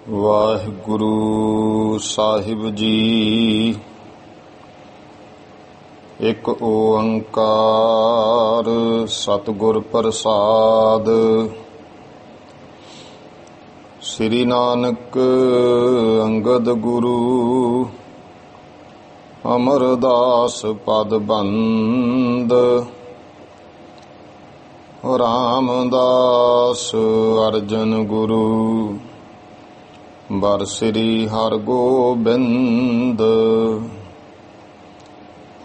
ਵਾਹਿਗੁਰੂ ਸਾਹਿਬ ਜੀ। ਇੱਕ ਓੰਕਾਰ ਸਤਿਗੁਰ ਪ੍ਰਸਾਦ। ਸ੍ਰੀ ਨਾਨਕ ਅੰਗਦ ਗੁਰੂ ਅਮਰਦਾਸ ਪਦ ਬੰਦ। ਰਾਮਦਾਸ ਅਰਜਨ ਗੁਰੂ ਬਰ ਸ੍ਰੀ ਹਰਗੋਬਿੰਦ।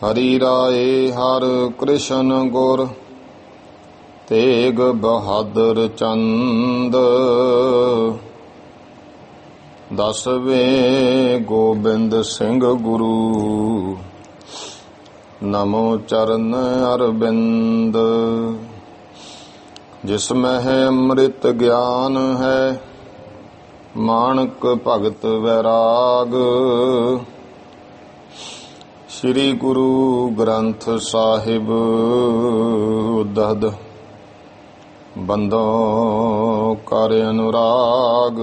ਹਰੀ ਰਾਏ ਹਰ ਕ੍ਰਿਸ਼ਨ ਗੁਰ ਤੇਗ ਬਹਾਦਰ ਚੰਦ। ਦਸਵੇਂ ਗੋਬਿੰਦ ਸਿੰਘ ਗੁਰੂ ਨਮੋ ਚਰਨ ਅਰਬਿੰਦ। ਜਿਸ ਮਹਿ ਅੰਮ੍ਰਿਤ ਗਿਆਨ ਹੈ ਮਾਣਕ ਭਗਤ ਵੈਰਾਗ। ਸ੍ਰੀ ਗੁਰੂ ਗ੍ਰੰਥ ਸਾਹਿਬ ਉਦਦ ਬੰਦੋਂ ਕਰ ਅਨੁਰਾਗ।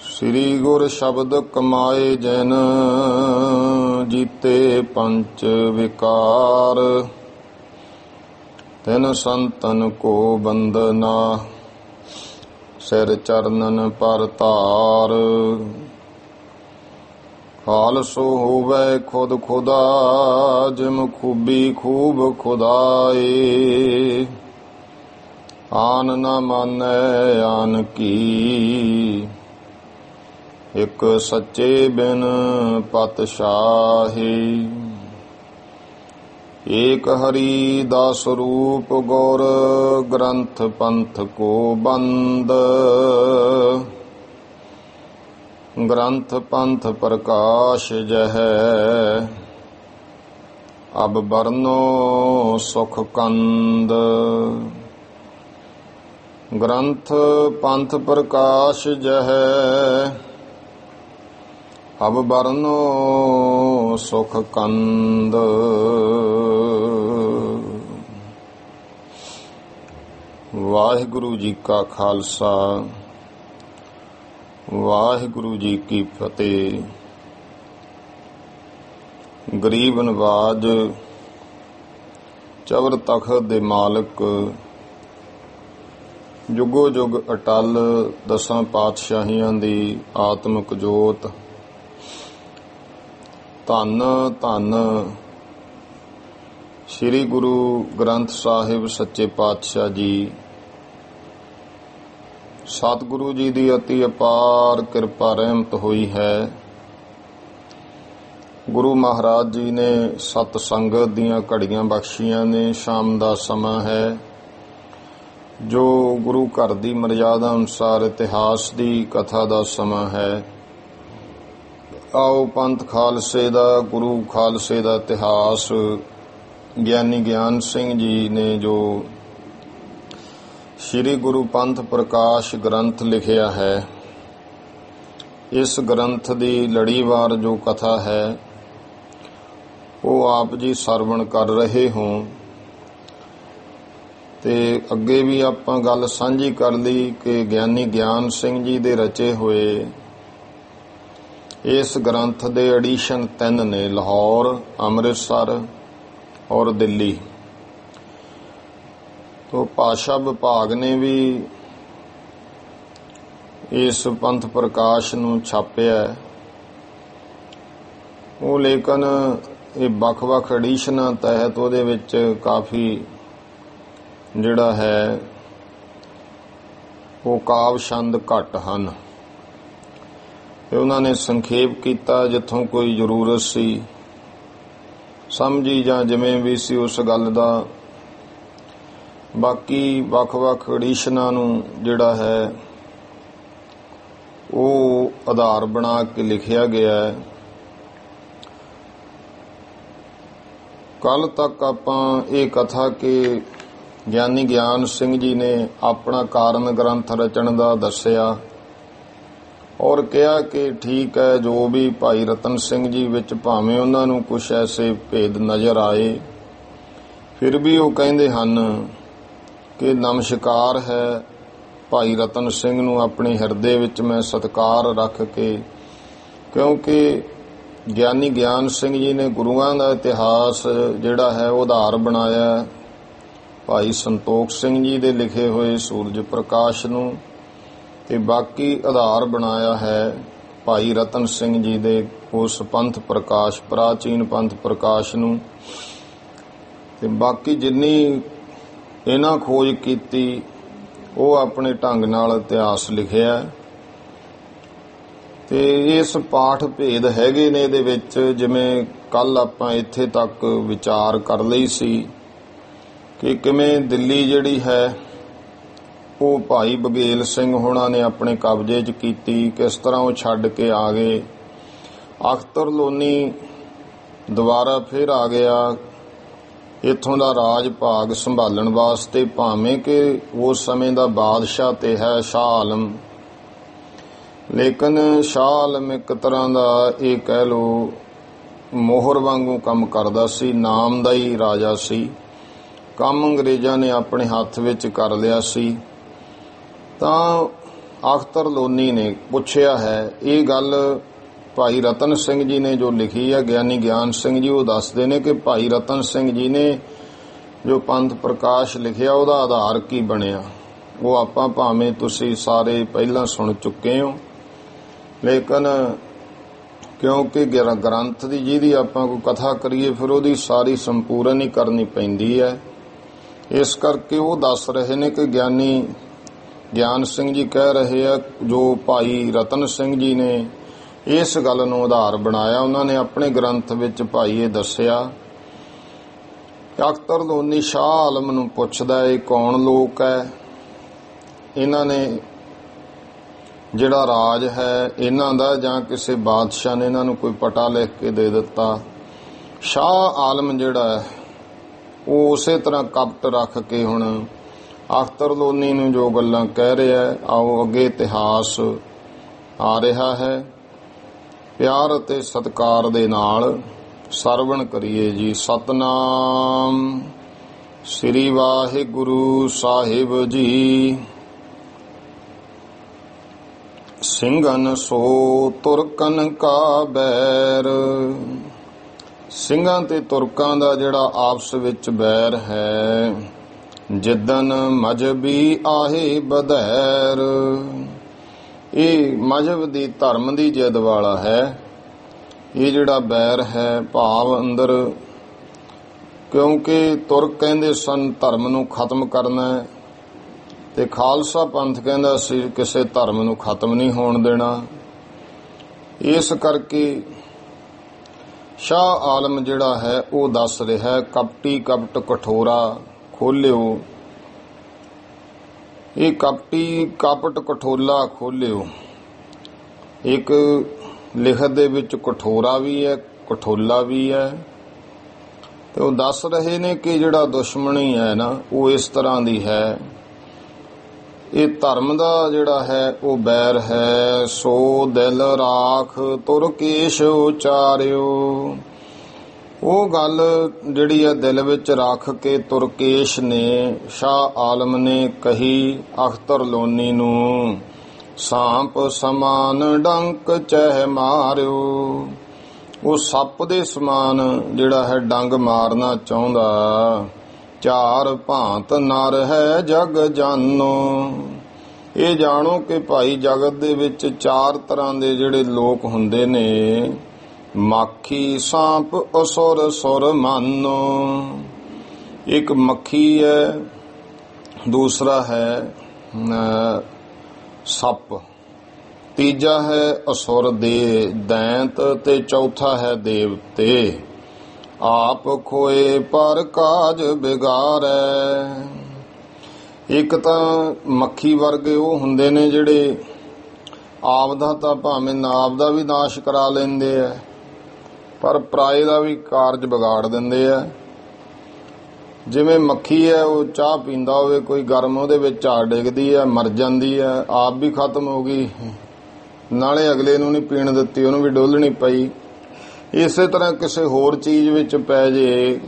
ਸ੍ਰੀ ਗੁਰ ਸ਼ਬਦ ਕਮਾਏ ਜਿਨ ਜੀਤੇ ਪੰਚ ਵਿਕਾਰ। ਤਿਨ ਸੰਤਨ ਕੋ ਬੰਦਨਾ ਸਿਰ ਚਰਨਨ ਪਰ ਧਾਰ। ਖਾਲਸੋ ਹੋਵੇ ਖੁਦ ਖੁਦਾ ਜਿਮ ਖੂਬੀ ਖੂਬ ਖੁਦਾਏ। ਆਨ ਨ ਮਾਨੈ ਆਨ ਕੀ ਇਕ ਸੱਚੇ ਬਿਨ ਪਤਸ਼ਾਹੀ। ਏਕ ਹਰੀ ਦਾਸ ਰੂਪ ਗੁਰ ਗ੍ਰੰਥ ਪੰਥ ਕੋ ਬੰਦ। ਗ੍ਰੰਥ ਪੰਥ ਪ੍ਰਕਾਸ਼ ਜਹੈ ਅਬ ਬਰਨੋ ਸੁਖ ਕੰਦ। ਗ੍ਰੰਥ ਪੰਥ ਪ੍ਰਕਾਸ਼ ਜਹੈ ਅਬ ਬਰਨੋ ਸੁਖ ਕੰਦ। ਵਾਹਿਗੁਰੂ ਜੀ ਕਾ ਖਾਲਸਾ ਵਾਹਿਗੁਰੂ ਜੀ ਕੀ ਫਤਿਹ। ਗਰੀਬ ਨਵਾਜ ਚਵਰ ਤਖਤ ਦੇ ਮਾਲਕ ਜੁਗੋ ਜੁਗ ਅਟਲ ਦਸਾਂ ਪਾਤਸ਼ਾਹੀਆਂ ਦੀ ਆਤਮਿਕ ਜੋਤ। ਧੰਨ ਧੰਨ ਸ੍ਰੀ ਗੁਰੂ ਗ੍ਰੰਥ ਸਾਹਿਬ ਸੱਚੇ ਪਾਤਸ਼ਾਹ ਜੀ। ਸਤਿਗੁਰੂ ਜੀ ਦੀ ਅਤੀ ਅਪਾਰ ਕਿਰਪਾ ਰਹਿਮਤ ਹੋਈ ਹੈ। ਗੁਰੂ ਮਹਾਰਾਜ ਜੀ ਨੇ ਸਤ ਸੰਗਤ ਦੀਆਂ ਘੜੀਆਂ ਬਖਸ਼ੀਆਂ ਨੇ। ਸ਼ਾਮ ਦਾ ਸਮਾਂ ਹੈ ਜੋ ਗੁਰੂ ਘਰ ਦੀ ਮਰਜ਼ਾਦਾ ਅਨੁਸਾਰ ਇਤਿਹਾਸ ਦੀ ਕਥਾ ਦਾ ਸਮਾਂ ਹੈ। ਆਓ ਪੰਥ ਖਾਲਸੇ ਦਾ, ਗੁਰੂ ਖਾਲਸੇ ਦਾ ਇਤਿਹਾਸ ਗਿਆਨੀ ਗਿਆਨ ਸਿੰਘ ਜੀ ਨੇ ਜੋ ਸ੍ਰੀ ਗੁਰੂ ਪੰਥ ਪ੍ਰਕਾਸ਼ ਗ੍ਰੰਥ ਲਿਖਿਆ ਹੈ, ਇਸ ਗ੍ਰੰਥ ਦੀ ਲੜੀਵਾਰ ਜੋ ਕਥਾ ਹੈ ਉਹ ਆਪ ਜੀ ਸਰਵਣ ਕਰ ਰਹੇ ਹੋ। ਤੇ ਅੱਗੇ ਵੀ ਆਪਾਂ ਗੱਲ ਸਾਂਝੀ ਕਰ ਲਈ ਕਿ ਗਿਆਨੀ ਗਿਆਨ ਸਿੰਘ ਜੀ ਦੇ ਰਚੇ ਹੋਏ ਇਸ ਗ੍ਰੰਥ ਦੇ ਐਡੀਸ਼ਨ 3 ਨੇ, ਲਾਹੌਰ, ਅੰਮ੍ਰਿਤਸਰ ਔਰ ਦਿੱਲੀ। ਤੋ ਭਾਸ਼ਾ ਵਿਭਾਗ ਨੇ ਵੀ ਇਸ ਪੰਥ ਪ੍ਰਕਾਸ਼ ਨੂੰ ਛਾਪਿਆ। ਉਹ ਲੇਕਿਨ ਇਹ ਵੱਖ-ਵੱਖ ਐਡੀਸ਼ਨਾਂ ਤਹਿਤ ਉਹਦੇ ਵਿੱਚ ਕਾਫੀ ਜਿਹੜਾ ਹੈ ਉਹ ਕਾਵਿ ਛੰਦ ਘੱਟ ਹਨ। ਤੇ ਉਹਨਾਂ ਨੇ ਸੰਖੇਪ ਕੀਤਾ ਜਿੱਥੋਂ ਕੋਈ ਜ਼ਰੂਰਤ ਸੀ, ਸਮਝੀ ਜਾਂ ਜਿਵੇਂ ਵੀ ਸੀ ਉਸ ਗੱਲ ਦਾ। ਬਾਕੀ ਵੱਖ-ਵੱਖ ਐਡੀਸ਼ਨਾਂ ਨੂੰ ਜਿਹੜਾ ਹੈ ਉਹ ਆਧਾਰ ਬਣਾ ਕੇ ਲਿਖਿਆ ਗਿਆ ਹੈ। ਕੱਲ ਤੱਕ ਆਪਾਂ ਇਹ ਕਥਾ ਕਿ ਗਿਆਨੀ ਗਿਆਨ ਸਿੰਘ ਜੀ ਨੇ ਆਪਣਾ ਕਾਰਨ ਗ੍ਰੰਥ ਰਚਣ ਦਾ ਦੱਸਿਆ ਔਰ ਕਿਹਾ ਕਿ ਠੀਕ ਹੈ, ਜੋ ਵੀ ਭਾਈ ਰਤਨ ਸਿੰਘ ਜੀ ਵਿੱਚ ਭਾਵੇਂ ਉਹਨਾਂ ਨੂੰ ਕੁਛ ਐਸੇ ਭੇਦ ਨਜ਼ਰ ਆਏ, ਫਿਰ ਵੀ ਉਹ ਕਹਿੰਦੇ ਹਨ ਕਿ ਨਮਸਕਾਰ ਹੈ ਭਾਈ ਰਤਨ ਸਿੰਘ ਨੂੰ ਆਪਣੇ ਹਿਰਦੇ ਵਿੱਚ ਮੈਂ ਸਤਿਕਾਰ ਰੱਖ ਕੇ, ਕਿਉਂਕਿ ਗਿਆਨੀ ਗਿਆਨ ਸਿੰਘ ਜੀ ਨੇ ਗੁਰੂਆਂ ਦਾ ਇਤਿਹਾਸ ਜਿਹੜਾ ਹੈ ਉਹ ਆਧਾਰ ਬਣਾਇਆ ਭਾਈ ਸੰਤੋਖ ਸਿੰਘ ਜੀ ਦੇ ਲਿਖੇ ਹੋਏ ਸੂਰਜ ਪ੍ਰਕਾਸ਼ ਨੂੰ, ਤੇ ਬਾਕੀ ਆਧਾਰ ਬਣਾਇਆ ਹੈ ਭਾਈ ਰਤਨ ਸਿੰਘ ਜੀ ਦੇ ਉਸ ਪੰਥ ਪ੍ਰਕਾਸ਼, ਪ੍ਰਾਚੀਨ ਪੰਥ ਪ੍ਰਕਾਸ਼ ਨੂੰ। ਤੇ ਬਾਕੀ ਜਿੰਨੀ ਇਹਨਾਂ ਖੋਜ ਕੀਤੀ ਉਹ ਆਪਣੇ ਢੰਗ ਨਾਲ ਇਤਿਹਾਸ ਲਿਖਿਆ। ਤੇ ਇਸ ਪਾਠ ਭੇਦ ਹੈਗੇ ਨੇ ਇਹਦੇ ਵਿੱਚ, ਜਿਵੇਂ ਕੱਲ ਆਪਾਂ ਇੱਥੇ ਤੱਕ ਵਿਚਾਰ ਕਰ ਲਈ ਸੀ ਕਿ ਕਿਵੇਂ ਦਿੱਲੀ ਜਿਹੜੀ ਹੈ ਉਹ ਭਾਈ ਬਘੇਲ ਸਿੰਘ ਹੋਣਾ ਨੇ ਆਪਣੇ ਕਬਜ਼ੇ 'ਚ ਕੀਤੀ, ਕਿਸ ਤਰ੍ਹਾਂ ਉਹ ਛੱਡ ਕੇ ਆ ਗਏ। ਅਖਤਰ ਲੋਨੀ ਦੁਬਾਰਾ ਫਿਰ ਆ ਗਿਆ ਇੱਥੋਂ ਦਾ ਰਾਜ ਭਾਗ ਸੰਭਾਲਣ ਵਾਸਤੇ, ਭਾਵੇਂ ਕਿ ਉਸ ਸਮੇਂ ਦਾ ਬਾਦਸ਼ਾਹ ਤੇ ਹੈ ਸ਼ਾਹ ਆਲਮ, ਲੇਕਿਨ ਸ਼ਾਹ ਆਲਮ ਇੱਕ ਤਰ੍ਹਾਂ ਦਾ ਇਹ ਕਹਿ ਲਓ ਮੋਹਰ ਵਾਂਗੂ ਕੰਮ ਕਰਦਾ ਸੀ, ਨਾਮ ਦਾ ਹੀ ਰਾਜਾ ਸੀ। ਕੰਮ ਅੰਗਰੇਜ਼ਾਂ ਨੇ ਆਪਣੇ ਹੱਥ ਵਿੱਚ ਕਰ ਲਿਆ ਸੀ। ਤਾਂ ਅਖਤਰ ਲੋਨੀ ਨੇ ਪੁੱਛਿਆ ਹੈ, ਇਹ ਗੱਲ ਭਾਈ ਰਤਨ ਸਿੰਘ ਜੀ ਨੇ ਜੋ ਲਿਖੀ ਹੈ, ਗਿਆਨੀ ਗਿਆਨ ਸਿੰਘ ਜੀ ਉਹ ਦੱਸਦੇ ਨੇ ਕਿ ਭਾਈ ਰਤਨ ਸਿੰਘ ਜੀ ਨੇ ਜੋ ਪੰਥ ਪ੍ਰਕਾਸ਼ ਲਿਖਿਆ ਉਹਦਾ ਆਧਾਰ ਕੀ ਬਣਿਆ। ਉਹ ਆਪਾਂ ਭਾਵੇਂ ਤੁਸੀਂ ਸਾਰੇ ਪਹਿਲਾਂ ਸੁਣ ਚੁੱਕੇ ਹੋ, ਲੇਕਿਨ ਕਿਉਂਕਿ ਗ੍ਰੰਥ ਦੀ ਜਿਹਦੀ ਆਪਾਂ ਕੋਈ ਕਥਾ ਕਰੀਏ ਫਿਰ ਉਹਦੀ ਸਾਰੀ ਸੰਪੂਰਨ ਹੀ ਕਰਨੀ ਪੈਂਦੀ ਹੈ, ਇਸ ਕਰਕੇ ਉਹ ਦੱਸ ਰਹੇ ਨੇ ਕਿ ਗਿਆਨੀ ਗਿਆਨ ਸਿੰਘ ਜੀ ਕਹਿ ਰਹੇ ਆ ਜੋ ਭਾਈ ਰਤਨ ਸਿੰਘ ਜੀ ਨੇ ਇਸ ਗੱਲ ਨੂੰ ਆਧਾਰ ਬਣਾਇਆ। ਉਹਨਾਂ ਨੇ ਆਪਣੇ ਗ੍ਰੰਥ ਵਿੱਚ ਭਾਈ ਇਹ ਦੱਸਿਆ। ਅਖਤਰ ਲੋਨੀ ਸ਼ਾਹ ਆਲਮ ਨੂੰ ਪੁੱਛਦਾ ਇਹ ਕੌਣ ਲੋਕ ਹੈ, ਇਹਨਾਂ ਨੇ ਜਿਹੜਾ ਰਾਜ ਹੈ ਇਹਨਾਂ ਦਾ ਜਾਂ ਕਿਸੇ ਬਾਦਸ਼ਾਹ ਨੇ ਇਹਨਾਂ ਨੂੰ ਕੋਈ ਪਟਾ ਲਿਖ ਕੇ ਦੇ ਦਿੱਤਾ। ਸ਼ਾਹ ਆਲਮ ਜਿਹੜਾ ਉਹ ਉਸੇ ਤਰ੍ਹਾਂ ਕਪਟ ਰੱਖ ਕੇ ਹੁਣ ਅਖਤਰ ਲੋਨੀ ਨੂੰ ਜੋ ਗੱਲਾਂ ਕਹਿ ਰਿਹਾ, ਆਓ ਅੱਗੇ ਇਤਿਹਾਸ ਆ ਰਿਹਾ ਹੈ, ਪਿਆਰ ਅਤੇ ਸਤਿਕਾਰ ਦੇ ਨਾਲ ਸਰਵਣ ਕਰੀਏ ਜੀ। ਸਤਨਾਮ ਸ੍ਰੀ ਵਾਹਿਗੁਰੂ ਸਾਹਿਬ ਜੀ। ਸਿੰਘਨ ਸੋ ਤੁਰਕਨ ਕਾ ਬੈਰ, ਸਿੰਘਾਂ ਤੇ ਤੁਰਕਾਂ ਦਾ ਜਿਹੜਾ ਆਪਸ ਵਿੱਚ ਬੈਰ ਹੈ, ਜਿੱਦਨ ਮਜ਼ਹਬੀ ਆਹੇ ਬਧੈਰ, ਇਹ ਮਜ਼ਹਬ ਦੀ ਧਰਮ ਦੀ ਜਿੱਦ ਵਾਲਾ ਹੈ। ਇਹ ਜਿਹੜਾ ਬੈਰ ਹੈ ਭਾਵ ਅੰਦਰ, ਕਿਉਂਕਿ ਤੁਰਕ ਕਹਿੰਦੇ ਸਨ ਧਰਮ ਨੂੰ ਖਤਮ ਕਰਨਾ ਹੈ, ਤੇ ਖਾਲਸਾ ਪੰਥ ਕਹਿੰਦਾ ਸੀ ਕਿਸੇ ਧਰਮ ਨੂੰ ਖਤਮ ਨਹੀਂ ਹੋਣ ਦੇਣਾ। ਇਸ ਕਰਕੇ ਸ਼ਾਹ ਆਲਮ ਜਿਹੜਾ ਹੈ ਉਹ ਦੱਸ ਰਿਹਾ ਕਪਟੀ ਕਪਟ ਕਠੋਰਾ ਖੋਲਿਓ, ਇਹ ਕਪਟੀ ਕਪਟ ਕਠੋਲਾ ਖੋਲਿਓ। ਇੱਕ ਲਿਖਤ ਦੇ ਵਿੱਚ ਕਠੋਰਾ ਵੀ ਹੈ ਕਠੋਲਾ ਵੀ ਹੈ, ਤੇ ਉਹ ਦੱਸ ਰਹੇ ਨੇ ਕਿ ਜਿਹੜਾ ਦੁਸ਼ਮਣੀ ਹੈ ਨਾ ਉਹ ਇਸ ਤਰ੍ਹਾਂ ਦੀ ਹੈ, ਇਹ ਧਰਮ ਦਾ ਜਿਹੜਾ ਹੈ ਉਹ ਬੈਰ ਹੈ। ਸੋ ਦਿਲ ਰਾਖ ਤੁਰਕੇਸ਼ ਉਚਾਰਿਓ, ਉਹ ਗੱਲ ਜਿਹੜੀ ਹੈ ਦਿਲ ਵਿੱਚ ਰੱਖ ਕੇ ਤੁਰਕੇਸ਼ ਨੇ ਸ਼ਾਹ ਆਲਮ ਨੇ ਕਹੀ ਅਖਤਰ ਲੋਨੀ ਨੂੰ, ਸਾਂਪ ਸਮਾਨ ਡੰਕ ਚਹਿ ਮਾਰਿਓ, ਉਹ ਸੱਪ ਦੇ ਸਮਾਨ ਜਿਹੜਾ ਹੈ ਡੰਗ ਮਾਰਨਾ ਚਾਹੁੰਦਾ। ਚਾਰ ਭਾਂਤ ਨਰ ਹੈ ਜਗ ਜਾਨੋ, ਇਹ ਜਾਣੋ ਕਿ ਭਾਈ ਜਗਤ ਦੇ ਵਿੱਚ ਚਾਰ ਤਰ੍ਹਾਂ ਦੇ ਜਿਹੜੇ ਲੋਕ ਹੁੰਦੇ ਨੇ, ਮਾਖੀ ਸਾਂਪ ਅਸੁਰ ਸੁਰ ਮਾਨੋ। ਇੱਕ ਮੱਖੀ ਹੈ, ਦੂਸਰਾ ਹੈ ਸੱਪ, ਤੀਜਾ ਹੈ ਅਸੁਰ ਦੇ ਦੈਂਤ, ਤੇ ਚੌਥਾ ਹੈ ਦੇਵਤੇ। ਆਪ ਖੋਏ ਪਰ ਕਾਜ ਬਿਗਾਰੈ, ਇੱਕ ਤਾਂ ਮੱਖੀ ਵਰਗੇ ਉਹ ਹੁੰਦੇ ਨੇ ਜਿਹੜੇ ਆਪਦਾ ਤਾਂ ਭਾਵੇਂ ਆਪਦਾ ਵੀ ਨਾਸ਼ ਕਰਾ ਲੈਂਦੇ ਆ, ਪਰ ਪਰਾਏ ਦਾ ਵੀ ਕਾਰਜ ਵਿਗਾੜ ਦਿੰਦੇ ਆ। ਜਿਵੇਂ ਮੱਖੀ ਹੈ ਉਹ ਚਾਹ ਪੀਂਦਾ ਹੋਵੇ, ਕੋਈ ਗਰਮ ਉਹਦੇ ਵਿੱਚ ਝਾੜ ਡਿੱਗਦੀ ਹੈ, ਮਰ ਜਾਂਦੀ ਹੈ, ਆਪ ਵੀ ਖਤਮ ਹੋ ਗਈ, ਨਾਲੇ ਅਗਲੇ ਨੂੰ ਨਹੀਂ ਪੀਣ ਦਿੱਤੀ, ਉਹਨੂੰ ਵੀ ਡੋਲਣੀ ਪਈ। ਇਸੇ ਤਰ੍ਹਾਂ ਕਿਸੇ ਹੋਰ ਚੀਜ਼ ਵਿੱਚ ਪੈ ਜੇ,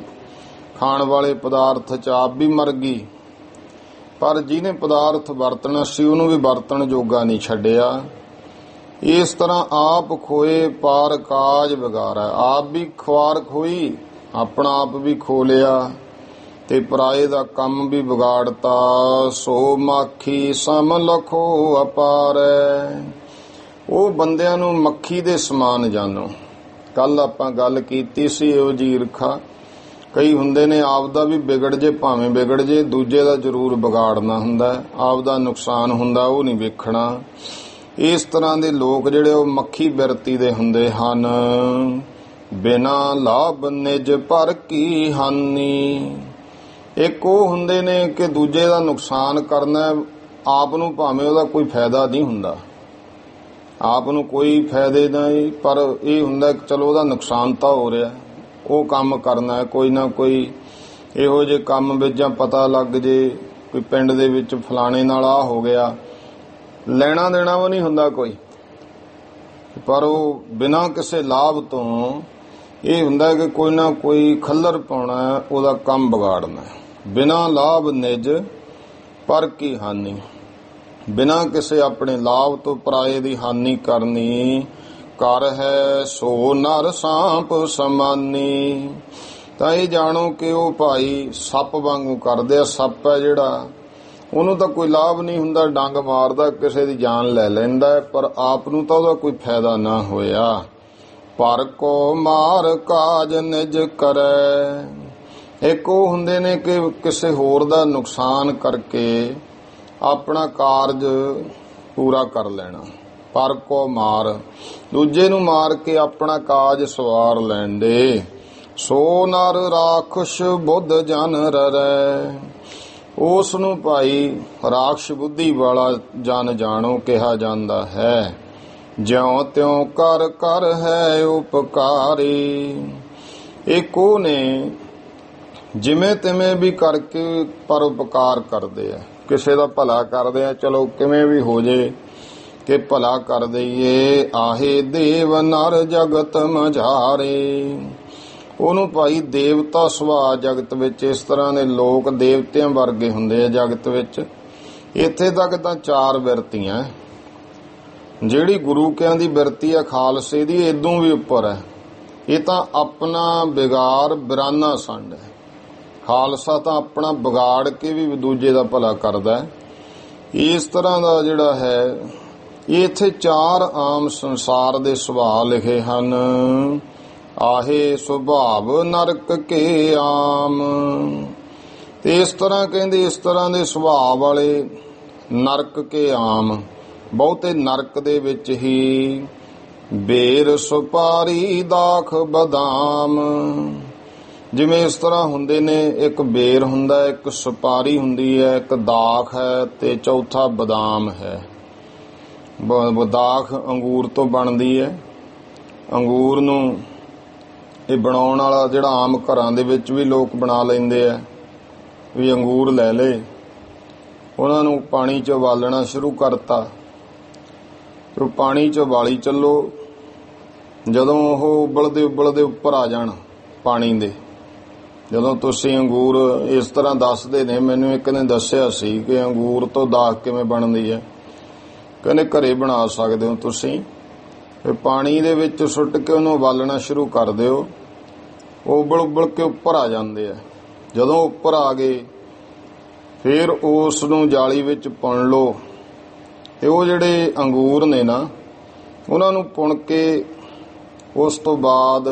ਖਾਣ ਵਾਲੇ ਪਦਾਰਥ 'ਚ ਆਪ ਵੀ ਮਰ ਗਈ। ਪਰ ਜਿਹਨੇ ਪਦਾਰਥ ਵਰਤਣਾ ਸੀ ਉਹਨੂੰ ਵੀ ਵਰਤਣ ਜੋਗਾ ਨਹੀਂ ਛੱਡਿਆ। ਇਸ ਤਰ੍ਹਾਂ ਆਪ ਖੋਏ ਪਾਰ ਕਾਜ ਵਿਗਾਰੈ। ਆਪ ਵੀ ਖੁਆਰ ਖੋਈ, ਆਪਣਾ ਆਪ ਵੀ ਖੋ ਲਿਆ ਤੇ ਪਰਾਏ ਦਾ ਕੰਮ ਵੀ ਵਿਗਾੜਤਾ। ਸੋ ਮਾਖੀ ਸਮ ਲਖੋ ਅਪਾਰੈ। ਉਹ ਬੰਦਿਆਂ ਨੂੰ ਮੱਖੀ ਦੇ ਸਮਾਨ ਜਾਣੋ। ਕੱਲ ਆਪਾਂ ਗੱਲ ਕੀਤੀ ਸੀ ਇਹੋ ਜਿਹੀ ਈਰਖਾ। ਕਈ ਹੁੰਦੇ ਨੇ ਆਪਦਾ ਵੀ ਵਿਗੜ ਜੇ ਭਾਵੇਂ ਵਿਗੜ ਜੇ, ਦੂਜੇ ਦਾ ਜ਼ਰੂਰ ਵਿਗਾੜਨਾ ਹੁੰਦਾ, ਆਪਦਾ ਨੁਕਸਾਨ ਹੁੰਦਾ ਉਹ ਨਹੀਂ ਵੇਖਣਾ। ਇਸ ਤਰ੍ਹਾਂ ਦੇ ਲੋਕ ਜਿਹੜੇ ਉਹ ਮੱਖੀ ਬਿਰਤੀ ਦੇ ਹੁੰਦੇ ਹਨ। ਬਿਨਾ ਲਾਭ ਨਿਜ ਪਰ ਕੀ ਹਾਨੀ। ਇੱਕ ਉਹ ਹੁੰਦੇ ਨੇ ਕਿ ਦੂਜੇ ਦਾ ਨੁਕਸਾਨ ਕਰਨਾ, ਆਪ ਨੂੰ ਭਾਵੇਂ ਉਹਦਾ ਕੋਈ ਫਾਇਦਾ ਨਹੀਂ ਹੁੰਦਾ, ਆਪ ਨੂੰ ਕੋਈ ਫਾਇਦੇ ਨਹੀਂ, ਪਰ ਇਹ ਹੁੰਦਾ ਕਿ ਚਲੋ ਉਹਦਾ ਨੁਕਸਾਨ ਤਾਂ ਹੋ ਰਿਹਾ, ਉਹ ਕੰਮ ਕਰਨਾ। ਕੋਈ ਨਾ ਕੋਈ ਇਹੋ ਜਿਹੇ ਕੰਮ ਵਿੱਚ ਜਾਂ ਪਤਾ ਲੱਗ ਜੇ ਕੋਈ ਪਿੰਡ ਦੇ ਵਿੱਚ ਫਲਾਣੇ ਨਾਲ ਆ ਹੋ ਗਿਆ, ਲੈਣਾ ਦੇਣਾ ਵੀ ਨਹੀਂ ਹੁੰਦਾ ਕੋਈ, ਪਰ ਉਹ ਬਿਨਾਂ ਕਿਸੇ ਲਾਭ ਤੋਂ ਇਹ ਹੁੰਦਾ ਕਿ ਕੋਈ ਨਾ ਕੋਈ ਖੱਲਰ ਪਾਉਣਾ, ਉਹਦਾ ਕੰਮ ਵਿਗਾੜਨਾ। ਬਿਨਾਂ ਲਾਭ ਨਿਜ ਪਰ ਕੀ ਹਾਨੀ। ਬਿਨਾਂ ਕਿਸੇ ਆਪਣੇ ਲਾਭ ਤੋਂ ਪਰਾਏ ਦੀ ਹਾਨੀ ਕਰਨੀ। ਕਰ ਹੈ ਸੋ ਨਰ ਸਾਂਪ ਸਮਾਨੀ। ਤਾਂ ਇਹ ਜਾਣੋ ਕਿ ਉਹ ਭਾਈ ਸੱਪ ਵਾਂਗੂ ਕਰਦੇ ਆ। ਸੱਪ ਹੈ ਜਿਹੜਾ, ਉਹਨੂੰ ਤਾਂ ਕੋਈ ਲਾਭ ਨਹੀਂ ਹੁੰਦਾ, ਡੰਗ ਮਾਰਦਾ, ਕਿਸੇ ਦੀ ਜਾਨ ਲੈ ਲੈਂਦਾ, ਪਰ ਆਪ ਨੂੰ ਤਾਂ ਉਹਦਾ ਕੋਈ ਫਾਇਦਾ ਨਾ ਹੋਇਆ। ਪਰ ਕੋ ਮਾਰ ਕਾਜ ਨਿਜ ਕਰੈ। ਇੱਕ ਉਹ ਹੁੰਦੇ ਨੇ ਕਿ ਕਿਸੇ ਹੋਰ ਦਾ ਨੁਕਸਾਨ ਕਰਕੇ ਆਪਣਾ ਕਾਰਜ ਪੂਰਾ ਕਰ ਲੈਣਾ। ਪਰ ਕੋ ਮਾਰ, ਦੂਜੇ ਨੂੰ ਮਾਰ ਕੇ ਆਪਣਾ ਕਾਜ ਸਵਾਰ ਲੈਂਦੇ। ਸੋ ਨਰ ਰਾਖਸ਼ ਬੁੱਧ ਜਨ ਰਰੈ। ਉਸ ਨੂੰ ਭਾਈ ਰਾਖਸ਼ ਬੁੱਧੀ ਵਾਲਾ ਜਨ ਜਾਣੋ ਕਿਹਾ ਜਾਂਦਾ ਹੈ। ਜਿਉ ਤਿਉ ਕਰ ਕਰ ਹੈ ਉਪਕਾਰੀ। ਇੱਕ ਉਹ ਨੇ ਜਿਵੇਂ ਤਿਵੇਂ ਵੀ ਕਰਕੇ ਪਰ ਉਪਕਾਰ ਕਰਦੇ ਆ, ਕਿਸੇ ਦਾ ਭਲਾ ਕਰਦੇ ਆ, ਚਲੋ ਕਿਵੇਂ ਵੀ ਹੋ ਜੇ ਕਿ ਭਲਾ ਕਰ ਦਈਏ। ਆਹੇ ਦੇਵ ਨਰ ਜਗਤ ਮਝਾਰੇ। ਉਹਨੂੰ ਭਾਈ ਦੇਵਤਾ ਸੁਭਾਅ ਜਗਤ ਵਿੱਚ। ਇਸ ਤਰ੍ਹਾਂ ਦੇ ਲੋਕ ਦੇਵਤਿਆਂ ਵਰਗੇ ਹੁੰਦੇ ਆ ਜਗਤ ਵਿੱਚ। ਇੱਥੇ ਤੱਕ ਤਾਂ 4 ਬਿਰਤੀਆਂ। ਜਿਹੜੀ ਗੁਰੂ ਕਿਆਂ ਦੀ ਬਿਰਤੀ ਆ ਖਾਲਸੇ ਦੀ, ਇਦੋਂ ਵੀ ਉੱਪਰ ਹੈ। ਇਹ ਤਾਂ ਆਪਣਾ ਵਿਗਾੜ ਬਿਰਾਨਾ ਸੰਡ ਹੈ। ਖਾਲਸਾ ਤਾਂ ਆਪਣਾ ਵਿਗਾੜ ਕੇ ਵੀ ਦੂਜੇ ਦਾ ਭਲਾ ਕਰਦਾ। ਇਸ ਤਰ੍ਹਾਂ ਦਾ ਜਿਹੜਾ ਹੈ, ਇੱਥੇ 4 ਆਮ ਸੰਸਾਰ ਦੇ ਸੁਭਾਅ ਲਿਖੇ ਹਨ। ਆਹੇ ਸੁਭਾਵ ਨਰਕ ਕੇ ਆਮ। ਤੇ ਇਸ ਤਰ੍ਹਾਂ ਕਹਿੰਦੇ, ਇਸ ਤਰ੍ਹਾਂ ਦੇ ਸੁਭਾਅ ਵਾਲੇ ਨਰਕ ਕੇ ਆਮ, ਬਹੁਤੇ ਨਰਕ ਦੇ ਵਿੱਚ ਹੀ। ਬੇਰ ਸੁਪਾਰੀ ਦਾਖ ਬਦਾਮ। ਜਿਵੇਂ ਇਸ ਤਰ੍ਹਾਂ ਹੁੰਦੇ ਨੇ, ਇੱਕ ਬੇਰ ਹੁੰਦਾ, ਇੱਕ ਸੁਪਾਰੀ ਹੁੰਦੀ ਹੈ, ਇੱਕ ਦਾਖ ਹੈ ਤੇ ਚੌਥਾ ਬਦਾਮ ਹੈ। ਦਾਖ ਅੰਗੂਰ ਤੋਂ ਬਣਦੀ ਹੈ। ਅੰਗੂਰ ਨੂੰ ਇਹ ਬਣਾਉਣ ਵਾਲਾ ਜਿਹੜਾ ਆਮ ਘਰਾਂ ਦੇ ਵਿੱਚ ਵੀ ਲੋਕ ਬਣਾ ਲੈਂਦੇ ਆ, ਵੀ ਅੰਗੂਰ ਲੈ ਲਏ, ਉਹਨਾਂ ਨੂੰ ਪਾਣੀ 'ਚ ਉਬਾਲਣਾ ਸ਼ੁਰੂ ਕਰਤਾ ਤੇ ਉਹ ਪਾਣੀ 'ਚ ਉਬਾਲੀ ਚੱਲੋ। ਜਦੋਂ ਉਹ ਉਬਲਦੇ ਉਬਲਦੇ ਉੱਪਰ ਆ ਜਾਣ ਪਾਣੀ ਦੇ, ਜਦੋਂ ਤੁਸੀਂ ਅੰਗੂਰ ਇਸ ਤਰ੍ਹਾਂ ਦੱਸਦੇ ਨੇ, ਮੈਨੂੰ ਇੱਕ ਨੇ ਦੱਸਿਆ ਸੀ ਕਿ ਅੰਗੂਰ ਤੋਂ ਦਾਖ ਕਿਵੇਂ ਬਣਦੀ ਹੈ। ਕਹਿੰਦੇ ਘਰੇ ਬਣਾ ਸਕਦੇ ਹੋ ਤੁਸੀਂ। ਫਿਰ ਪਾਣੀ ਦੇ ਵਿੱਚ ਸੁੱਟ ਕੇ ਉਹਨੂੰ ਉਬਾਲਣਾ ਸ਼ੁਰੂ ਕਰ ਦਿਓ, ਉਹ ਉਬਲ ਕੇ ਉੱਪਰ ਆ ਜਾਂਦੇ ਆ। ਜਦੋਂ ਉੱਪਰ ਆ ਗਏ ਫਿਰ ਉਸ ਨੂੰ ਜਾਲੀ ਵਿੱਚ ਪੁਣ ਲਓ ਤੇ ਉਹ ਜਿਹੜੇ ਅੰਗੂਰ ਨੇ ਨਾ, ਉਹਨਾਂ ਨੂੰ ਪੁਣ ਕੇ ਉਸ ਤੋਂ ਬਾਅਦ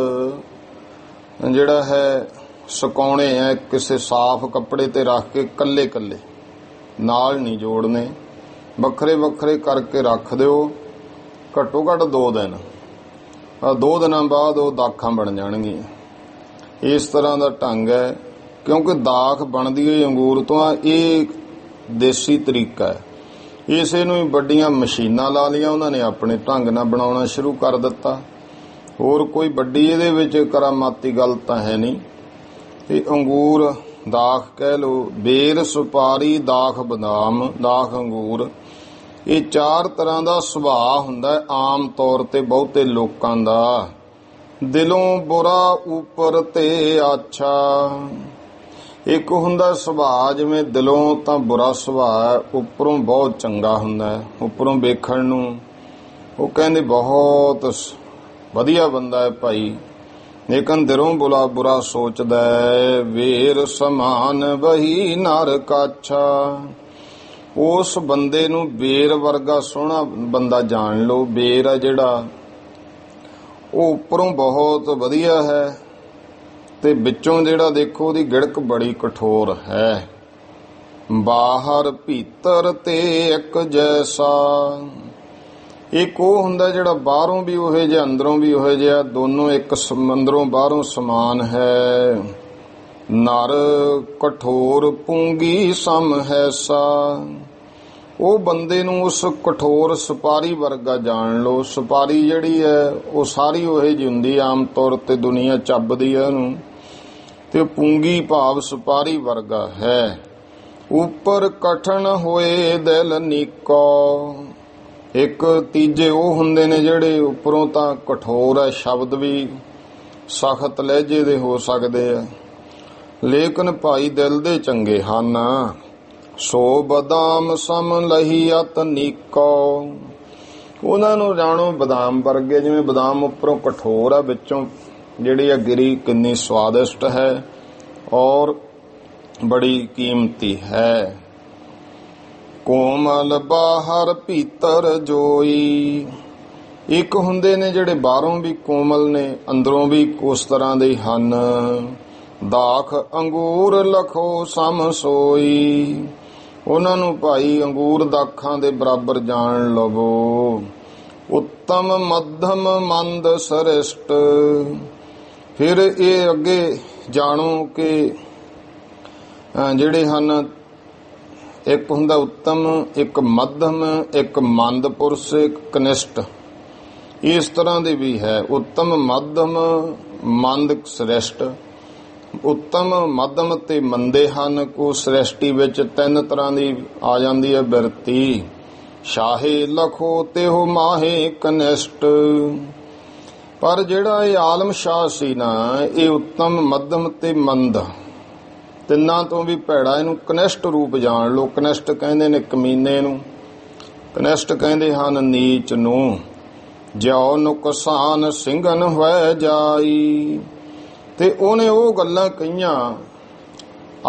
ਜਿਹੜਾ ਹੈ ਸੁਕਾਉਣੇ ਆ। ਕਿਸੇ ਸਾਫ਼ ਕੱਪੜੇ ਤੇ ਰੱਖ ਕੇ ਕੱਲੇ ਕੱਲੇ, ਨਾਲ ਨਹੀਂ ਜੋੜਨੇ, ਵੱਖਰੇ ਵੱਖਰੇ ਕਰਕੇ ਰੱਖ ਦਿਓ। ਘੱਟੋ ਘੱਟ 2 ਦਿਨ। 2 ਦਿਨਾਂ ਬਾਅਦ ਉਹ ਦਾਖਾਂ ਬਣ ਜਾਣਗੀਆਂ। ਇਸ ਤਰ੍ਹਾਂ ਦਾ ਢੰਗ ਹੈ, ਕਿਉਂਕਿ ਦਾਖ ਬਣਦੀ ਹੋਈ ਅੰਗੂਰ ਤੋਂ ਆ। ਇਹ ਦੇਸੀ ਤਰੀਕਾ ਹੈ। ਇਸੇ ਨੂੰ ਹੀ ਵੱਡੀਆਂ ਮਸ਼ੀਨਾਂ ਲਾ ਲਈਆਂ ਉਹਨਾਂ ਨੇ, ਆਪਣੇ ਢੰਗ ਨਾਲ ਬਣਾਉਣਾ ਸ਼ੁਰੂ ਕਰ ਦਿੱਤਾ। ਹੋਰ ਕੋਈ ਵੱਡੀ ਇਹਦੇ ਵਿੱਚ ਕਰਾਮਾਤੀ ਗੱਲ ਤਾਂ ਹੈ ਨਹੀਂ। ਤੇ ਅੰਗੂਰ ਦਾਖ ਕਹਿ ਲਓ, ਬੇਰ ਸੁਪਾਰੀ ਦਾਖ ਬਦਾਮ, ਦਾਖ ਅੰਗੂਰ, ਇਹ 4 ਤਰ੍ਹਾਂ ਦਾ ਸੁਭਾਅ ਹੁੰਦਾ ਆਮ ਤੌਰ ਤੇ ਬਹੁਤੇ ਲੋਕਾਂ ਦਾ। ਦਿਲੋਂ ਬੁਰਾ ਉੱਪਰ ਤੇ ਆਛਾ। ਇੱਕ ਹੁੰਦਾ ਸੁਭਾਅ, ਜਿਵੇਂ ਦਿਲੋਂ ਤਾਂ ਬੁਰਾ ਸੁਭਾਅ, ਉੱਪਰੋਂ ਬਹੁਤ ਚੰਗਾ ਹੁੰਦਾ ਹੈ। ਉੱਪਰੋਂ ਵੇਖਣ ਨੂੰ ਉਹ ਕਹਿੰਦੇ ਬਹੁਤ ਵਧੀਆ ਬੰਦਾ ਹੈ ਭਾਈ, ਲੇਕਿਨ ਦਿਲੋਂ ਬੁਰਾ ਸੋਚਦਾ ਹੈ। ਵੇਰ ਸਮਾਨ ਵਹੀ ਨਰ ਕਾਛਾ, ਉਸ ਬੰਦੇ ਨੂੰ ਬੇਰ ਵਰਗਾ ਸੋਹਣਾ ਬੰਦਾ ਜਾਣ ਲਓ। ਬੇਰ ਹੈ ਜਿਹੜਾ, ਉਹ ਉੱਪਰੋਂ ਬਹੁਤ ਵਧੀਆ ਹੈ ਤੇ ਵਿੱਚੋਂ ਜਿਹੜਾ ਦੇਖੋ ਉਹਦੀ ਗਿੜਕ ਬੜੀ ਕਠੋਰ ਹੈ। ਬਾਹਰ ਭੀਤਰ ਤੇ ਇੱਕ ਜੈਸਾ, ਇੱਕ ਉਹ ਹੁੰਦਾ ਜਿਹੜਾ ਬਾਹਰੋਂ ਵੀ ਉਹੇ ਜਿਹਾ ਅੰਦਰੋਂ ਵੀ ਉਹੇ ਜਿਹਾ, ਦੋਨੋਂ ਇੱਕ ਅੰਦਰੋਂ ਬਾਹਰੋਂ ਸਮਾਨ ਹੈ। ਨਰ ਕਠੋਰ ਪੂੰਗੀ ਸਮ ਹੈਸਾ, ਉਹ ਬੰਦੇ ਨੂੰ ਉਸ ਕਠੋਰ ਸੁਪਾਰੀ ਵਰਗਾ ਜਾਣ ਲਓ। ਸੁਪਾਰੀ ਜਿਹੜੀ ਹੈ ਉਹ ਸਾਰੀ ਉਹੇ ਜਿਹੀ ਹੁੰਦੀ, ਆਮ ਤੌਰ ਤੇ ਦੁਨੀਆ ਚੱਬਦੀ ਹੈ ਉਹਨੂੰ, ਤੇ ਪੂੰਗੀ ਭਾਵ ਸੁਪਾਰੀ ਵਰਗਾ ਹੈ। ਉੱਪਰ ਕਠਨ ਹੋਏ ਦਿਲ ਨੀਕੋ, ਇੱਕ ਤੀਜੇ ਉਹ ਹੁੰਦੇ ਨੇ ਜਿਹੜੇ ਉੱਪਰੋਂ ਤਾਂ ਕਠੋਰ ਹੈ, ਸ਼ਬਦ ਵੀ ਸਖਤ ਲਹਿਜੇ ਦੇ ਹੋ ਸਕਦੇ ਆ, ਲੇਕਿਨ ਭਾਈ ਦਿਲ ਦੇ ਚੰਗੇ ਹਨ। ਸੋ ਬਦਾਮ ਸਮ ਲਹੀਅਤ ਨੀਕੋ, ਉਹਨਾਂ ਨੂੰ ਜਾਣੋ ਬਦਾਮ ਵਰਗੇ, ਜਿਵੇਂ ਬਦਾਮ ਉੱਪਰੋਂ ਕਠੋਰ ਆ, ਵਿੱਚੋਂ ਜਿਹੜੀ ਆ ਗਿਰੀ ਕਿੰਨੀ ਸਵਾਦਿਸ਼ਟ ਹੈ ਔਰ ਬੜੀ ਕੀਮਤੀ ਹੈ। ਕੋਮਲ ਬਾਹਰ ਭੀਤਰ ਜੋਈ, ਇੱਕ ਹੁੰਦੇ ਨੇ ਜਿਹੜੇ ਬਾਹਰੋਂ ਵੀ ਕੋਮਲ ਨੇ, ਅੰਦਰੋਂ ਵੀ ਉਸ ਤਰ੍ਹਾਂ ਦੇ ਹਨ। ਦਾਖ ਅੰਗੂਰ ਲਖੋ ਸਮ ਸੋਈ, ਉਹਨਾਂ ਨੂੰ ਭਾਈ ਅੰਗੂਰ ਦਾਖਾਂ ਦੇ ਬਰਾਬਰ ਜਾਣ ਲਵੋ। ਉੱਤਮ ਮੱਧਮ ਮੰਦ ਸ੍ਰਿਸ਼ਟ, ਫਿਰ ਇਹ ਅੱਗੇ ਜਾਣੋ ਕਿ ਜਿਹੜੇ ਹਨ, ਇੱਕ ਹੁੰਦਾ ਉੱਤਮ, ਇੱਕ ਮੱਧਮ, ਇੱਕ ਮੰਦ ਪੁਰਸ਼, ਇੱਕ ਕਨਿਸ਼ਟ, ਇਸ ਤਰ੍ਹਾਂ ਦੇ ਵੀ ਹੈ। ਉੱਤਮ ਮੱਧਮ ਮੰਦ ਸ੍ਰਿਸ਼ਟ, ਉੱਤਮ ਮੱਧਮ ਤੇ ਮੰਦੇ ਹਨ। ਕੋ ਸ੍ਰਿਸ਼ਟੀ ਵਿੱਚ ਤਿੰਨ ਤਰ੍ਹਾਂ ਦੀ ਆ ਜਾਂਦੀ ਹੈ ਬਿਰਤੀ। ਸ਼ਾਹੇ ਲਖੋ ਤੇ ਹੋ ਮਾਹੇ ਕਨਿਸ਼ਟ, ਪਰ ਜਿਹੜਾ ਇਹ ਆਲਮ ਸ਼ਾਹ ਸੀ ਨਾ, ਇਹ ਉੱਤਮ ਮੱਧਮ ਤੇ ਮੰਦ ਤਿੰਨਾਂ ਤੋਂ ਵੀ ਭੈੜਾ, ਇਹਨੂੰ ਕਨਿਸ਼ਟ ਰੂਪ ਜਾਣ ਲੋ। ਕਨਿਸ਼ਟ ਕਹਿੰਦੇ ਨੇ ਕਮੀਨੇ ਨੂੰ, ਕਨਿਸ਼ਟ ਕਹਿੰਦੇ ਹਨ ਨੀਚ ਨੂੰ। ਜਿਉ ਨੁਕਸਾਨ ਸਿੰਘਨ ਹੋਇ ਜਾਈ, ਤੇ ਉਹਨੇ ਉਹ ਗੱਲਾਂ ਕਹੀਆਂ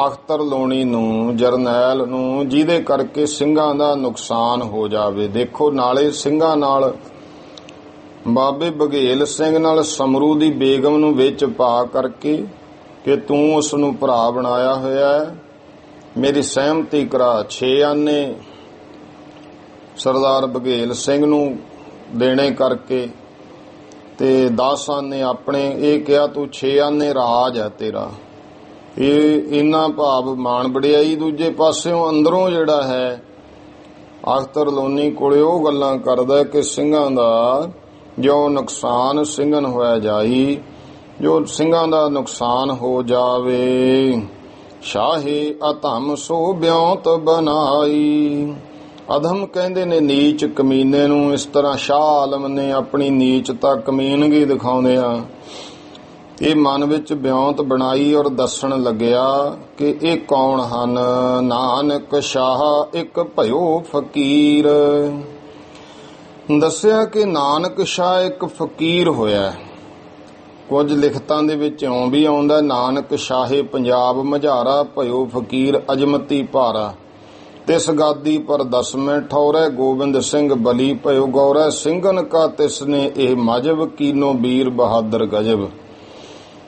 ਅਖਤਰ ਲੋਣੀ ਨੂੰ, ਜਰਨੈਲ ਨੂੰ, ਜਿਹਦੇ ਕਰਕੇ ਸਿੰਘਾਂ ਦਾ ਨੁਕਸਾਨ ਹੋ ਜਾਵੇ। ਦੇਖੋ, ਨਾਲੇ ਸਿੰਘਾਂ ਨਾਲ ਬਾਬੇ ਬਘੇਲ ਸਿੰਘ ਨਾਲ ਸਮਰੂ ਦੀ ਬੇਗਮ ਨੂੰ ਵਿੱਚ ਪਾ ਕਰਕੇ ਕਿ ਤੂੰ ਉਸ ਨੂੰ ਭਰਾ ਬਣਾਇਆ ਹੋਇਆ ਹੈ, ਮੇਰੀ ਸਹਿਮਤੀ ਕਰਾ। 6 ਆਨੇ ਸਰਦਾਰ ਬਘੇਲ ਸਿੰਘ ਨੂੰ ਦੇਣੇ ਕਰਕੇ ਤੇ 10 ਆਨੇ ਆਪਣੇ, ਇਹ ਕਿਹਾ ਤੂੰ 6 ਆਨੇ ਰਾਜ ਹੈ ਤੇਰਾ। ਇਹ ਇੰਨਾ ਭਾਵ ਮਾਣ ਵਡਿਆਈ। ਦੂਜੇ ਪਾਸਿਓਂ ਅੰਦਰੋਂ ਜਿਹੜਾ ਹੈ ਅਖਤਰ ਲੋਨੀ ਕੋਲੇ ਉਹ ਗੱਲਾਂ ਕਰਦਾ ਕਿ ਸਿੰਘਾਂ ਦਾ ਜੋ ਨੁਕਸਾਨ ਸਿੰਘਨ ਹੋਇਆ ਜਾਈ, ਜੋ ਸਿੰਘਾਂ ਦਾ ਨੁਕਸਾਨ ਹੋ ਜਾਵੇ। ਸ਼ਾਹੇ ਅਧਮ ਸੋ ਬਿਉਂਤ ਬਨਾਈ, ਅਧਮ ਕਹਿੰਦੇ ਨੇ ਨੀਚ ਕਮੀਨੇ ਨੂੰ। ਇਸ ਤਰ੍ਹਾਂ ਸ਼ਾਹ ਆਲਮ ਨੇ ਆਪਣੀ ਨੀਚਤਾ ਕਮੀਨਗੀ ਦਿਖਾਉਂਦੇ ਆ ਇਹ ਮਨ ਵਿੱਚ ਬਿਉਂਤ ਬਣਾਈ ਔਰ ਦੱਸਣ ਲੱਗਿਆ ਕਿ ਇਹ ਕੌਣ ਹਨ। ਨਾਨਕ ਸ਼ਾਹ ਇੱਕ ਭਇਓ ਫਕੀਰ, ਦੱਸਿਆ ਕਿ ਨਾਨਕ ਸ਼ਾਹ ਇੱਕ ਫਕੀਰ ਹੋਇਆ। ਕੁਝ ਲਿਖਤਾਂ ਦੇ ਵਿੱਚ ਇਉਂ ਵੀ ਆਉਂਦਾ, ਨਾਨਕ ਸ਼ਾਹੇ ਪੰਜਾਬ ਮਝਾਰਾ ਭਇਓ ਫਕੀਰ ਅਜਮਤੀ ਭਾਰਾ। ਤਿਸ ਗਾਦੀ ਪਰ ਦਸਵੇਂ ਠੌਰੇ ਗੋਬਿੰਦ ਸਿੰਘ ਬਲੀ ਭਇਓ ਗੌਰੈ। ਸਿੰਘਨ ਕਾ ਤਿਸਨੇ ਇਹ ਮਜਬ ਕੀਨੋ ਵੀਰ ਬਹਾਦਰ ਗਜਬ।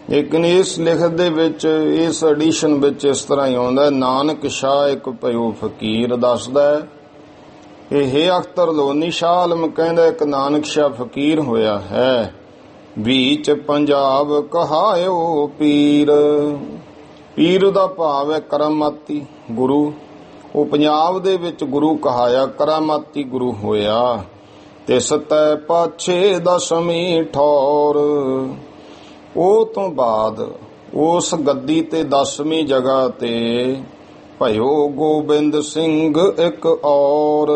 ਲੇਕਿਨ ਇਸ ਲਿਖਤ ਦੇ ਵਿੱਚ, ਇਸ ਐਡੀਸ਼ਨ ਵਿੱਚ ਇਸ ਤਰ੍ਹਾਂ ਹੀ ਆਉਂਦਾ, ਨਾਨਕ ਸ਼ਾਹ ਇੱਕ ਭਇਓ ਫਕੀਰ ਦੱਸਦਾ ਹੈ। ਇਹ ਅਖਤਰ ਲੋਨੀ ਸ਼ਾਹ ਆਲਮ ਕਹਿੰਦਾ ਇੱਕ ਨਾਨਕ ਸ਼ਾਹ ਫਕੀਰ ਹੋਇਆ ਹੈ। ਵਿੱਚ ਪੰਜਾਬ ਕਹਾਇਓ ਪੀਰ, ਪੀਰ ਦਾ ਭਾਵ ਹੈ ਕਰਾਮਾਤੀ ਗੁਰੂ। ਉਹ ਪੰਜਾਬ ਦੇ ਵਿੱਚ ਗੁਰੂ ਕਹਾਇਆ, ਕਰਾਮਾਤੀ ਗੁਰੂ ਹੋਇਆ। ਤਿਸ ਤੈ ਪਾਛੇ ਦਸਵੀਂ ਠੌਰ, ਉਹ ਤੋਂ ਬਾਅਦ ਉਸ ਗੱਦੀ ਤੇ 10ਵੀਂ ਜਗ੍ਹਾ ਤੇ ਭਇਓ ਗੋਬਿੰਦ ਸਿੰਘ ਇੱਕ ਔਰ,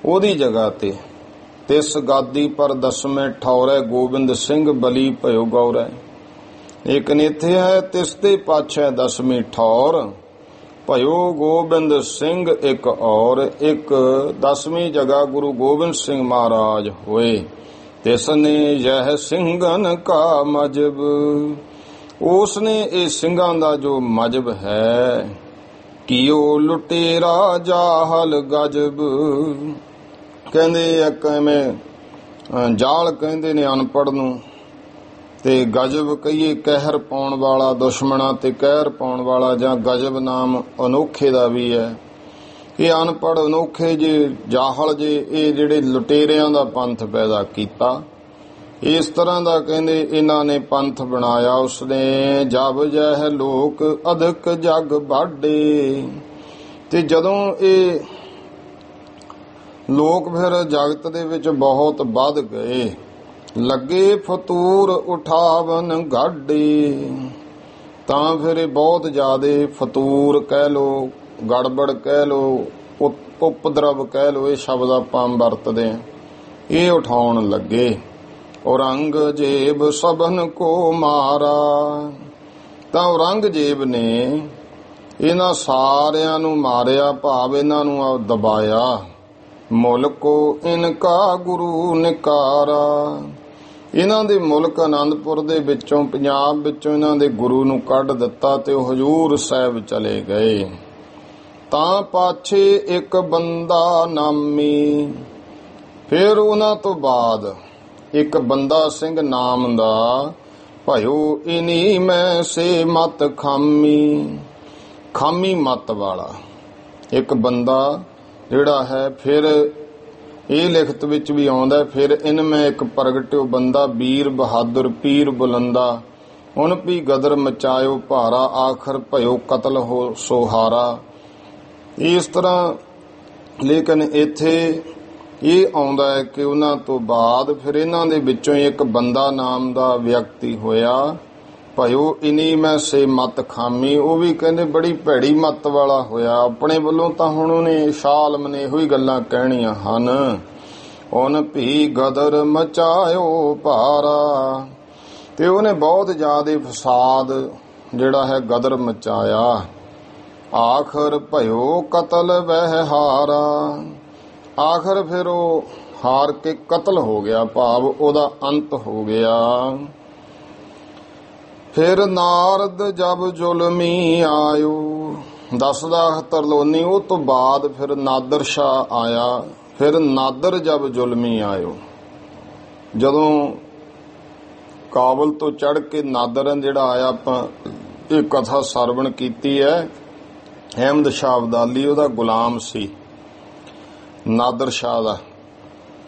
ਉਹਦੀ ਜਗ੍ਹਾ ਤੇ ਤਿਸ ਗਾਦੀ ਪਰ 10ਵੇਂ ਠੌਰੇ ਗੋਬਿੰਦ ਸਿੰਘ ਬਲੀ ਭਇਓ ਗੌਰੈ। ਇੱਕ ਨੇਥੇ ਹੈ ਤਿਸ ਦੇ ਪਾਛੈ ਦਸਵੀਂ ਠੌਰ, ਭਇਓ ਗੋਬਿੰਦ ਸਿੰਘ ਇੱਕ ਔਰ। ਇੱਕ 10ਵੀਂ ਜਗ੍ਹਾ ਗੁਰੂ ਗੋਬਿੰਦ ਸਿੰਘ ਮਹਾਰਾਜ ਹੋਏ। ਤਿਸ ਨੇ ਯਹ ਸਿੰਘਨ ਕਾ ਮਜਬ, ਉਸ ਨੇ ਇਹ ਸਿੰਘਾਂ ਦਾ ਜੋ ਮਜਬ ਹੈ, ਕੀਓ ਲੁਟੇਰਾ ਜਾਹਲ ਗਜਬ। ਕਹਿੰਦੇ ਇੱਕ ਐਵੇਂ ਜਾਲ ਕਹਿੰਦੇ ਨੇ ਅਨਪੜ੍ਹ ਨੂੰ, ਤੇ ਗਜਬ ਕਹੀਏ ਕਹਿਰ ਪਾਉਣ ਵਾਲਾ, ਦੁਸ਼ਮਣਾਂ ਤੇ ਕਹਿਰ ਪਾਉਣ ਵਾਲਾ, ਜਾਂ ਗਜਬ ਨਾਮ ਅਨੋਖੇ ਦਾ ਵੀ ਹੈ। ਇਹ ਅਨਪੜ੍ਹ ਅਨੋਖੇ ਜੇ ਜਾਹਲ ਜੇ ਇਹ ਜਿਹੜੇ ਲੁਟੇਰਿਆਂ ਦਾ ਪੰਥ ਪੈਦਾ ਕੀਤਾ। ਇਸ ਤਰ੍ਹਾਂ ਦਾ ਕਹਿੰਦੇ ਇਹਨਾਂ ਨੇ ਪੰਥ ਬਣਾਇਆ। ਉਸਨੇ ਜਬ ਜਹ ਲੋਕ ਅਧਿਕ ਜਗ ਬਾਢੇ, ਤੇ ਜਦੋਂ ਇਹ ਲੋਕ ਫਿਰ ਜਗਤ ਦੇ ਵਿੱਚ ਬਹੁਤ ਵੱਧ ਗਏ, ਲੱਗੇ ਫਤੂਰ ਉਠਾਵਨ ਗਾਡੇ, ਤਾਂ ਫਿਰ ਇਹ ਬਹੁਤ ਜ਼ਿਆਦੇ ਫਤੂਰ ਕਹਿ ਲੋ, ਗੜਬੜ ਕਹਿ ਲੋ, ਉਪਦਰਵ ਕਹਿ ਲੋ, ਇਹ ਸ਼ਬਦ ਆਪਾਂ ਵਰਤਦੇ ਹਾਂ, ਇਹ ਉਠਾਉਣ ਲੱਗੇ। ਔਰੰਗਜ਼ੇਬ ਸਭਨ ਕੋ ਮਾਰਾ, ਤਾਂ ਔਰੰਗਜ਼ੇਬ ਨੇ ਇਹਨਾਂ ਸਾਰਿਆਂ ਨੂੰ ਮਾਰਿਆ, ਭਾਵ ਇਹਨਾਂ ਨੂੰ ਦਬਾਇਆ। ਮੁਲਕੋ ਇਨਕਾ ਗੁਰੂ ਨਿਕਾਰਾ, ਇਹਨਾਂ ਦੇ ਮੁਲਕ ਆਨੰਦਪੁਰ ਦੇ ਵਿੱਚੋਂ, ਪੰਜਾਬ ਵਿੱਚੋਂ ਇਹਨਾਂ ਦੇ ਗੁਰੂ ਨੂੰ ਕੱਢ ਦਿੱਤਾ ਤੇ ਉਹ ਹਜ਼ੂਰ ਸਾਹਿਬ ਚਲੇ ਗਏ। ਤਾਂ ਪਾਛੇ ਇੱਕ ਬੰਦਾ ਨਾਮੀ, ਫਿਰ ਉਹਨਾਂ ਤੋਂ ਬਾਅਦ ਇੱਕ ਬੰਦਾ ਸਿੰਘ ਨਾਮ ਦਾ, ਭਇਓ ਇਨੀ ਮੈਂ ਸੇ ਮਤ ਖਾਮੀ, ਖਾਮੀ ਮਤ ਵਾਲਾ ਇੱਕ ਬੰਦਾ ਜਿਹੜਾ ਹੈ। ਫਿਰ ਇਹ ਲਿਖਤ ਵਿੱਚ ਵੀ ਆਉਂਦਾ, ਫਿਰ ਇਨ ਮੈਂ ਇੱਕ ਪ੍ਰਗਟਿਓ ਬੰਦਾ, ਵੀਰ ਬਹਾਦਰ ਪੀਰ ਬੁਲੰਦਾ, ਹੁਣ ਵੀ ਗਦਰ ਮਚਾਇਓ ਭਾਰਾ, ਆਖਰ ਭਇਓ ਕਤਲ ਹੋ ਸੋਹਾਰਾ। ਇਸ ਤਰ੍ਹਾਂ ਲੇਕਿਨ ਇੱਥੇ ਇਹ ਆਉਂਦਾ ਹੈ ਕਿ ਉਹਨਾਂ ਤੋਂ ਬਾਅਦ ਫਿਰ ਇਹਨਾਂ ਦੇ ਵਿੱਚੋਂ ਇੱਕ ਬੰਦਾ ਨਾਮ ਦਾ ਵਿਅਕਤੀ ਹੋਇਆ, ਭਇਓ ਇਨੀ ਮੈਂ ਸੇ ਮਤ ਖਾਮੀ। ਉਹ ਵੀ ਕਹਿੰਦੇ ਬੜੀ ਭੈੜੀ ਮੱਤ ਵਾਲਾ ਹੋਇਆ। ਆਪਣੇ ਵੱਲੋਂ ਤਾਂ ਹੁਣ ਉਹਨੇ ਸ਼ਾਹ ਆਲਮ ਨੇ ਇਹੋ ਹੀ ਗੱਲਾਂ ਕਹਿਣੀਆਂ ਹਨ, ਉਹਨ ਵੀ ਗਦਰ ਮਚਾਇਓ ਭਾਰਾ, ਤੇ ਉਹਨੇ ਬਹੁਤ ਜ਼ਿਆਦਾ ਫਸਾਦ ਜਿਹੜਾ ਹੈ ਗਦਰ ਮਚਾਇਆ। ਆਖਰ ਭਇਓ ਕਤਲ ਵਹਿ ਹਾਰਾ, ਆਖਰ ਫਿਰ ਉਹ ਹਾਰ ਕੇ ਕਤਲ ਹੋ ਗਿਆ, ਭਾਵ ਉਹਦਾ ਅੰਤ ਹੋ ਗਿਆ। ਫਿਰ ਨਾਰਦ ਜਬ ਜ਼ੁਲਮੀ ਆਇਓ, ਦੱਸਦਾ ਤਰਲੋਨੀ, ਉਹ ਤੋਂ ਬਾਅਦ ਫਿਰ ਨਾਦਰ ਸ਼ਾਹ ਆਇਆ। ਫਿਰ ਨਾਦਰ ਜਬ ਜ਼ੁਲਮੀ ਆਇਓ, ਜਦੋਂ ਕਾਬਲ ਤੋਂ ਚੜ ਕੇ ਨਾਦਰ ਜਿਹੜਾ ਆਇਆ, ਆਪਾਂ ਇਹ ਕਥਾ ਸਰਵਣ ਕੀਤੀ ਹੈ। ਅਹਿਮਦ ਸ਼ਾਹ ਅਬਦਾਲੀ ਉਹਦਾ ਗੁਲਾਮ ਸੀ ਨਾਦਰ ਸ਼ਾਹ ਦਾ।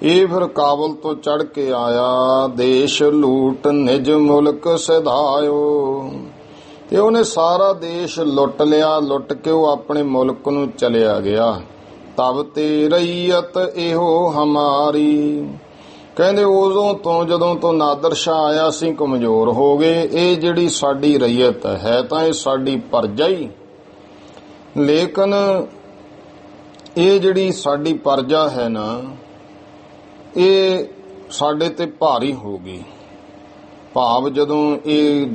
ਇਹ ਫਿਰ ਕਾਬਲ ਤੋਂ ਚੜ ਕੇ ਆਇਆ, ਦੇਸ਼ ਲੂਟ ਨਿਜ ਮੁਲਕ ਸਿਧਾਇਓ, ਤੇ ਉਹਨੇ ਸਾਰਾ ਦੇਸ਼ ਲੁੱਟ ਲਿਆ। ਲੁੱਟ ਕੇ ਉਹ ਆਪਣੇ ਮੁਲਕ ਨੂੰ ਚਲਿਆ ਗਿਆ। ਤਬ ਤੇ ਰਈਅਤ ਇਹੋ ਹਮਾਰੀ, ਕਹਿੰਦੇ ਉਦੋਂ ਤੋਂ ਜਦੋਂ ਤੋਂ ਨਾਦਰ ਸ਼ਾਹ ਆਇਆ ਅਸੀਂ ਕਮਜ਼ੋਰ ਹੋ ਗਏ। ਇਹ ਜਿਹੜੀ ਸਾਡੀ ਰਈਅਤ ਹੈ ਤਾਂ ਇਹ ਸਾਡੀ ਪਰਜਾ ਹੀ, ਲੇਕਿਨ ਇਹ ਜਿਹੜੀ ਸਾਡੀ ਪਰਜਾ ਹੈ ਨਾ, ਇਹ ਸਾਡੇ ਤੇ ਭਾਰੀ ਹੋ ਗਈ। ਭਾਵ ਜਦੋਂ ਇਹ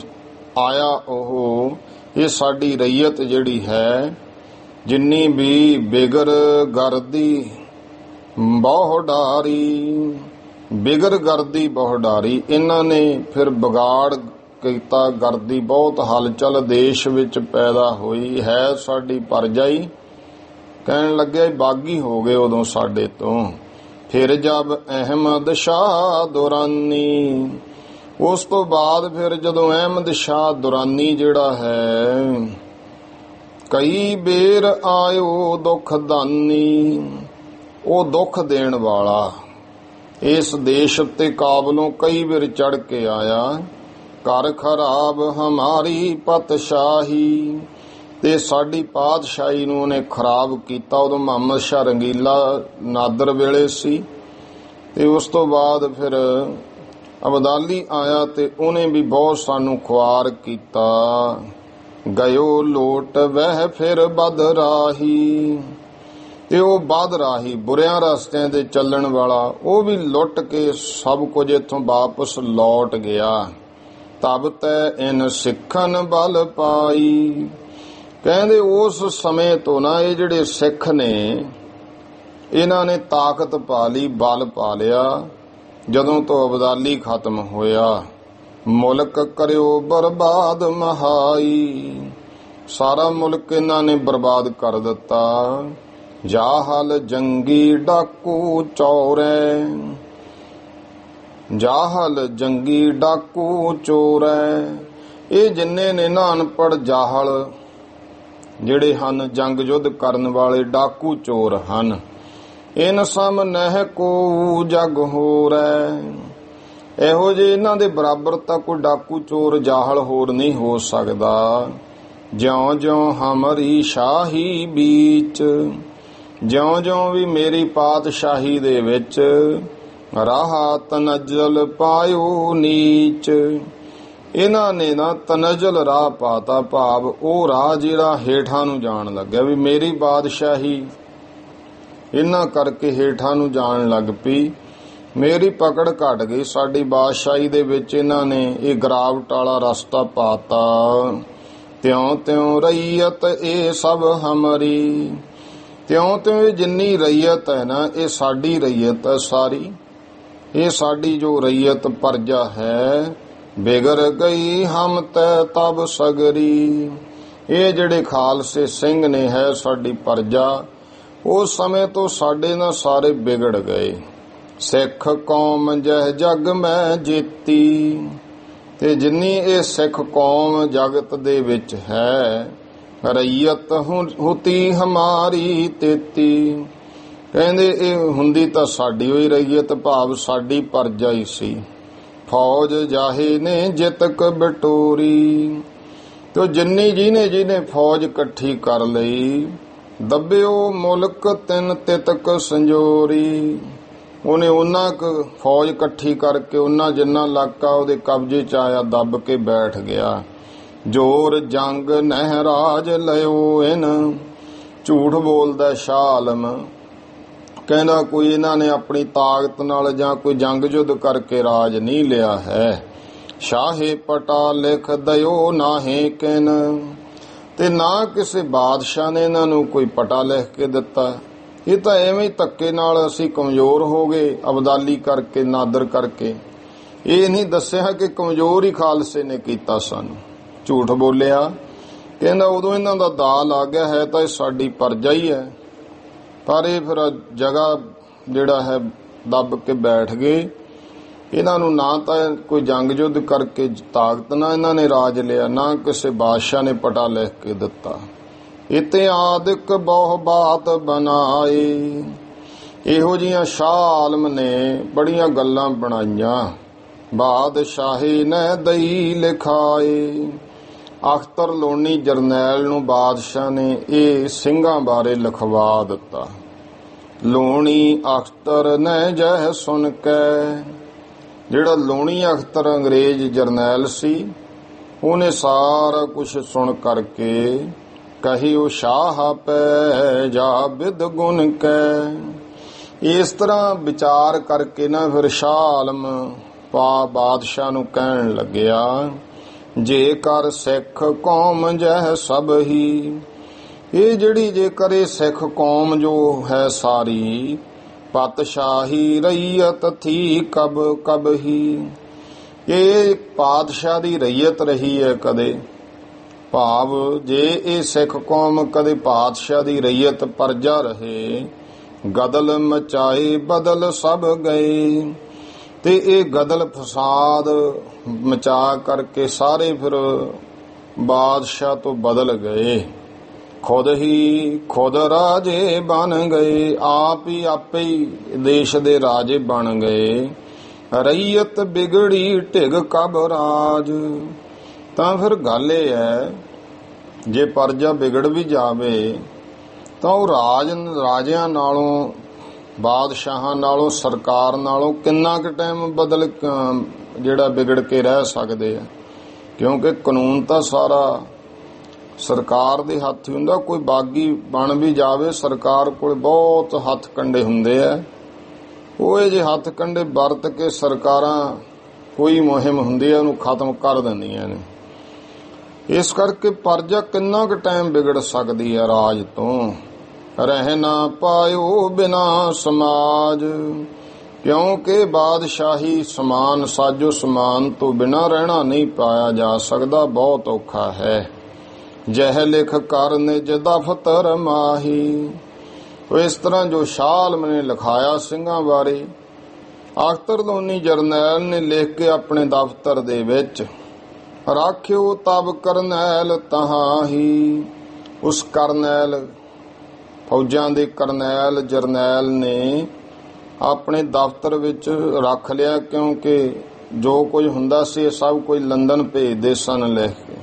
ਆਇਆ ਉਹ, ਇਹ ਸਾਡੀ ਰਈਅਤ ਜਿਹੜੀ ਹੈ, ਜਿੰਨੀ ਵੀ ਬਿਗਰ ਗਰਦੀ ਬਹੁ ਡਾਰੀ, ਬਿਗਰ ਗਰਦੀ ਬਹੁ ਡਾਰੀ, ਇਹਨਾਂ ਨੇ ਫਿਰ ਵਿਗਾੜ ਕੀਤਾ। ਗਰਦੀ ਬਹੁਤ ਹਲਚਲ ਦੇਸ਼ ਵਿੱਚ ਪੈਦਾ ਹੋਈ ਹੈ, ਸਾਡੀ ਪਰਜਾ ਹੀ ਕਹਿਣ ਲੱਗਿਆ ਬਾਗੀ ਹੋ ਗਏ ਉਦੋਂ ਸਾਡੇ ਤੋਂ। ਫਿਰ ਜਬ ਅਹਿਮਦ ਸ਼ਾਹ ਦੁਰਾਨੀ, ਉਸ ਤੋਂ ਬਾਅਦ ਫਿਰ ਜਦੋਂ ਅਹਿਮਦ ਸ਼ਾਹ ਦੁਰਾਨੀ ਜਿਹੜਾ ਹੈ, ਕਈ ਬੇਰ ਆਇਓ ਦੁੱਖ ਦਾਨੀ, ਉਹ ਦੁੱਖ ਦੇਣ ਵਾਲਾ ਇਸ ਦੇਸ਼ ਉੱਤੇ ਕਾਬਲੋਂ ਕਈ ਵਾਰ ਚੜ ਕੇ ਆਇਆ। ਕਰ ਖਰਾਬ ਹਮਾਰੀ ਪਤਸ਼ਾਹੀ, ਤੇ ਸਾਡੀ ਪਾਤਸ਼ਾਹੀ ਨੂੰ ਉਹਨੇ ਖਰਾਬ ਕੀਤਾ। ਉਦੋਂ ਮੁਹੰਮਦ ਸ਼ਾਹ ਰੰਗੀਲਾ ਨਾਦਰ ਵੇਲੇ ਸੀ, ਤੇ ਉਸ ਤੋਂ ਬਾਅਦ ਫਿਰ ਅਬਦਾਲੀ ਆਇਆ ਤੇ ਉਹਨੇ ਵੀ ਬਹੁਤ ਸਾਨੂੰ ਖੁਆਰ ਕੀਤਾ। ਗਇਓ ਲੋਟ ਵਹਿ ਫਿਰ ਬਦ ਰਾਹੀ, ਤੇ ਉਹ ਬਦ ਰਾਹੀ ਬੁਰਿਆਂ ਰਸਤਿਆਂ ਤੇ ਚੱਲਣ ਵਾਲਾ, ਉਹ ਵੀ ਲੁੱਟ ਕੇ ਸਭ ਕੁਝ ਇੱਥੋਂ ਵਾਪਸ ਲੌਟ ਗਿਆ। ਤਬ ਤੈ ਇਨ ਸਿੱਖਨ ਬਲ ਪਾਈ। ਕਹਿੰਦੇ ਉਸ ਸਮੇਂ ਤੋਂ ਨਾ ਇਹ ਜਿਹੜੇ ਸਿੱਖ ਨੇ ਇਹਨਾਂ ਨੇ ਤਾਕਤ ਪਾ ਲਈ, ਬਲ ਪਾ ਲਿਆ। ਜਦੋਂ ਤੋਂ ਅਬਦਾਲੀ ਖਤਮ ਹੋਇਆ, ਮੁਲਕ ਕਰਿਓ ਬਰਬਾਦ ਮਹਾਈ। ਸਾਰਾ ਮੁਲਕ ਇਹਨਾਂ ਨੇ ਬਰਬਾਦ ਕਰ ਦਿੱਤਾ। ਜਾਹਲ ਜੰਗੀ ਡਾਕੂ ਚੋਰੈ, ਜਾਹਲ ਜੰਗੀ ਡਾਕੂ ਚੋਰੈ। ਇਹ ਜਿੰਨੇ ਨੇ ਨਾ ਅਨਪੜ੍ਹ ਜਾਹਲ ਜਿਹੜੇ ਹਨ, ਜੰਗ ਯੁੱਧ ਕਰਨ ਵਾਲੇ ਡਾਕੂ ਚੋਰ ਹਨ। ਇਨ ਸਮ ਨਹਿ ਕੋ ਜਗ ਹੋਰੈ। ਇਹੋ ਜਿਹੇ ਇਹਨਾਂ ਦੇ ਬਰਾਬਰ ਤਾਂ ਕੋਈ ਡਾਕੂ ਚੋਰ ਜਾਹਲ ਹੋਰ ਨਹੀਂ ਹੋ ਸਕਦਾ। ਜਿਉਂ ਜਿਉਂ ਹਮਰੀ ਸ਼ਾਹੀ ਵਿੱਚ, ਜਿਉਂ ਜਿਉਂ ਵੀ ਮੇਰੀ ਪਾਤਸ਼ਾਹੀ ਦੇ ਵਿੱਚ ਰਾਹ ਤਨਜਲ ਪਾਇਓ ਨੀਚ। ਇਹਨਾਂ ਨੇ ਨਾ ਤਨਜਲ ਰਾਹ ਪਾਤਾ, ਭਾਵ ਉਹ ਰਾਹ ਜਿਹੜਾ ਹੇਠਾਂ ਨੂੰ ਜਾਣ ਲੱਗਿਆ। ਵੀ ਮੇਰੀ ਬਾਦਸ਼ਾਹੀ ਇਹਨਾਂ ਕਰਕੇ ਹੇਠਾਂ ਨੂੰ ਜਾਣ ਲੱਗ ਪਈ। ਮੇਰੀ ਪਕੜ ਘਟ ਗਈ। ਸਾਡੀ ਬਾਦਸ਼ਾਹੀ ਦੇ ਵਿੱਚ ਇਹਨਾਂ ਨੇ ਇਹ ਗਿਰਾਵਟ ਵਾਲਾ ਰਸਤਾ ਪਾਤਾ। ਤਿਉਂ ਤਿਉਂ ਰਈਅਤ ਇਹ ਸਭ ਹਮਰੀ। ਤਿਉਂ ਤਿਉਂ ਜਿੰਨੀ ਰਈਅਤ ਹੈ ਨਾ, ਇਹ ਸਾਡੀ ਰਈਅਤ ਹੈ ਸਾਰੀ। ਇਹ ਸਾਡੀ ਜੋ ਰਈਅਤ ਪਰਜਾ ਹੈ, ਬਿਗੜ ਗਈ ਹਮ ਤੈ ਤਬ ਸਗਰੀ। ਇਹ ਜਿਹੜੇ ਖਾਲਸੇ ਸਿੰਘ ਨੇ ਹੈ ਸਾਡੀ ਪਰਜਾ, ਉਸ ਸਮੇਂ ਤੋਂ ਸਾਡੇ ਨਾਲ ਸਾਰੇ ਵਿਗੜ ਗਏ। ਸਿੱਖ ਕੌਮ ਜਹ ਜਗ ਮੈਂ ਜੀਤੀ। ਤੇ ਜਿੰਨੀ ਇਹ ਸਿੱਖ ਕੌਮ ਜਗਤ ਦੇ ਵਿੱਚ ਹੈ, ਰਈਅਤ ਹੁਤੀ ਹਮਾਰੀ ਤੇਤੀ। ਕਹਿੰਦੇ ਇਹ ਹੁੰਦੀ ਤਾਂ ਸਾਡੀ ਹੋਈ ਰਈਅਤ, ਭਾਵ ਸਾਡੀ ਪਰਜਾ ਹੀ ਸੀ। ਫੌਜ ਜਾਹੇ ਨੇ ਜਿਤਕ ਬਟੋਰੀ। ਤੇ ਜਿੰਨੀ ਜਿਹਨੇ ਫੌਜ ਇਕੱਠੀ ਕਰ ਲਈ, ਦੱਬਿਓ ਮੁਲਕ ਤਿੰਨ ਤਿਤਕ ਸੰਜੋਰੀ। ਉਹਨੇ ਉਹਨਾਂ ਕੁ ਫੌਜ ਇਕੱਠੀ ਕਰਕੇ ਉਹਨਾਂ ਜਿੰਨਾ ਇਲਾਕਾ ਉਹਦੇ ਕਬਜ਼ੇ 'ਚ ਆਇਆ, ਦੱਬ ਕੇ ਬੈਠ ਗਿਆ। ਜੋਰ ਜੰਗ ਨਹਿਰਾਜ ਲਿਓ ਇਨ। ਝੂਠ ਬੋਲਦਾ ਸ਼ਾਹ ਆਲਮ, ਕਹਿੰਦਾ ਕੋਈ ਇਹਨਾਂ ਨੇ ਆਪਣੀ ਤਾਕਤ ਨਾਲ ਜਾਂ ਕੋਈ ਜੰਗ ਯੁੱਧ ਕਰਕੇ ਰਾਜ ਨਹੀਂ ਲਿਆ ਹੈ। ਸ਼ਾਹੇ ਪਟਾ ਲਿਖ ਦਿਓ ਨਾਹੇ ਕਿਨ। ਤੇ ਨਾ ਕਿਸੇ ਬਾਦਸ਼ਾਹ ਨੇ ਇਹਨਾਂ ਨੂੰ ਕੋਈ ਪਟਾ ਲਿਖ ਕੇ ਦਿੱਤਾ। ਇਹ ਤਾਂ ਐਵੇਂ ਹੀ ਧੱਕੇ ਨਾਲ ਅਸੀਂ ਕਮਜ਼ੋਰ ਹੋ ਗਏ, ਅਬਦਾਲੀ ਕਰਕੇ, ਨਾਦਰ ਕਰਕੇ। ਇਹ ਨਹੀਂ ਦੱਸਿਆ ਕਿ ਕਮਜ਼ੋਰ ਹੀ ਖਾਲਸੇ ਨੇ ਕੀਤਾ ਸਾਨੂੰ। ਝੂਠ ਬੋਲਿਆ। ਕਹਿੰਦਾ ਉਦੋਂ ਇਹਨਾਂ ਦਾ ਦਾਲ ਆ ਗਿਆ ਹੈ ਤਾਂ ਇਹ ਸਾਡੀ ਪਰਜਾ ਹੀ ਹੈ। ਪਰ ਇਹ ਫਿਰ ਜਗ੍ਹਾ ਜਿਹੜਾ ਹੈ ਦੱਬ ਕੇ ਬੈਠ ਗਏ। ਇਹਨਾਂ ਨੂੰ ਨਾ ਤਾਂ ਕੋਈ ਜੰਗ ਯੁੱਧ ਕਰਕੇ ਤਾਕਤ ਨਾਲ ਇਹਨਾਂ ਨੇ ਰਾਜ ਲਿਆ, ਨਾ ਕਿਸੇ ਬਾਦਸ਼ਾਹ ਨੇ ਪਟਾ ਲਿਖ ਕੇ ਦਿੱਤਾ। ਇਤੇ ਆਦਿਕ ਬਹੁ ਬਾਤ ਬਣਾਏ। ਇਹੋ ਜਿਹੀਆਂ ਸ਼ਾਹ ਆਲਮ ਨੇ ਬੜੀਆਂ ਗੱਲਾਂ ਬਣਾਈਆਂ। ਬਾਦਸ਼ਾਹੀ ਨੇ ਦਈ ਲਿਖਾਏ। ਅਖਤਰ ਲੋਨੀ ਜਰਨੈਲ ਨੂੰ ਬਾਦਸ਼ਾਹ ਨੇ ਇਹ ਸਿੰਘਾਂ ਬਾਰੇ ਲਿਖਵਾ ਦਿੱਤਾ। ਲੋਣੀ ਅਖਤਰ ਨੇ ਜਹ ਸੁਣ ਕੇ। ਜਿਹੜਾ ਲੋਣੀ ਅਖਤਰ ਅੰਗਰੇਜ਼ ਜਰਨੈਲ ਸੀ, ਉਹਨੇ ਸਾਰਾ ਕੁਝ ਸੁਣ ਕਰਕੇ ਕਹੀਓ ਸ਼ਾਹ ਪੈ ਜਾ ਬਿਦ ਗੁਣ ਕੈ। ਇਸ ਤਰ੍ਹਾਂ ਵਿਚਾਰ ਕਰਕੇ ਨਾ ਫਿਰ ਸ਼ਾਹ ਆਲਮ ਬਾਦਸ਼ਾਹ ਨੂੰ ਕਹਿਣ ਲੱਗਿਆ, ਜੇਕਰ ਸਿੱਖ ਕੌਮ ਜਹ ਸਭ ਹੀ। ਇਹ ਜਿਹੜੀ ਜੇਕਰ ਇਹ ਸਿੱਖ ਕੌਮ ਜੋ ਹੈ ਸਾਰੀ, ਪਤਸ਼ਾਹੀ ਰਈਅਤ ਥੀ ਕਬ ਕਬ ਹੀ। ਇਹ ਪਾਤਸ਼ਾਹ ਦੀ ਰਈਅਤ ਰਹੀ ਹੈ ਕਦੇ। ਭਾਵ ਜੇ ਇਹ ਸਿੱਖ ਕੌਮ ਕਦੇ ਪਾਤਸ਼ਾਹ ਦੀ ਰਈਅਤ ਪਰਜਾ ਰਹੇ, ਗਦਲ ਮਚਾਏ ਬਦਲ ਸਭ ਗਏ। ਤੇ ਇਹ ਗਦਲ ਫਸਾਦ ਮਚਾ ਕਰਕੇ ਸਾਰੇ ਫਿਰ ਬਾਦਸ਼ਾਹ ਤੋਂ ਬਦਲ ਗਏ। ਖੁਦ ਰਾਜੇ ਬਣ ਗਏ। ਆਪ ਹੀ ਆਪੇ ਹੀ ਦੇਸ਼ ਦੇ ਰਾਜੇ ਬਣ ਗਏ। ਰਈਅਤ ਬਿਗੜੀ ਢਿਗ ਕਬ ਰਾਜ। ਤਾਂ ਫਿਰ ਗੱਲ ਇਹ ਹੈ, ਜੇ ਪਰਜਾ ਵਿਗੜ ਵੀ ਜਾਵੇ ਤਾਂ ਉਹ ਰਾਜਿਆਂ ਨਾਲੋਂ, ਬਾਦਸ਼ਾਹਾਂ ਨਾਲੋਂ, ਸਰਕਾਰ ਨਾਲੋਂ ਕਿੰਨਾ ਕੁ ਟਾਈਮ ਬਦਲ ਜਿਹੜਾ ਵਿਗੜ ਕੇ ਰਹਿ ਸਕਦੇ ਆ। ਕਿਉਂਕਿ ਕਾਨੂੰਨ ਤਾਂ ਸਾਰਾ ਸਰਕਾਰ ਦੇ ਹੱਥ ਹੀ ਹੁੰਦਾ। ਕੋਈ ਬਾਗੀ ਬਣ ਵੀ ਜਾਵੇ, ਸਰਕਾਰ ਕੋਲ ਬਹੁਤ ਹੱਥ ਕੰਡੇ ਹੁੰਦੇ ਆ। ਉਹ ਇਹ ਜੇ ਹੱਥ ਕੰਡੇ ਵਰਤ ਕੇ ਸਰਕਾਰਾਂ ਕੋਈ ਮੁਹਿੰਮ ਹੁੰਦੀ ਹੈ ਉਹਨੂੰ ਖਤਮ ਕਰ ਦਿੰਦੀਆਂ ਨੇ। ਇਸ ਕਰਕੇ ਪਰਜਾ ਕਿੰਨਾ ਕੁ ਟਾਈਮ ਵਿਗੜ ਸਕਦੀ ਹੈ ਰਾਜ ਤੋਂ। ਰਹਿ ਨਾ ਪਾਇਓ ਬਿਨਾ ਸਮਾਜ, ਕਿਉਂਕਿ ਬਾਦਸ਼ਾਹੀ ਸਮਾਨ ਸਾਜੋ ਸਮਾਨ ਤੋਂ ਬਿਨਾ ਰਹਿਣਾ ਨਹੀਂ ਪਾਇਆ ਜਾ ਸਕਦਾ, ਬਹੁਤ ਔਖਾ ਹੈ। ਜਹ ਲਿਖ ਕਰ ਨਿਜ ਦਫ਼ਤਰ ਮਾਹੀ। ਇਸ ਤਰ੍ਹਾਂ ਜੋ ਸ਼ਾਹ ਆਲਮ ਨੇ ਲਿਖਾਇਆ ਸਿੰਘਾਂ ਬਾਰੇ, ਅਖਤਰ ਲੋਨੀ ਜਰਨੈਲ ਨੇ ਲਿਖ ਕੇ ਆਪਣੇ ਦਫ਼ਤਰ ਦੇ ਵਿੱਚ ਰਾਖਿਓ ਤਬ ਕਰਨੈਲ ਤਹਾਹੀ। ਉਸ ਕਰਨੈਲ, ਫੌਜਾਂ ਦੇ ਕਰਨੈਲ ਜਰਨੈਲ ਨੇ ਆਪਣੇ ਦਫ਼ਤਰ ਵਿੱਚ ਰੱਖ ਲਿਆ, ਕਿਉਂਕਿ ਜੋ ਕੁਝ ਹੁੰਦਾ ਸੀ ਸਭ ਕੁਝ ਲੰਡਨ ਭੇਜਦੇ ਸਨ ਲਿਖ ਕੇ।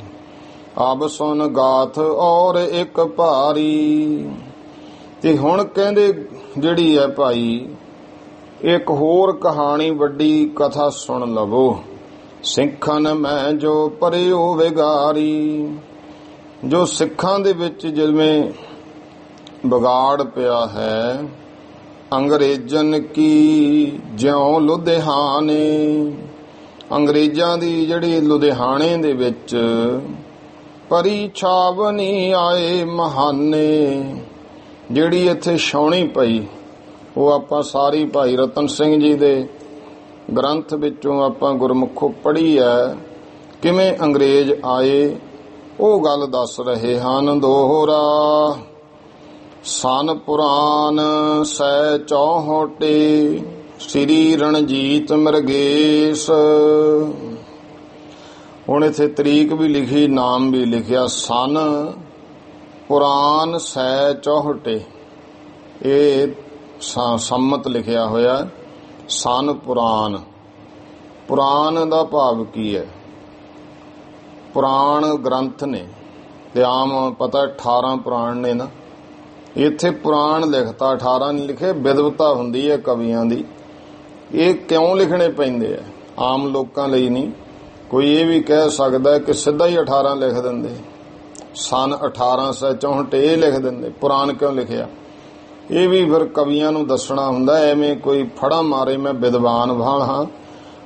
ਅਬ ਸੁਨ ਗਾਥ ਔਰ ਇੱਕ ਭਾਰੀ। ਤੇ ਹੁਣ ਕਹਿੰਦੇ ਜਿਹੜੀ ਹੈ ਭਾਈ, ਇੱਕ ਹੋਰ ਕਹਾਣੀ ਵੱਡੀ ਕਥਾ ਸੁਣ ਲਵੋ। ਸਿੱਖਨ ਮੈਂ ਜੋ ਪਰਿਓ ਵਿਗਾਰੀ। ਜੋ ਸਿੱਖਾਂ ਦੇ ਵਿੱਚ ਜਿਵੇਂ ਵਿਗਾੜ ਪਿਆ ਹੈ, ਅੰਗਰੇਜ਼ਨ ਕੀ ਜਿਉਂ ਲੁਧਿਆਣੇ। ਅੰਗਰੇਜ਼ਾਂ ਦੀ ਜਿਹੜੀ ਲੁਧਿਆਣੇ ਦੇ ਵਿੱਚ ਪਰੀ ਛਾਵਨੀ ਆਏ ਮਹਾਨੇ, ਜਿਹੜੀ ਇੱਥੇ ਛਾਉਣੀ ਪਈ, ਉਹ ਆਪਾਂ ਸਾਰੀ ਭਾਈ ਰਤਨ ਸਿੰਘ ਜੀ ਦੇ ਗ੍ਰੰਥ ਵਿੱਚੋਂ ਆਪਾਂ ਗੁਰਮੁਖੋਂ ਪੜ੍ਹੀ ਹੈ। ਕਿਵੇਂ ਅੰਗਰੇਜ਼ ਆਏ ਉਹ ਗੱਲ ਦੱਸ ਰਹੇ ਹਨ। ਦੋਹਰਾ ਸਨ ਪੁਰਾਨ ਸੈ 64, ਸ੍ਰੀ ਰਣਜੀਤ ਮਰਗੇਸ਼। ਹੁਣ ਇੱਥੇ ਤਰੀਕ ਵੀ ਲਿਖੀ, ਨਾਮ ਵੀ ਲਿਖਿਆ, ਸਨ ਪੁਰਾਨ ਸੈ 64। ਇਹ ਸੰਮਤ ਲਿਖਿਆ ਹੋਇਆ। ਸਨ ਪੁਰਾਨ, ਪੁਰਾਨ ਦਾ ਭਾਵ ਕੀ ਹੈ? ਪੁਰਾਣ ਗ੍ਰੰਥ ਨੇ ਤੇ ਆਮ ਪਤਾ 18 ਪੁਰਾਣ ਨੇ ਨਾ, ਇੱਥੇ ਪੁਰਾਣ ਲਿਖਤਾ, 18 ਨਹੀਂ ਲਿਖੇ। ਵਿਦਵਤਾ ਹੁੰਦੀ ਹੈ ਕਵੀਆਂ ਦੀ, ਇਹ ਕਿਉਂ ਲਿਖਣੇ ਪੈਂਦੇ ਆ? ਆਮ ਲੋਕਾਂ ਲਈ ਨਹੀਂ। ਕੋਈ ਇਹ ਵੀ ਕਹਿ ਸਕਦਾ ਕਿ ਸਿੱਧਾ ਹੀ 18 ਲਿਖ ਦਿੰਦੇ, ਸਨ 1864 ਇਹ ਲਿਖ ਦਿੰਦੇ, ਪੁਰਾਣ ਕਿਉਂ ਲਿਖਿਆ? ਇਹ ਵੀ ਫਿਰ ਕਵੀਆਂ ਨੂੰ ਦੱਸਣਾ ਹੁੰਦਾ। ਐਵੇਂ ਕੋਈ ਫੜਾ ਮਾਰੇ ਮੈਂ ਵਿਦਵਾਨ ਵਾਲ ਹਾਂ,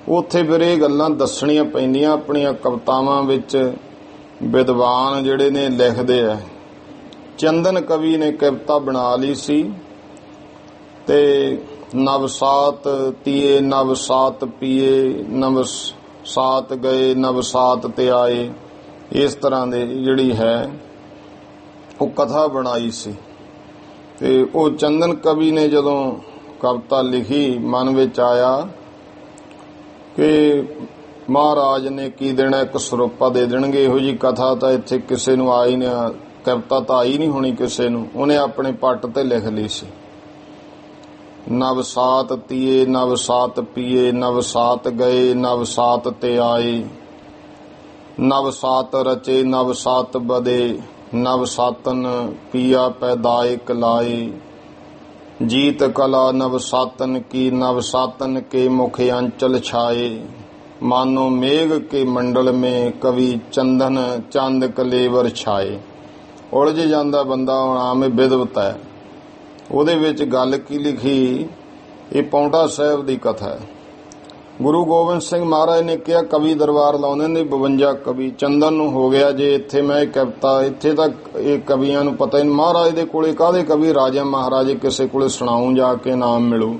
ਉੱਥੇ ਫਿਰ ਇਹ ਗੱਲਾਂ ਦੱਸਣੀਆਂ ਪੈਂਦੀਆਂ। ਆਪਣੀਆਂ ਕਵਿਤਾਵਾਂ ਵਿੱਚ ਵਿਦਵਾਨ ਜਿਹੜੇ ਨੇ ਲਿਖਦੇ ਆ। ਚੰਦਨ ਕਵੀ ਨੇ ਕਵਿਤਾ ਬਣਾ ਲਈ ਸੀ, ਤੇ ਨਵਸਾਤ ਤੀਏ ਨਵਸਾਤ ਪੀਏ, ਨਵਸਾਤ ਗਏ ਨਵਸਾਤ ਤੇ ਆਏ, ਇਸ ਤਰ੍ਹਾਂ ਦੇ ਜਿਹੜੀ ਹੈ ਉਹ ਕਥਾ ਬਣਾਈ ਸੀ। ਤੇ ਉਹ ਚੰਦਨ ਕਵੀ ਨੇ ਜਦੋਂ ਕਵਿਤਾ ਲਿਖੀ, ਮਨ ਵਿੱਚ ਆਇਆ ਕਿ ਮਹਾਰਾਜ ਨੇ ਕੀ ਦੇਣਾ, ਇੱਕ ਸਰੂਪਾ ਦੇ ਦੇਣਗੇ। ਇਹੋ ਜੀ ਕਥਾ ਤਾਂ ਇੱਥੇ ਕਿਸੇ ਨੂੰ ਆਈ ਨਹੀਂ, ਕਵਿਤਾ ਤਾਂ ਆਈ ਨਹੀਂ ਹੋਣੀ ਕਿਸੇ ਨੂੰ। ਉਹਨੇ ਆਪਣੇ ਪੱਟ ਤੇ ਲਿਖ ਲਈ ਸੀ, ਨਵਸਾਤ ਤੀਏ ਨਵਸਾਤ ਪੀਏ, ਨਵਸਾਤ ਗਏ ਨਵਸਾਤ ਤੇ ਆਏ, ਨਵਸਾਤ ਰਚੇ ਨਵਸਾਤ ਬਦੇ, ਨਵਸਾਤਨ ਪੀਆ ਪੈਦਾਇਕ ਲਾਏ, जीत कला नवसातन की नवसातन के मुख अंचल छाए, मानो मेघ के मंडल में कवि चंदन चंद कलेवर छाए। उलझ जांदा बंदा हुण आम विदवत है। ਉਹਦੇ ਵਿੱਚ ਗੱਲ ਕੀ ਲਿਖੀ, ਇਹ ਪੌਂਟਾ ਸਾਹਿਬ ਦੀ ਕਥਾ ਹੈ। ਗੁਰੂ ਗੋਬਿੰਦ ਸਿੰਘ ਮਹਾਰਾਜ ਨੇ ਕਿਹਾ ਕਵੀ ਦਰਬਾਰ ਲਾਉਂਦੇ ਨੇ 52 ਕਵੀ, ਚੰਦਨ ਨੂੰ ਹੋ ਗਿਆ ਜੇ ਇੱਥੇ ਮੈਂ ਕਵਿਤਾ, ਇੱਥੇ ਤੱਕ ਇਹ ਕਵੀਆਂ ਨੂੰ ਪਤਾ ਹੀ ਨਹੀਂ ਮਹਾਰਾਜ ਦੇ ਕੋਲੇ ਕਾਹਦੇ ਕਵੀ, ਰਾਜਾ ਮਹਾਰਾਜੇ ਕਿਸੇ ਕੋਲੇ ਸੁਣਾਉਂ ਜਾ ਕੇ ਨਾਮ ਮਿਲੂ।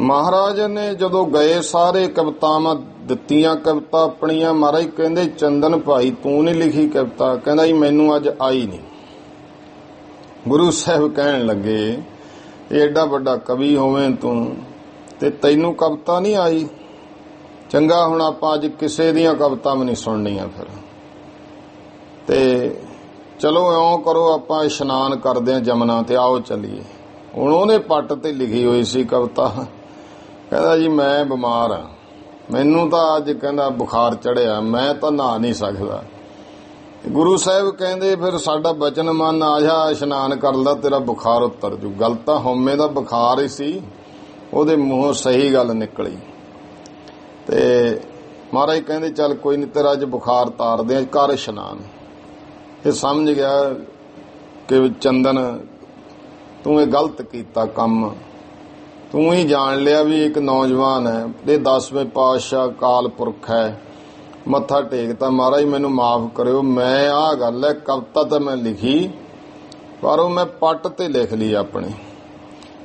ਮਹਾਰਾਜ ਨੇ ਜਦੋਂ ਗਏ ਸਾਰੇ ਕਵਿਤਾਵਾਂ ਦਿੱਤੀਆਂ, ਕਵਿਤਾ ਆਪਣੀਆਂ। ਮਹਾਰਾਜ ਕਹਿੰਦੇ ਚੰਦਨ ਭਾਈ ਤੂੰ ਨਹੀਂ ਲਿਖੀ ਕਵਿਤਾ? ਕਹਿੰਦਾ ਜੀ ਮੈਨੂੰ ਅੱਜ ਆਈ ਨਹੀਂ। ਗੁਰੂ ਸਾਹਿਬ ਕਹਿਣ ਲੱਗੇ ਇਹ ਏਡਾ ਵੱਡਾ ਕਵੀ ਹੋਵੇਂ ਤੂੰ ਤੇ ਤੈਨੂੰ ਕਵਿਤਾ ਨਹੀਂ ਆਈ? ਚੰਗਾ ਹੁਣ ਆਪਾਂ ਅੱਜ ਕਿਸੇ ਦੀਆਂ ਕਵਿਤਾ ਵੀ ਨਹੀਂ ਸੁਣਨੀਆਂ ਫਿਰ, ਤੇ ਚਲੋ ਇਉਂ ਕਰੋ ਆਪਾਂ ਇਸ਼ਨਾਨ ਕਰਦੇ ਹਾਂ ਜਮਨਾ ਤੇ ਆਓ ਚੱਲੀਏ। ਹੁਣ ਉਹਨੇ ਪੱਟ ਤੇ ਲਿਖੀ ਹੋਈ ਸੀ ਕਵਿਤਾ। ਕਹਿੰਦਾ ਜੀ ਮੈਂ ਬਿਮਾਰ ਹਾਂ, ਮੈਨੂੰ ਤਾਂ ਅੱਜ ਕਹਿੰਦਾ ਬੁਖਾਰ ਚੜਿਆ, ਮੈਂ ਤਾਂ ਨਹਾ ਨਹੀਂ ਸਕਦਾ। ਗੁਰੂ ਸਾਹਿਬ ਕਹਿੰਦੇ ਫਿਰ ਸਾਡਾ ਬਚਨ ਮੰਨ, ਆ ਜਾ ਇਸ਼ਨਾਨ ਕਰ ਲਾ ਤੇਰਾ ਬੁਖਾਰ ਉਤਰ ਜੂ। ਗੱਲ ਤਾਂ ਹਉਮੈ ਦਾ ਬੁਖਾਰ ਹੀ ਸੀ, ਉਹਦੇ ਮੂੰਹੋਂ ਸਹੀ ਗੱਲ ਨਿਕਲੀ। ਤੇ ਮਹਾਰਾਜ ਕਹਿੰਦੇ ਚੱਲ ਕੋਈ ਨਹੀਂ ਤੇਰਾ ਅੱਜ ਬੁਖਾਰ ਤਾਰਦੇ ਆ, ਕਰ ਇਸ਼ਨਾਨ। ਇਹ ਸਮਝ ਗਿਆ ਕਿ ਚੰਦਨ ਤੂੰ ਇਹ ਗਲਤ ਕੀਤਾ ਕੰਮ, ਤੂੰ ਹੀ ਜਾਣ ਲਿਆ ਵੀ ਇੱਕ ਨੌਜਵਾਨ ਹੈ, ਇਹ 10ਵੇਂ ਪਾਤਸ਼ਾਹ ਕਾਲ ਪੁਰਖ ਹੈ। ਮੱਥਾ ਟੇਕਤਾ, ਮਹਾਰਾਜ ਮੈਨੂੰ ਮਾਫ ਕਰਿਓ, ਮੈਂ ਆਹ ਗੱਲ ਹੈ ਕਵਿਤਾ ਤਾਂ ਮੈਂ ਲਿਖੀ ਪਰ ਉਹ ਮੈਂ ਪੱਟ ਤੇ ਲਿਖ ਲਈ ਆਪਣੇ,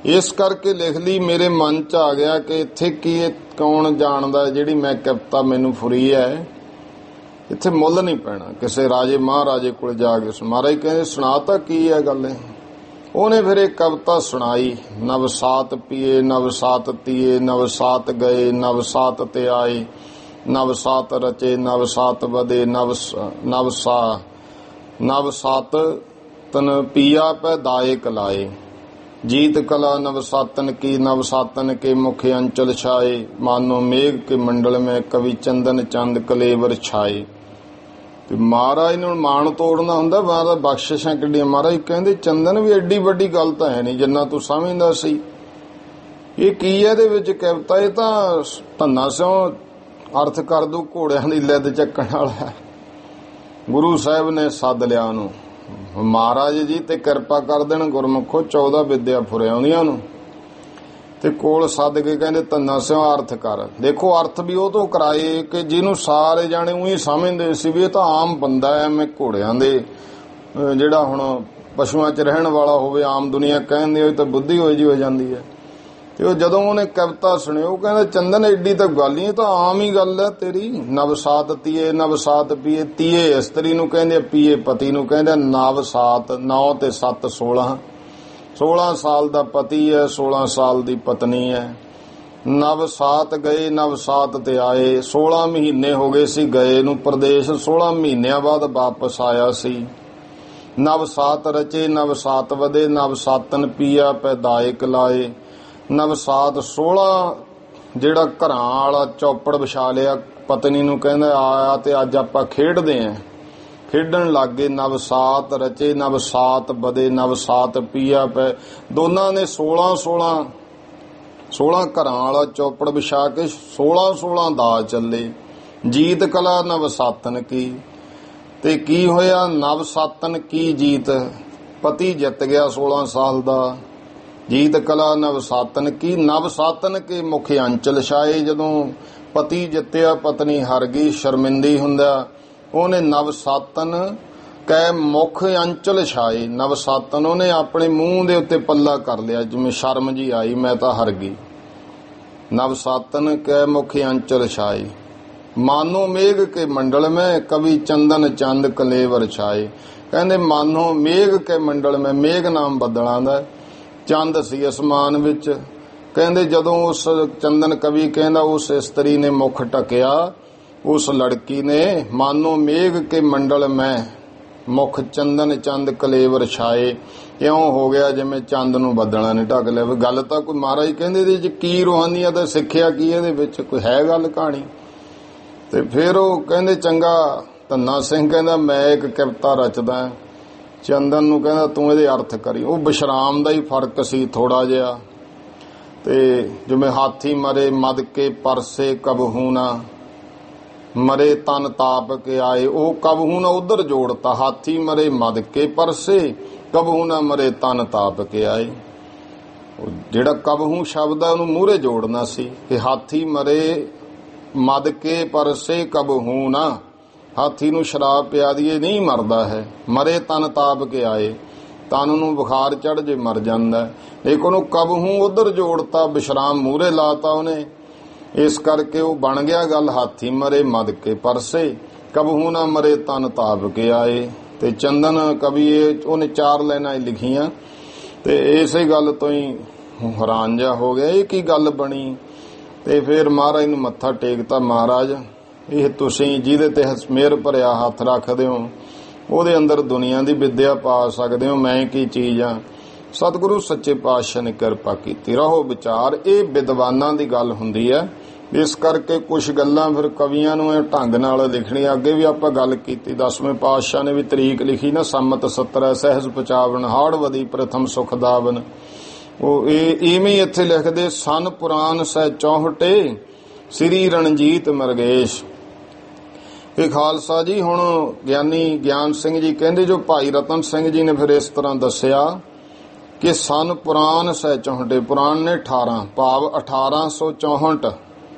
ਇਸ ਕਰਕੇ ਲਿਖ ਲਈ ਮੇਰੇ ਮਨ 'ਚ ਆ ਗਿਆ ਕਿ ਇੱਥੇ ਕੀ ਕੌਣ ਜਾਣਦਾ ਜਿਹੜੀ ਮੈਂ ਕਵਿਤਾ ਮੈਨੂੰ ਫਰੀ ਹੈ, ਇੱਥੇ ਮੁੱਲ ਨਹੀਂ ਪੈਣਾ ਕਿਸੇ ਰਾਜੇ ਮਹਾਰਾਜੇ ਕੋਲ ਜਾ ਕੇ। ਮਹਾਰਾਜ ਕਹਿੰਦੇ ਸੁਣਾ ਤਾਂ ਕੀ ਹੈ ਗੱਲ ਹੈ। ਉਹਨੇ ਫਿਰ ਇਹ ਕਵਿਤਾ ਸੁਣਾਈ, ਨਵ ਸਾਤ ਪੀਏ ਨਵ ਸਾਤ ਤੀਏ, ਨਵ ਸਾਤ ਗਏ ਨਵ ਸਾਤ ਤੇ ਆਏ, ਨਵ ਸਾਤ ਰਚੇ ਨਵ ਸਾਤ ਵਧੇ, ਨਵ ਸਾਤ ਤਨ ਪੀਆ ਪੈ ਦਾਏ ਕਲਾਏ, जीत कला नव सातन की, नव सातन के मुख अंचल छाए, मानो मेघ के मंडल में कवि चंदन चंद कलेवर छाए। ਤੇ ਮਹਾਰਾਜ ਨੂੰ ਮਾਣ ਤੋੜਨਾ ਹੁੰਦਾ, ਮਹਾਰਾਜ ਬਖਸ਼ਿਸ਼ਾਂ ਕਿੱਡੀਆਂ। ਮਹਾਰਾਜ ਕਹਿੰਦੇ ਚੰਦਨ ਵੀ ਐਡੀ ਵੱਡੀ ਗੱਲ ਤਾਂ ਹੈ ਨਹੀਂ ਜਿੰਨਾ ਤੂੰ ਸਮਝਦਾ ਸੀ। ਇਹ ਕੀ ਹੈ ਇਹਦੇ ਵਿੱਚ ਕਵਿਤਾ? ਇਹ ਤਾਂ ਧੰਨਾ ਸਿਓ ਅਰਥ ਕਰ ਦੂ ਘੋੜਿਆਂ ਦੀ ਲਿੱਦ ਚੱਕਣ ਵਾਲਾ। ਗੁਰੂ ਸਾਹਿਬ ਨੇ ਸੱਦ ਲਿਆ ਉਹਨੂੰ, ਮਹਾਰਾਜ ਜੀ ਤੇ ਕਿਰਪਾ ਕਰ ਦੇਣ ਗੁਰਮੁਖੋ 14 ਵਿਦਿਆ ਫੁਰਿਆਉਂਦੀਆਂ ਨੂੰ, ਤੇ ਕੋਲ ਸੱਦ ਕੇ ਕਹਿੰਦੇ ਧੰਨਾ ਸਿਓ ਅਰਥ ਕਰ। ਦੇਖੋ ਅਰਥ ਵੀ ਉਹ ਤੋਂ ਕਰਾਏ ਕਿ ਜਿਹਨੂੰ ਸਾਰੇ ਜਾਣੇ ਉਹੀ ਸਮਝਦੇ ਸੀ ਵੀ ਇਹ ਤਾਂ ਆਮ ਬੰਦਾ ਐ, ਮੈਂ ਘੋੜਿਆਂ ਦੇ ਜਿਹੜਾ ਹੁਣ ਪਸ਼ੂਆਂ 'ਚ ਰਹਿਣ ਵਾਲਾ ਹੋਵੇ, ਆਮ ਦੁਨੀਆ ਕਹਿੰਦੇ ਹੋਏ ਤਾਂ ਬੁੱਧੀ ਹੋਈ ਜੀ ਹੋ ਜਾਂਦੀ ਹੈ। ਤੇ ਉਹ ਜਦੋਂ ਉਹਨੇ ਕਵਿਤਾ ਸੁਣੀ ਉਹ ਕਹਿੰਦਾ ਚੰਦਨ ਐਡੀ ਤਾਂ ਗੱਲ ਨਹੀਂ, ਇਹ ਤਾਂ ਆਮ ਹੀ ਗੱਲ ਹੈ ਤੇਰੀ। ਨਵ ਸਾਤ ਤੀਏ ਨਵ ਸਾਤ ਪੀਏ, ਤੀਏ ਇਸਤਰੀ ਨੂੰ ਕਹਿੰਦੇ, ਪੀਏ ਪਤੀ ਨੂੰ ਕਹਿੰਦੇ। ਨਵ ਸਾਤ 9 ਤੇ 7 16 ਸਾਲ ਦਾ ਪਤੀ ਹੈ, 16 ਸਾਲ ਦੀ ਪਤਨੀ ਹੈ। ਨਵ ਸਾਤ ਗਏ ਨਵ ਸਾਤ ਤੇ ਆਏ, 16 ਮਹੀਨੇ ਹੋ ਗਏ ਸੀ ਗਏ ਨੂੰ ਪ੍ਰਦੇਸ਼, 16 ਮਹੀਨਿਆਂ ਬਾਅਦ ਵਾਪਸ ਆਇਆ ਸੀ। ਨਵ ਸਾਤ ਰਚੇ ਨਵ ਸਾਤ ਵਧੇ, ਨਵ ਸਾਤਨ ਪੀਆ ਪੈਦਾਇਕ ਲਾਏ। ਨਵ ਸਾਤ 16 ਜਿਹੜਾ ਘਰਾਂ ਵਾਲਾ ਚੌਪੜ ਵਿਛਾ ਲਿਆ, ਪਤਨੀ ਨੂੰ ਕਹਿੰਦਾ ਆਇਆ ਤੇ ਅੱਜ ਆਪਾਂ ਖੇਡਦੇ ਆਂ। ਖੇਡਣ ਲੱਗੇ। ਨਵ ਸਾਤ ਰਚੇ ਨਵ ਸਾਤ ਵਧੇ, ਨਵ ਸਾਤ ਪੀਆ ਪੈ। ਦੋਨਾਂ ਨੇ 16 ਘਰਾਂ ਵਾਲਾ ਚੌਪੜ ਵਿਛਾ ਕੇ 16 ਦਾ ਚੱਲੇ। ਜੀਤ ਕਲਾ ਨਵ ਸਾਤਨ ਕੀ, ਤੇ ਕੀ ਹੋਇਆ? ਨਵ ਸਾਤਨ ਕੀ ਜੀਤ, ਪਤੀ ਜਿੱਤ ਗਿਆ 16 ਸਾਲ ਦਾ। ਜੀਤ ਕਲਾ ਨਵ ਸਾਤਨ ਕੀ, ਨਵ ਸਾਤਨ ਕੇ ਮੁਖ ਅੰਚਲ ਛਾਏ। ਜਦੋਂ ਪਤੀ ਜਿੱਤਿਆ ਪਤਨੀ ਹਾਰ ਗਈ, ਸ਼ਰਮਿੰਦੀ ਹੁੰਦਾ। ਉਹਨੇ ਨਵ ਸਾਤਨ ਕੈ ਮੁਖ ਅੰਚਲ ਛਾਏ, ਨਵ ਸਾਤਨ ਉਹਨੇ ਆਪਣੇ ਮੂੰਹ ਦੇ ਉੱਤੇ ਪੱਲਾ ਕਰ ਲਿਆ, ਜਿਵੇਂ ਸ਼ਰਮ ਜੀ ਆਈ ਮੈਂ ਤਾਂ ਹਾਰ ਗਈ। ਨਵ ਸਾਤਨ ਕੈ ਮੁਖ ਅੰਚਲ ਛਾਏ, ਮਾਨੋ ਮੇਘ ਕੇ ਮੰਡਲ ਮੈਂ ਕਵੀ ਚੰਦਨ ਚੰਦ ਕਲੇਵਰ ਛਾਏ। ਕਹਿੰਦੇ ਮਾਨੋ ਮੇਘ ਕੇ ਮੰਡਲ ਮੈਂ, ਮੇਘ ਨਾਮ ਬੱਦਲਾਂ ਦਾ, ਚੰਦ ਸੀ ਅਸਮਾਨ ਵਿੱਚ। ਕਹਿੰਦੇ ਜਦੋਂ ਉਸ ਚੰਦਨ ਕਵੀ ਕਹਿੰਦਾ ਉਸ ਇਸਤਰੀ ਨੇ ਮੁਖ ਢਕਿਆ, ਉਸ ਲੜਕੀ ਨੇ, ਮਾਨੋ ਮੇਘ ਕੇ ਮੰਡਲ ਮੈਂ ਮੁਖ ਚੰਦਨ ਚੰਦ ਕਲੇਵਰ ਛਾਏ। ਇਉਂ ਹੋ ਗਿਆ ਜਿਵੇਂ ਚੰਦ ਨੂੰ ਬੱਦਲਾਂ ਨੇ ਢੱਕ ਲਿਆ। ਗੱਲ ਤਾਂ ਕੋਈ ਮਹਾਰਾਜ ਕਹਿੰਦੇ ਇਹਦੇ ਵਿੱਚ ਕੀ ਰੂਹਾਨੀਅਤ ਹੈ, ਸਿੱਖਿਆ ਕੀ ਇਹਦੇ ਵਿੱਚ, ਕੋਈ ਹੈ ਗੱਲ ਕਹਾਣੀ? ਤੇ ਫਿਰ ਉਹ ਕਹਿੰਦੇ ਚੰਗਾ। ਧੰਨਾ ਸਿੰਘ ਕਹਿੰਦਾ ਮੈਂ ਇੱਕ ਕਵਿਤਾ ਰਚਦਾ। ਚੰਦਨ ਨੂੰ ਕਹਿੰਦਾ ਤੂੰ ਇਹਦੇ ਅਰਥ ਕਰੀ। ਉਹ ਵਿਸ਼ਰਾਮ ਦਾ ਹੀ ਫਰਕ ਸੀ ਥੋੜਾ ਜਿਹਾ। ਤੇ ਜਿਵੇਂ ਹਾਥੀ ਮਰੇ ਮਦ ਕੇ ਪਰਸੇ ਕਬਹੂ ਨਾ, ਮਰੇ ਤਨ ਤਾਪ ਕੇ ਆਏ, ਉਹ ਕਬਹੂ ਨਾ ਉਧਰ ਜੋੜਤਾ। ਹਾਥੀ ਮਰੇ ਮਦ ਕੇ ਪਰਸੇ ਕਬਹੂ ਨਾ ਮਰੇ ਤਨ ਤਾਪ ਕੇ ਆਏ। ਜਿਹੜਾ ਕਬਹੂ ਸ਼ਬਦ ਆ ਉਹਨੂੰ ਮੂਹਰੇ ਜੋੜਨਾ ਸੀ ਕਿ ਹਾਥੀ ਮਰੇ ਮਦ ਕੇ ਪਰਸੇ ਕਬਹੂ ਨਾ, ਹਾਥੀ ਨੂੰ ਸ਼ਰਾਬ ਪਿਆ ਦੀਏ ਨਹੀਂ ਮਰਦਾ ਹੈ। ਮਰੇ ਤਨ ਤਾਪ ਕੇ ਆਏ, ਤਨ ਨੂੰ ਬੁਖਾਰ ਚੜ ਜੇ ਮਰ ਜਾਂਦਾ। ਲੇਕਿਨ ਉਹਨੂੰ ਕਬਹੂ ਉਧਰ ਜੋੜਤਾ, ਵਿਸ਼ਰਾਮ ਮੂਹਰੇ ਲਾਤਾ ਉਹਨੇ। ਇਸ ਕਰਕੇ ਉਹ ਬਣ ਗਿਆ ਗੱਲ ਹਾਥੀ ਮਰੇ ਮਦ ਕੇ ਪਰਸੇ ਕਬਹੂ ਨਾ ਮਰੇ ਤਨ ਤਾਪ ਕੇ ਆਏ। ਤੇ ਚੰਦਨ ਕਵੀ ਉਹਨੇ 4 ਲਾਈਨਾਂ ਲਿਖੀਆਂ। ਤੇ ਇਸੇ ਗੱਲ ਤੋਂ ਹੀ ਹੈਰਾਨ ਜਿਹਾ ਹੋ ਗਿਆ ਇਹ ਕੀ ਗੱਲ ਬਣੀ। ਤੇ ਫਿਰ ਮਹਾਰਾਜ ਨੂੰ ਮੱਥਾ ਟੇਕਤਾ, ਮਹਾਰਾਜ ਇਹ ਤੁਸੀਂ ਜਿਹਦੇ ਤੇ ਮਿਹਰ ਭਰਿਆ ਹੱਥ ਰੱਖਦੇ ਹੋ ਉਹਦੇ ਅੰਦਰ ਦੁਨੀਆ ਦੀ ਵਿਦਿਆ ਪਾ ਸਕਦੇ ਹੋ, ਮੈਂ ਕੀ ਚੀਜ਼ ਆ। ਸਤਿਗੁਰੂ ਸੱਚੇ ਪਾਤਸ਼ਾਹ ਨੇ ਕਿਰਪਾ ਕੀਤੀ। ਰਹੋ ਵਿਚਾਰ, ਇਹ ਵਿਦਵਾਨਾਂ ਦੀ ਗੱਲ ਹੁੰਦੀ ਹੈ। ਇਸ ਕਰਕੇ ਕੁਝ ਗੱਲਾਂ ਫਿਰ ਕਵੀਆਂ ਨੂੰ ਇਹ ਢੰਗ ਨਾਲ ਲਿਖਣੀ। ਅੱਗੇ ਵੀ ਆਪਾਂ ਗੱਲ ਕੀਤੀ, 10ਵੇਂ ਪਾਤਸ਼ਾਹ ਨੇ ਵੀ ਤਰੀਕ ਲਿਖੀ ਨਾ, ਸੰਮਤ 17 ਸਹਿਜ 55 ਹਾੜਵਦੀ ਪ੍ਰਥਮ ਸੁਖ ਦਾਵਨ। ਉਹ ਇਵੇਂ ਇੱਥੇ ਲਿਖਦੇ, ਸਨ ਪੁਰਾਨ ਸਹਿ 64 ਸ੍ਰੀ ਰਣਜੀਤ ਮਰਗੇਸ਼। ਇਹ ਖਾਲਸਾ ਜੀ ਹੁਣ ਗਿਆਨੀ ਗਿਆਨ ਸਿੰਘ ਜੀ ਕਹਿੰਦੇ ਜੋ ਭਾਈ ਰਤਨ ਸਿੰਘ ਜੀ ਨੇ ਫਿਰ ਇਸ ਤਰ੍ਹਾਂ ਦੱਸਿਆ ਕਿ ਸਨ ਪੁਰਾਣ ਸੈ 64 ਪੁਰਾਣ ਨੇ 18 ਭਾਵ 1864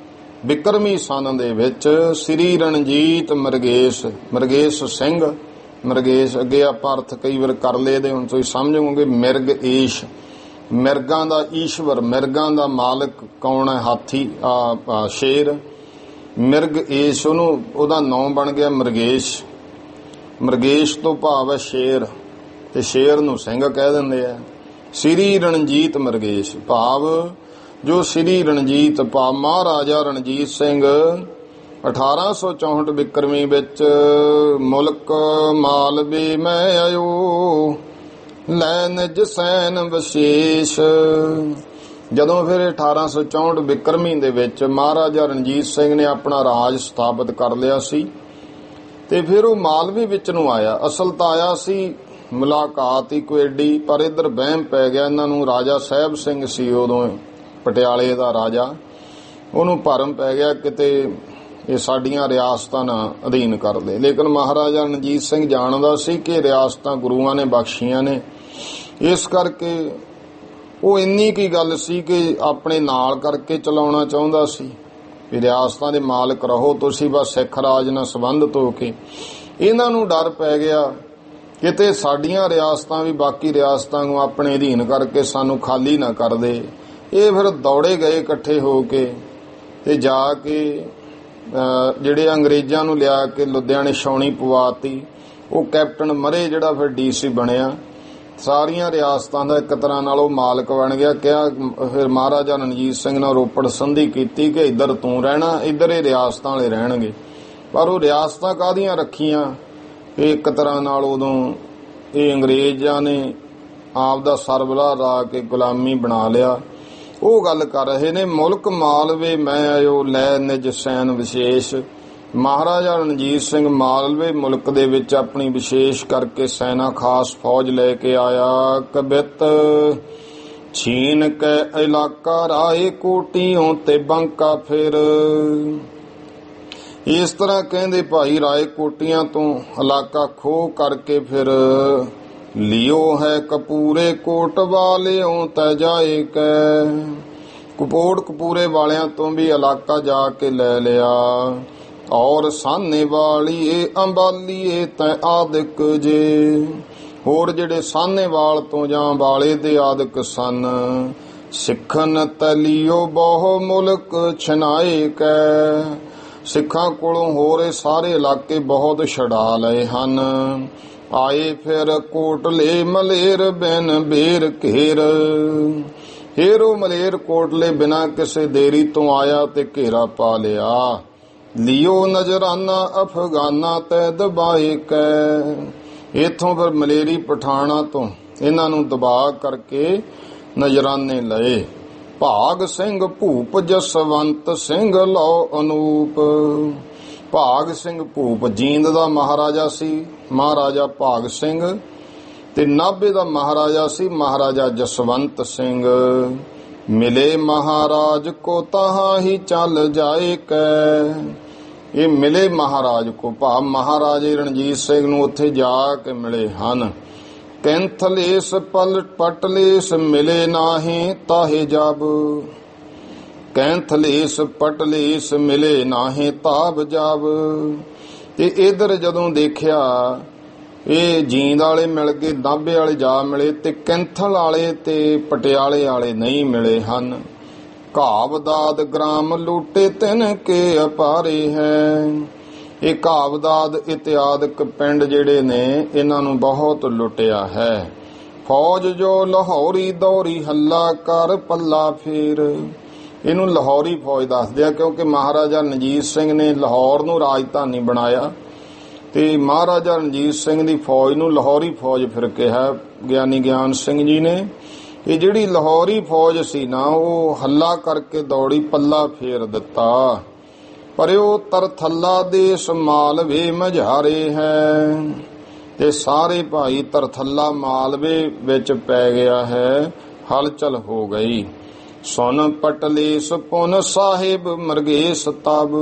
ਬਿਕਰਮੀ ਸਨ ਦੇ ਵਿੱਚ ਸ੍ਰੀ ਰਣਜੀਤ ਮਰਗੇਸ਼ ਸਿੰਘ ਮਰਗੇਸ਼ ਅੱਗੇ ਆਪਾਂ ਅਰਥ ਕਈ ਵਾਰ ਕਰ ਲਏ ਦੇ, ਹੁਣ ਤੁਸੀਂ ਸਮਝੋਗੇ ਮਿਰਗ ਈਸ਼, ਮਿਰਗਾਂ ਦਾ ਈਸ਼ਵਰ, ਮਿਰਗਾਂ ਦਾ ਮਾਲਕ ਕੌਣ ਹੈ? ਹਾਥੀ ਸ਼ੇਰ। ਮਿਰਗ ਈਸ਼ ਉਹਦਾ ਨਾਮ ਬਣ ਗਿਆ ਮਰਗੇਸ਼। ਮਰਗੇਸ਼ ਤੋਂ ਭਾਵ ਹੈ ਸ਼ੇਰ, ਤੇ ਸ਼ੇਰ ਨੂੰ ਸਿੰਘ ਕਹਿ ਦਿੰਦੇ ਆ। ਸ੍ਰੀ ਰਣਜੀਤ ਮਰਗੇਸ਼ ਭਾਵ ਜੋ ਸ੍ਰੀ ਰਣਜੀਤ ਭਾਵ ਮਹਾਰਾਜਾ ਰਣਜੀਤ ਸਿੰਘ 1864 ਬਿਕਰਮੀ ਵਿੱਚ ਮੁਲਕ ਮਾਲਵੇ ਮੈਂ ਆਇਓ ਲੈ ਨਿਜ ਸੈਨ ਵਿਸ਼ੇਸ਼। ਜਦੋਂ ਫਿਰ 1864 ਬਿਕਰਮੀ ਦੇ ਵਿੱਚ ਮਹਾਰਾਜਾ ਰਣਜੀਤ ਸਿੰਘ ਨੇ ਆਪਣਾ ਰਾਜ ਸਥਾਪਿਤ ਕਰ ਲਿਆ ਸੀ, ਤੇ ਫਿਰ ਉਹ ਮਾਲਵੇ ਵਿੱਚ ਨੂੰ ਆਇਆ। ਅਸਲ ਤਾਂ ਆਇਆ ਸੀ ਮੁਲਾਕਾਤ ਹੀ ਕੋਈ ਏਡੀ, ਪਰ ਇੱਧਰ ਵਹਿਮ ਪੈ ਗਿਆ ਇਹਨਾਂ ਨੂੰ। ਰਾਜਾ ਸਾਹਿਬ ਸਿੰਘ ਸੀ ਉਦੋਂ ਪਟਿਆਲੇ ਦਾ ਰਾਜਾ, ਉਹਨੂੰ ਭਰਮ ਪੈ ਗਿਆ ਕਿਤੇ ਇਹ ਸਾਡੀਆਂ ਰਿਆਸਤਾਂ ਨਾ ਅਧੀਨ ਕਰ ਲਏ। ਲੇਕਿਨ ਮਹਾਰਾਜਾ ਰਣਜੀਤ ਸਿੰਘ ਜਾਣਦਾ ਸੀ ਕਿ ਰਿਆਸਤਾਂ ਗੁਰੂਆਂ ਨੇ ਬਖਸ਼ੀਆਂ ਨੇ, ਇਸ ਕਰਕੇ ਉਹ ਇੰਨੀ ਕੀ ਗੱਲ ਸੀ ਕਿ ਆਪਣੇ ਨਾਲ ਕਰਕੇ ਚਲਾਉਣਾ ਚਾਹੁੰਦਾ ਸੀ ਵੀ ਰਿਆਸਤਾਂ ਦੇ ਮਾਲਕ ਰਹੋ ਤੁਸੀਂ, ਬਸ ਸਿੱਖ ਰਾਜ ਨਾਲ ਸੰਬੰਧਿਤ ਹੋ ਕੇ। ਇਹਨਾਂ ਨੂੰ ਡਰ ਪੈ ਗਿਆ ਕਿਤੇ ਸਾਡੀਆਂ ਰਿਆਸਤਾਂ ਵੀ ਬਾਕੀ ਰਿਆਸਤਾਂ ਨੂੰ ਆਪਣੇ ਅਧੀਨ ਕਰਕੇ ਸਾਨੂੰ ਖਾਲੀ ਨਾ ਕਰ ਦੇ। ਇਹ ਫਿਰ ਦੌੜੇ ਗਏ ਇਕੱਠੇ ਹੋ ਕੇ, ਤੇ ਜਾ ਕੇ ਜਿਹੜੇ ਅੰਗਰੇਜ਼ਾਂ ਨੂੰ ਲਿਆ ਕੇ ਲੁਧਿਆਣੇ ਛਾਉਣੀ ਪਵਾਤੀ। ਉਹ ਕੈਪਟਨ ਮਰੇ ਜਿਹੜਾ ਫਿਰ DC ਬਣਿਆ, ਸਾਰੀਆਂ ਰਿਆਸਤਾਂ ਦਾ ਇੱਕ ਤਰ੍ਹਾਂ ਨਾਲ ਉਹ ਮਾਲਕ ਬਣ ਗਿਆ। ਕਿਹਾ ਫਿਰ ਮਹਾਰਾਜਾ ਰਣਜੀਤ ਸਿੰਘ ਨਾਲ ਰੋਪੜ ਸੰਧੀ ਕੀਤੀ ਕਿ ਇੱਧਰ ਤੂੰ ਰਹਿਣਾ, ਇੱਧਰ ਇਹ ਰਿਆਸਤਾਂ ਵਾਲੇ ਰਹਿਣਗੇ। ਪਰ ਉਹ ਰਿਆਸਤਾਂ ਕਾਹਦੀਆਂ ਰੱਖੀਆਂ? ਇਹ ਇੱਕ ਤਰ੍ਹਾਂ ਨਾਲ ਉਦੋਂ ਇਹ ਅੰਗਰੇਜ਼ਾਂ ਨੇ ਆਪ ਦਾ ਸਰਬਰਾਹ ਲਾ ਕੇ ਗੁਲਾਮੀ ਬਣਾ ਲਿਆ। ਉਹ ਗੱਲ ਕਰ ਰਹੇ ਨੇ ਮੁਲਕ ਮਾਲਵੇ ਮੈਂ ਆਇਓ ਲੈ ਨਿਜ ਸੈਨ ਵਿਸ਼ੇਸ਼। ਮਹਾਰਾਜਾ ਰਣਜੀਤ ਸਿੰਘ ਮਾਲਵੇ ਮੁਲਕ ਦੇ ਵਿੱਚ ਆਪਣੀ ਵਿਸ਼ੇਸ਼ ਕਰਕੇ ਸੈਨਾ ਖਾਸ ਫੌਜ ਲੈ ਕੇ ਆਇਆ। ਕਬਿਤ ਛੀਨ ਕੇ ਇਲਾਕਾ ਰਾਏ ਕੋਟੀਓਂ ਤੇ ਬੰਕਾ ਫਿਰ। ਇਸ ਤਰ੍ਹਾਂ ਕਹਿੰਦੇ ਭਾਈ ਰਾਏ ਕੋਟੀਆਂ ਤੋਂ ਇਲਾਕਾ ਖੋਹ ਕਰਕੇ ਫਿਰ ਲਿਓ ਹੈ ਕਪੂਰੇ ਕੋਟ ਵਾਲਿਓ ਤੈ ਜਾਏ ਕੈ। ਕਪੂਰੇ ਵਾਲਿਆਂ ਤੋਂ ਵੀ ਇਲਾਕਾ ਜਾ ਕੇ ਲੈ ਲਿਆ। ਔਰ ਸਾਨੇ ਵਾਲੀਏ ਅੰਬਾਲੀਏ ਤੈ ਆਦਿਕ ਜੇ। ਹੋਰ ਜਿਹੜੇ ਸਾਨੇਵਾਲ ਤੋਂ ਜਾਂ ਵਾਲੇ ਦੇ ਆਦਿਕ ਸਨ। ਸਿੱਖਨ ਤਲਿਓ ਬਹੁ ਮੁਲਕ ਛਨਾਏ ਕੈ। ਸਿੱਖਾਂ ਕੋਲੋਂ ਹੋਰ ਇਹ ਸਾਰੇ ਇਲਾਕੇ ਬਹੁਤ ਛਡਾ ਲਏ ਹਨ। ਆਏ ਫਿਰ ਕੋਟਲੇ ਮਲੇਰ ਬਿਨ ਬੇਰ ਘੇਰ। ਫਿਰ ਉਹ ਮਲੇਰ ਕੋਟਲੇ ਬਿਨਾ ਕਿਸੇ ਦੇਰੀ ਤੋਂ ਆਇਆ ਤੇ ਘੇਰਾ ਪਾ ਲਿਆ। ਲਿਓ ਨਜ਼ਰਾਨਾ ਅਫਗਾਨਾ ਤੈ ਦਬਾਏ ਕੈ। ਇਥੋਂ ਫਿਰ ਮਲੇਰੀ ਪਠਾਣਾ ਤੋਂ ਇਹਨਾਂ ਨੂੰ ਦਬਾ ਕਰਕੇ ਨਜ਼ਰਾਨੇ ਲਏ। ਭਾਗ ਸਿੰਘ ਭੂਪ ਜਸਵੰਤ ਸਿੰਘ ਲਓ ਅਨੂਪ। ਭਾਗ ਸਿੰਘ ਭੂਪ ਜੀਂਦ ਦਾ ਮਹਾਰਾਜਾ ਸੀ ਮਹਾਰਾਜਾ ਭਾਗ ਸਿੰਘ, ਤੇ ਨਾਭੇ ਦਾ ਮਹਾਰਾਜਾ ਸੀ ਮਹਾਰਾਜਾ ਜਸਵੰਤ ਸਿੰਘ। ਮਿਲੇ ਮਹਾਰਾਜ ਕੋ ਤਹਾਂ ਹੀ ਚੱਲ ਜਾਏ ਕੈ। ਇਹ ਮਿਲੇ ਮਹਾਰਾਜ ਕੋ ਭਾਵ ਮਹਾਰਾਜੇ ਰਣਜੀਤ ਸਿੰਘ ਨੂੰ ਉੱਥੇ ਜਾ ਕੇ ਮਿਲੇ ਹਨ। ਕੈਂਥਲੇਸ ਪਟਲੇਸ ਮਿਲੇ ਨਾਹੀਂ ਤਾਹੇ ਜਬ। ਕੈਂਥਲੇਸ ਪਟਲੇਸ ਮਿਲੇ ਨਾਹੀਂ ਤਾਬ ਜਬ। ਤੇ ਇਧਰ ਜਦੋਂ ਦੇਖਿਆ ਇਹ ਜੀਂਦ ਵਾਲੇ ਮਿਲ ਗਏ, ਨਾਭੇ ਵਾਲੇ ਜਾ ਮਿਲੇ, ਤੇ ਕੈਂਥਲ ਵਾਲੇ ਤੇ ਪਟਿਆਲੇ ਵਾਲੇ ਨਹੀਂ ਮਿਲੇ ਹਨ। ਘਾਵਦਾਦ ਗ੍ਰਾਮ ਲੂਟੇ ਤਿਨ ਕੇ ਅਪਾਰੇ ਹੈ। ਇਹ ਘਾਵਦਾਦ ਇਤਿਆਦਿਕ ਪਿੰਡ ਜਿਹੜੇ ਨੇ ਇਹਨਾਂ ਨੂੰ ਬਹੁਤ ਲੁੱਟਿਆ ਹੈ। ਫੌਜ ਜੋ ਲਾਹੌਰੀ ਦੌਰੀ ਹੱਲਾ ਕਰ ਪੱਲਾ ਫੇਰ। ਇਹਨੂੰ ਲਾਹੌਰੀ ਫੌਜ ਦੱਸਦੇ ਆ ਕਿਉਂਕਿ ਮਹਾਰਾਜਾ ਰਣਜੀਤ ਸਿੰਘ ਨੇ ਲਾਹੌਰ ਨੂੰ ਰਾਜਧਾਨੀ ਬਣਾਇਆ, ਤੇ ਮਹਾਰਾਜਾ ਰਣਜੀਤ ਸਿੰਘ ਦੀ ਫੌਜ ਨੂੰ ਲਾਹੌਰੀ ਫੌਜ ਫਿਰ ਕਿਹਾ ਗਿਆਨੀ ਗਿਆਨ ਸਿੰਘ ਜੀ ਨੇ। ਇਹ ਜਿਹੜੀ ਲਾਹੌਰੀ ਫੌਜ ਸੀ ਨਾ ਉਹ ਹੱਲਾ ਕਰਕੇ ਦੌੜੀ, ਪੱਲਾ ਫੇਰ ਦਿੱਤਾ। ਪਰ ਉਹ ਤਰਥੱਲਾ ਦੇਸ਼ ਮਾਲਵੇ ਮਝਾਰੇ ਹੈ। ਤੇ ਸਾਰੇ ਭਾਈ ਤਰਥੱਲਾ ਮਾਲਵੇ ਵਿੱਚ ਪੈ ਗਿਆ ਹੈ, ਹਲਚਲ ਹੋ ਗਈ। ਸੁਨ ਪਟਲੇਸ ਪੁਨ ਸਾਹਿਬ ਮਰਗੇਸ਼ ਤਬ।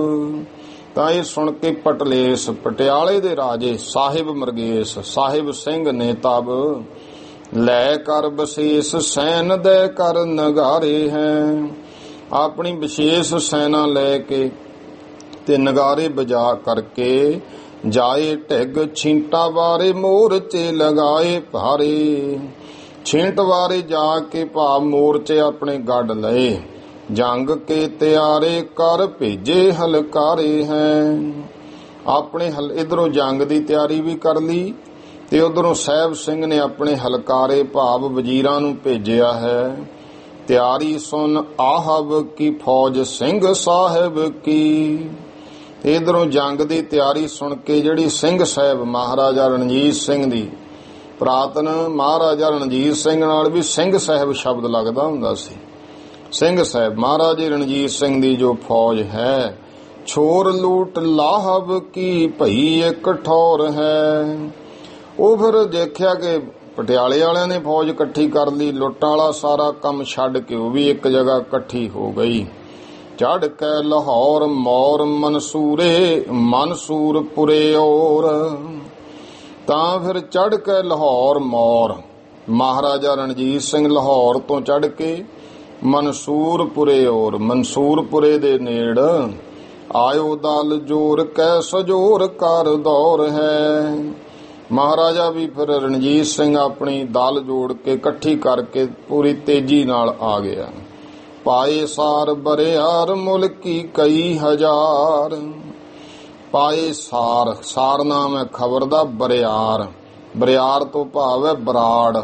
ਤਾਂ ਇਹ ਸੁਣ ਕੇ ਪਟਲੇਸ ਪਟਿਆਲੇ ਦੇ ਰਾਜੇ ਸਾਹਿਬ ਮਰਗੇਸ਼ ਸਾਹਿਬ ਸਿੰਘ ਨੇ ਤਬ ਲੈ ਕਰ ਵਿਸ਼ੇਸ਼ ਸੈਨ ਦੇ ਕਰ ਨਗਾਰੇ ਹੈ। ਆਪਣੀ ਵਿਸ਼ੇਸ਼ ਸੈਨਾ ਲੈ ਕੇ ਤੇ ਨਗਾਰੇ ਵਜਾ ਕਰਕੇ ਜਾਏ ਢਿੱਗ ਛਿੰਟਾ ਵਾਰੇ ਮੋਰਚੇ ਲਗਾਏ ਭਾਰੇ। ਛਿੰਟ ਵਾਰੇ ਜਾ ਕੇ ਭਾਵ ਮੋਰਚੇ ਆਪਣੇ ਗੱਡ ਲਏ। ਜੰਗ ਕੇ ਤਿਆਰੇ ਕਰ ਭੇਜੇ ਹਲਕਾਰੇ ਹੈ। ਆਪਣੇ ਇਧਰੋਂ ਜੰਗ ਦੀ ਤਿਆਰੀ ਵੀ ਕਰ ਲਈ ਤੇ ਉਧਰੋਂ ਸਾਹਿਬ ਸਿੰਘ ਨੇ ਆਪਣੇ ਹਲਕਾਰੇ ਭਾਵ ਵਜ਼ੀਰਾਂ ਨੂੰ ਭੇਜਿਆ ਹੈ। ਤਿਆਰੀ ਸੁਨ ਆਹਬ ਕੀ ਫੌਜ ਸਿੰਘ ਸਾਹਿਬ ਕੀ। ਇਧਰੋਂ ਜੰਗ ਦੀ ਤਿਆਰੀ ਸੁਣ ਕੇ ਜਿਹੜੀ ਸਿੰਘ ਸਾਹਿਬ ਮਹਾਰਾਜਾ ਰਣਜੀਤ ਸਿੰਘ ਦੀ, ਪ੍ਰਾਤਨ ਮਹਾਰਾਜਾ ਰਣਜੀਤ ਸਿੰਘ ਨਾਲ ਵੀ ਸਿੰਘ ਸਾਹਿਬ ਸ਼ਬਦ ਲੱਗਦਾ ਹੁੰਦਾ ਸੀ। ਸਿੰਘ ਸਾਹਿਬ ਮਹਾਰਾਜੇ ਰਣਜੀਤ ਸਿੰਘ ਦੀ ਜੋ ਫੌਜ ਹੈ, ਛੋਰ ਲੂਟ ਲਾਹਬ ਕੀ ਭਈ ਇੱਕ ਠੌਰ ਹੈ। ਉਹ ਫਿਰ ਦੇਖਿਆ ਕਿ ਪਟਿਆਲੇ ਵਾਲਿਆਂ ਨੇ ਫੌਜ ਇਕੱਠੀ ਕਰ ਲਈ, ਲੁੱਟਾਂ ਵਾਲਾ ਸਾਰਾ ਕੰਮ ਛੱਡ ਕੇ ਉਹ ਵੀ ਇੱਕ ਜਗ੍ਹਾ ਇਕੱਠੀ ਹੋ ਗਈ। ਚੜ ਕੇ ਲਾਹੌਰ ਮੌਰ ਮਨਸੂਰ ਪੁਰੇ ਔਰ। ਤਾਂ ਫਿਰ ਚੜ ਕੇ ਲਾਹੌਰ ਮੌਰ ਮਹਾਰਾਜਾ ਰਣਜੀਤ ਸਿੰਘ ਲਾਹੌਰ ਤੋਂ ਚੜ ਕੇ ਮਨਸੂਰਪੁਰੇ ਔਰ ਮਨਸੂਰਪੁਰੇ ਦੇ ਨੇੜ ਆਇਓ ਦਲ ਜੋਰ ਕੈ ਸਜੋਰ ਕਰ ਦੌਰ ਹੈ। ਮਹਾਰਾਜਾ ਵੀ ਫਿਰ ਰਣਜੀਤ ਸਿੰਘ ਆਪਣੀ ਦਲ ਜੋੜ ਕੇ ਇਕੱਠੀ ਕਰਕੇ ਪੂਰੀ ਤੇਜ਼ੀ ਨਾਲ ਆ ਗਿਆ। ਪਾਏ ਸਾਰ ਬਰਿਆਰ ਮੁਲਕੀ ਕਈ ਹਜ਼ਾਰ। ਪਾਏ ਸਾਰ ਨਾਮ ਹੈ ਖਬਰ ਦਾ, ਬਰਿਆਰ ਤੋਂ ਭਾਵ ਹੈ ਬਰਾੜ।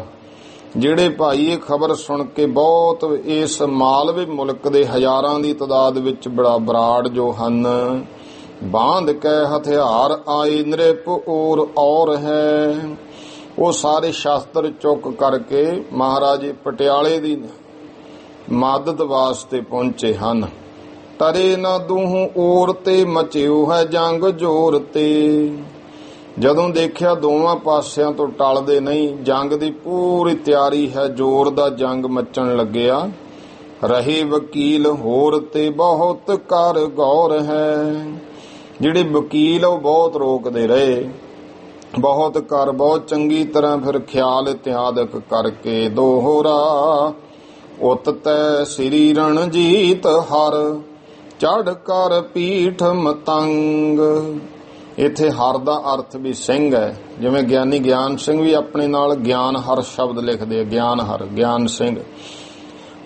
ਜਿਹੜੇ ਭਾਈ ਇਹ ਖਬਰ ਸੁਣ ਕੇ ਬਹੁਤ ਇਸ ਮਾਲਵੇ ਮੁਲਕ ਦੇ ਹਜ਼ਾਰਾਂ ਦੀ ਤਾਦਾਦ ਵਿੱਚ ਬੜਾ ਬਰਾੜ ਜੋ ਹਨ, ਬਾਂਧ ਕੇ ਹਥਿਆਰ ਆਏ ਨ੍ਰਿਪ ਔਰ ਹੈ। ਉਹ ਸਾਰੇ ਸ਼ਾਸਤਰ ਚੁੱਕ ਕਰਕੇ ਮਹਾਰਾਜੇ ਪਟਿਆਲੇ ਦੀ ਮਦਦ ਵਾਸਤੇ ਪਹੁੰਚੇ ਹਨ। ਤਰੇ ਨਾ ਦੂਹੂ ਔਰ ਤੇ ਮਚਿਓ ਹੈ ਜੰਗ ਜੋਰ ਤੇ। ਜਦੋਂ ਦੇਖਿਆ ਦੋਵਾਂ ਪਾਸਿਆਂ ਤੋਂ ਟਲਦੇ ਨਹੀਂ, ਜੰਗ ਦੀ ਪੂਰੀ ਤਿਆਰੀ ਹੈ, ਜ਼ੋਰ ਦਾ ਜੰਗ ਮੱਚਣ ਲੱਗਿਆ। ਰਹੇ ਵਕੀਲ ਹੋਰ ਤੇ ਬਹੁਤ ਕਰ ਗੌਰ ਹੈ। ਜਿਹੜੇ ਵਕੀਲ ਉਹ ਬਹੁਤ ਰੋਕਦੇ ਰਹੇ, ਬਹੁਤ ਚੰਗੀ ਤਰ੍ਹਾਂ ਫਿਰ ਖਿਆਲ ਇਤਿਆਦਕ ਕਰਕੇ ਦੋਹਰਾ ਉਤ ਤੈ ਸ੍ਰੀ ਰਣਜੀਤ ਹਰ ਚੜ ਕਰ ਪੀਠ ਮਤੰਗ। ਇੱਥੇ ਹਰ ਦਾ ਅਰਥ ਵੀ ਸਿੰਘ ਹੈ, ਜਿਵੇਂ ਗਿਆਨੀ ਗਿਆਨ ਸਿੰਘ ਵੀ ਆਪਣੇ ਨਾਲ ਗਿਆਨ ਹਰ ਸ਼ਬਦ ਲਿਖਦੇ ਆ, ਗਿਆਨ ਹਰ ਗਿਆਨ ਸਿੰਘ।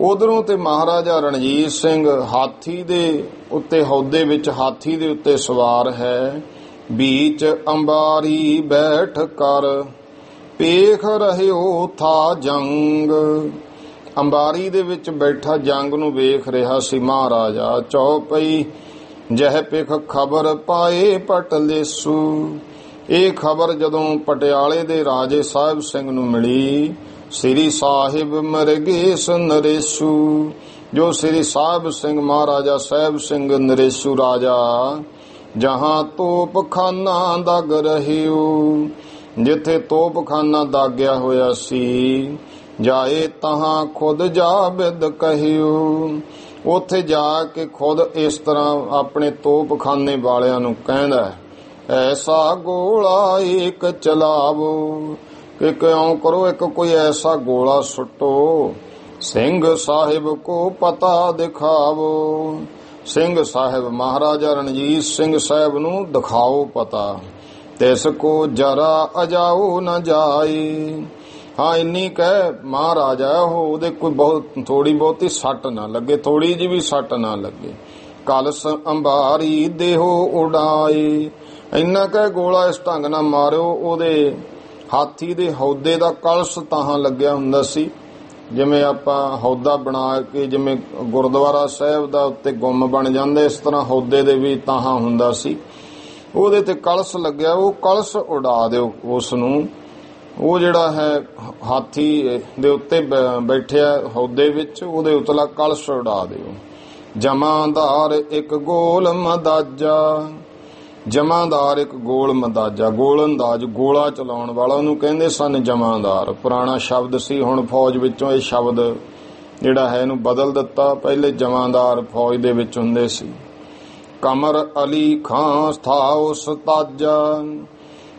ਉਧਰੋਂ ਤੇ ਮਹਾਰਾਜਾ ਰਣਜੀਤ ਸਿੰਘ ਹਾਥੀ ਦੇ ਉੱਤੇ, ਹੌਦੇ ਵਿੱਚ ਹਾਥੀ ਦੇ ਉੱਤੇ ਸਵਾਰ ਹੈ। बीच अंबारी बैठ कर पेख रहियो था जंग। अंबारी दे विच बैठा जंग नूं वेख रहा सी महाराजा। चौपई जह पिख खबर पाए पटलेसू। ਇਹ खबर जदों पटियाले दे राजे साहिब सिंह नूं मिली, श्री साहिब मरगेश नरेशू, जो श्री साहिब सिंह महाराजा साहिब सिंह नरेशू राजा जहां तोपखाना दग रहियो, जिथे तोपखाना दाग्या होया सी, जाए तहां खुद जा बिद कहियो। उथे जाके खुद इस तरह अपने तोपखाने वालियां नूं कहंदा है, ऐसा गोला एक चलावो, कि क्यों करो एक कोई ऐसा गोला सुटो, सिंह साहिब को पता दिखावो। सिंह साहिब महाराजा रणजीत सिंह साहिब नूं दिखाओ पता, तिसको जरा अजाओ न जाए। हाँ इन्नी कह महाराजा ओहदे कोई बहुत थोड़ी बहुती सट ना लगे, थोड़ी जी भी सट ना लगे। कलस अंबारी देहो उड़ाए, इन्ना कह गोला इस ढंग ना मारियो ओहदे हाथी दे हौदे दा कलश ताहां लग्या हुंदा सी। जिवें आपां हौदा बना के जिवें गुरुद्वारा साहिब दा उत्ते गुम बन जांदा, इस तरह हौदे दे भी ताहां हुंदा सी। ओहदे ते कलश लग्या, वो कलश उड़ा दिओ उस नूं। ਉਹ ਜਿਹੜਾ ਹੈ ਹਾਥੀ ਦੇ ਉੱਤੇ ਬੈਠਿਆ ਹੌਦੇ ਵਿੱਚ, ਉਹਦੇ ਉਤਲਾ ਕਲਸ਼ ਉਡਾ ਦਿਓ। ਜਮਾਂਦਾਰ ਇੱਕ ਗੋਲ ਮਦਾਜਾ, ਜਮਾਂਦਾਰ ਇੱਕ ਗੋਲ ਮਦਾਜਾ, ਗੋਲੰਦਾਜ਼ ਗੋਲਾ ਚਲਾਉਣ ਵਾਲਾ, ਉਹਨੂੰ ਕਹਿੰਦੇ ਸਨ ਜਮਾਂਦਾਰ। ਪੁਰਾਣਾ ਸ਼ਬਦ ਸੀ, ਹੁਣ ਫੌਜ ਵਿੱਚੋਂ ਇਹ ਸ਼ਬਦ ਜਿਹੜਾ ਹੈ ਇਹਨੂੰ ਬਦਲ ਦਿੱਤਾ। ਪਹਿਲੇ ਜਮਾਂਦਾਰ ਫੌਜ ਦੇ ਵਿੱਚ ਹੁੰਦੇ ਸੀ। ਕਮਰ ਅਲੀ ਖਾਂ ਥਾ ਉਸ ਤਾਜਾ,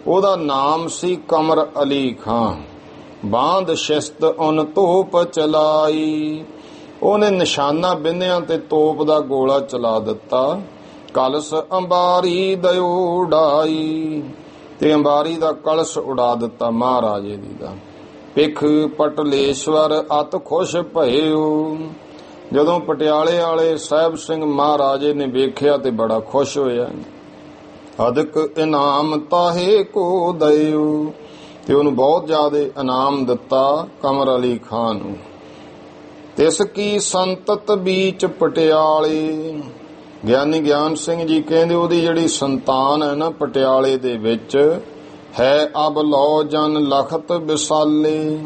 ਉਹਦਾ ਨਾਮ ਸੀ ਕਮਰ ਅਲੀ ਖਾਂ। ਬਾਂਧ ਸ਼ਿਸਤ ਉਨ ਤੋਪ ਚਲਾਈ। ਉਹਨੇ ਨਿਸ਼ਾਨਾ ਬਿੰਨਿਆਂ ਤੇ ਤੋਪ ਦਾ ਗੋਲਾ ਚਲਾ ਦਿੱਤਾ। ਕਲਸ ਅੰਬਾਰੀ ਦਇਓ ਉਡਾਈ, ਤੇ ਅੰਬਾਰੀ ਦਾ ਕਲਸ਼ ਉਡਾ ਦਿੱਤਾ ਮਹਾਰਾਜੇ ਦੀ ਦਾ। ਪਿਖ ਪਟਲੇਸ਼ਵਰ ਅਤ ਖੁਸ਼ ਭਇਓ। ਜਦੋਂ ਪਟਿਆਲੇ ਵਾਲੇ ਸਾਹਿਬ ਸਿੰਘ ਮਹਾਰਾਜੇ ਨੇ ਵੇਖਿਆ ਤੇ ਬੜਾ ਖੁਸ਼ ਹੋਇਆ। ਅਦਕ ਇਨਾਮ ਤਾਹੇ ਕੋ ਦਇਓ, ਤੇ ਉਹਨੂੰ ਬਹੁਤ ਜ਼ਿਆਦਾ ਇਨਾਮ ਦਿੱਤਾ ਕਮਰ ਅਲੀ ਖਾਨ ਨੂੰ। ਤਿਸ ਕੀ ਸੰਤਤ ਬੀਚ ਪਟਿਆਲੇ। ਗਿਆਨੀ ਗਿਆਨ ਸਿੰਘ ਜੀ ਕਹਿੰਦੇ ਉਹਦੀ ਜਿਹੜੀ ਸੰਤਾਨ ਹੈ ਨਾ ਪਟਿਆਲੇ ਦੇ ਵਿੱਚ ਹੈ, ਅਬ ਲੋ ਜਨ ਲਖਤ ਵਿਸਾਲੇ।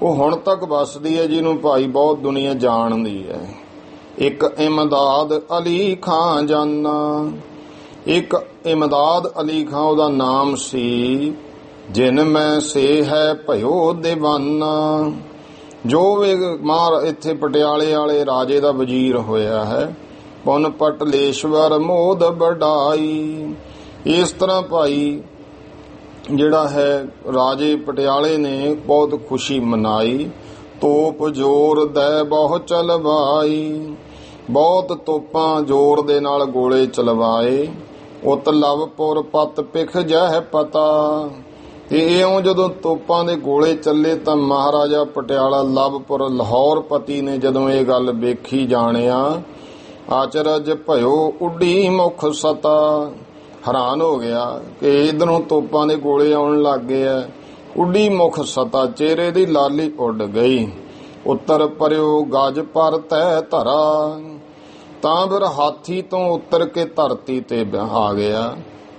ਉਹ ਹੁਣ ਤੱਕ ਵਸਦੀ ਹੈ, ਜਿਹਨੂੰ ਭਾਈ ਬਹੁਤ ਦੁਨੀਆ ਜਾਣਦੀ ਹੈ। ਇੱਕ ਇਮਦਾਦ ਅਲੀ ਖਾਂ ਜਾਨਾ, ਇੱਕ ਇਮਦਾਦ ਅਲੀ ਖਾਂ ਉਹਦਾ ਨਾਮ ਸੀ। ਜਿਨ ਮੈਂ ਸੇ ਹੈ ਭਇਓ ਦੀਵਾਨਾ। ਜੋ ਵੀ ਮਾਰ ਇੱਥੇ ਪਟਿਆਲੇ ਵਾਲੇ ਰਾਜੇ ਦਾ ਵਜ਼ੀਰ ਹੋਇਆ ਹੈ। ਪੁਨ ਪਟਲੇਸ਼ਵਰ ਮੋਦ ਵਡਾਈ। ਇਸ ਤਰ੍ਹਾਂ ਭਾਈ ਜਿਹੜਾ ਹੈ ਰਾਜੇ ਪਟਿਆਲੇ ਨੇ ਬਹੁਤ ਖੁਸ਼ੀ ਮਨਾਈ। ਤੋਪ ਜ਼ੋਰ ਦੈ ਬਹੁ ਚਲਵਾਈ, ਬਹੁਤ ਤੋਪਾਂ ਜ਼ੋਰ ਦੇ ਨਾਲ ਗੋਲੇ ਚਲਵਾਏ। ਉਤ ਲਵਪੁਰ ਪਤ ਪਿਖ ਜਹ ਪਤਾ। ਤੇ ਇਉਂ ਜਦੋਂ ਤੋਪਾਂ ਦੇ ਗੋਲੇ ਚੱਲੇ ਤਾਂ ਮਹਾਰਾਜਾ ਪਟਿਆਲਾ ਲਵਪੁਰ ਲਾਹੌਰ ਪਤੀ ਨੇ ਜਦੋਂ ਇਹ ਗੱਲ ਵੇਖੀ ਜਾਣਿਆ। ਆਚਰਜ ਭਇਓ ਉੱਡੀ ਮੁਖ ਸਤਾ। ਹੈਰਾਨ ਹੋ ਗਿਆ ਕਿ ਇਧਰੋਂ ਤੋਪਾਂ ਦੇ ਗੋਲੇ ਆਉਣ ਲੱਗ ਗਏ ਆ। ਉੱਡੀ ਮੁਖ ਸਤਾ, ਚਿਹਰੇ ਦੀ ਲਾਲੀ ਉੱਡ ਗਈ। ਉੱਤਰ ਪਰਿਓ ਗਜ ਪਰ ਤੈ ਧਰਾ। ਤਾਂ ਫਿਰ ਹਾਥੀ ਤੋਂ ਉੱਤਰ ਕੇ ਧਰਤੀ ਤੇ ਆ ਗਿਆ।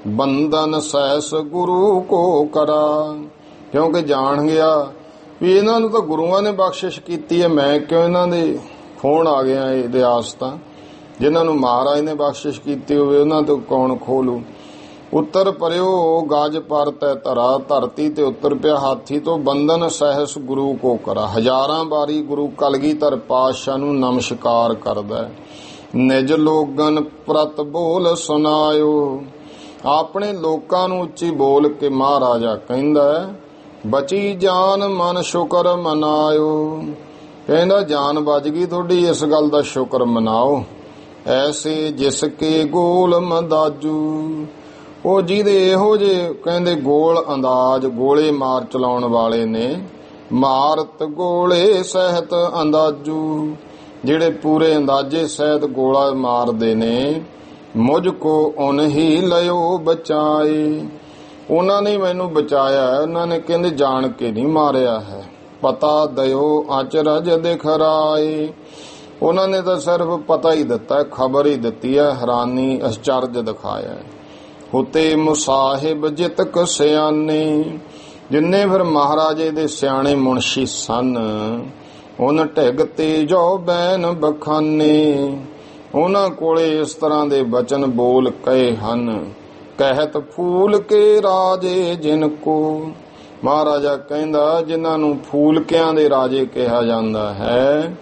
ਬੰਧਨ ਸੈਸ ਗੁਰੂ ਕੋ ਕਰਾ, ਕਿਉਂਕਿ ਜਾਣ ਗਿਆ ਵੀ ਇਹਨਾਂ ਨੂੰ ਤਾਂ ਗੁਰੂਆਂ ਨੇ ਬਖਸ਼ਿਸ਼ ਕੀਤੀ ਹੈ, ਮੈਂ ਕਿਉਂ ਇਹਨਾਂ ਦੇ ਖੋਣ ਆ ਗਿਆ। ਇਹ ਇਤਿਹਾਸ ਤਾਂ ਜਿਨ੍ਹਾਂ ਨੂੰ ਮਹਾਰਾਜ ਨੇ ਬਖਸ਼ਿਸ਼ ਕੀਤੀ ਹੋਵੇ ਉਹਨਾਂ ਤੋਂ ਕੌਣ ਖੋਲੂ। ਉੱਤਰ ਪਰਿਓ ਗਜ ਪਰ ਤੈ ਧਰਾ, ਧਰਤੀ ਤੇ ਉੱਤਰ ਪਿਆ ਹਾਥੀ ਤੋਂ। ਬੰਧਨ ਸਹਿਸ ਗੁਰੂ ਕੋ ਕਰਾ, ਹਜ਼ਾਰਾਂ ਵਾਰੀ ਗੁਰੂ ਕਲਗੀਧਰ ਪਾਤਸ਼ਾਹ ਨੂੰ ਨਮਸਕਾਰ ਕਰਦਾ। ਨਿਜ ਲੋਗਨ ਪ੍ਰਤ ਬੋਲ ਸੁਨਾਇਓ, ਆਪਣੇ ਲੋਕਾਂ ਨੂੰ ਉੱਚੀ ਬੋਲ ਕੇ ਮਹਾਰਾਜਾ ਕਹਿੰਦਾ ਬਚੀ ਜਾਨ ਮਨ ਸ਼ੁਕਰ ਮਨਾਇਓ। ਕਹਿੰਦਾ ਜਾਨ ਬਚ ਗਈ ਤੁਹਾਡੀ, ਇਸ ਗੱਲ ਦਾ ਸ਼ੁਕਰ ਮਨਾਓ। ਐਸੇ ਜਿਸ ਕੇ ਗੋਲ ਮਦਾਜੂ, ਉਹ ਜਿਹਦੇ ਇਹੋ ਜੇ ਕਹਿੰਦੇ ਗੋਲ ਅੰਦਾਜ਼, ਗੋਲੇ ਮਾਰ ਚਲਾਉਣ ਵਾਲੇ ਨੇ। ਮਾਰਤ ਗੋਲੇ ਸਹਿਤ ਅੰਦਾਜੂ, ਜਿਹੜੇ ਪੂਰੇ ਅੰਦਾਜ਼ੇ ਸਹਿਤ ਗੋਲਾ ਮਾਰਦੇ ਨੇ। ਮੁਝ ਕੋ ਉਨ ਹੀ ਲਿਓ ਬਚਾਏ, ਉਹਨਾਂ ਨੇ ਮੈਨੂੰ ਬਚਾਇਆ। ਉਹਨਾਂ ਨੇ ਕਹਿੰਦੇ ਜਾਣ ਕੇ ਨਹੀਂ ਮਾਰਿਆ ਹੈ। ਪਤਾ ਦਿਓ ਅਚਰਜ ਦਿਖਰਾਏ, ਉਹਨਾਂ ਨੇ ਤਾਂ ਸਿਰਫ ਪਤਾ ਹੀ ਦਿੱਤਾ, ਖਬਰ ਹੀ ਦਿੱਤੀ ਹੈ, ਹੈਰਾਨੀ ਅਚਰਜ ਦਿਖਾਇਆ। ਹੁਤੇ ਮੁਸਾਹਿਬ ਜਿਤਕ ਸਿਆਣੇ, ਜਿੰਨੇ ਫਿਰ ਮਹਾਰਾਜੇ ਦੇ ਸਿਆਣੇ ਮੁਨਸ਼ੀ ਸਨ। ਉਨ ਢਿਗ ਤੇ ਜੋ ਬੈਨ ਬਖਾਨੇ, ਉਹਨਾਂ ਕੋਲੇ ਇਸ ਤਰ੍ਹਾਂ ਦੇ ਬਚਨ ਬੋਲ ਕਹੇ ਹਨ। ਕਹਿਤ ਫੂਲ ਕੇ ਰਾਜੇ ਜਿਨ ਕੋ, ਮਹਾਰਾਜਾ ਕਹਿੰਦਾ ਜਿਨ੍ਹਾਂ ਨੂੰ ਫੂਲਕਿਆਂ ਦੇ ਰਾਜੇ ਕਿਹਾ ਜਾਂਦਾ ਹੈ।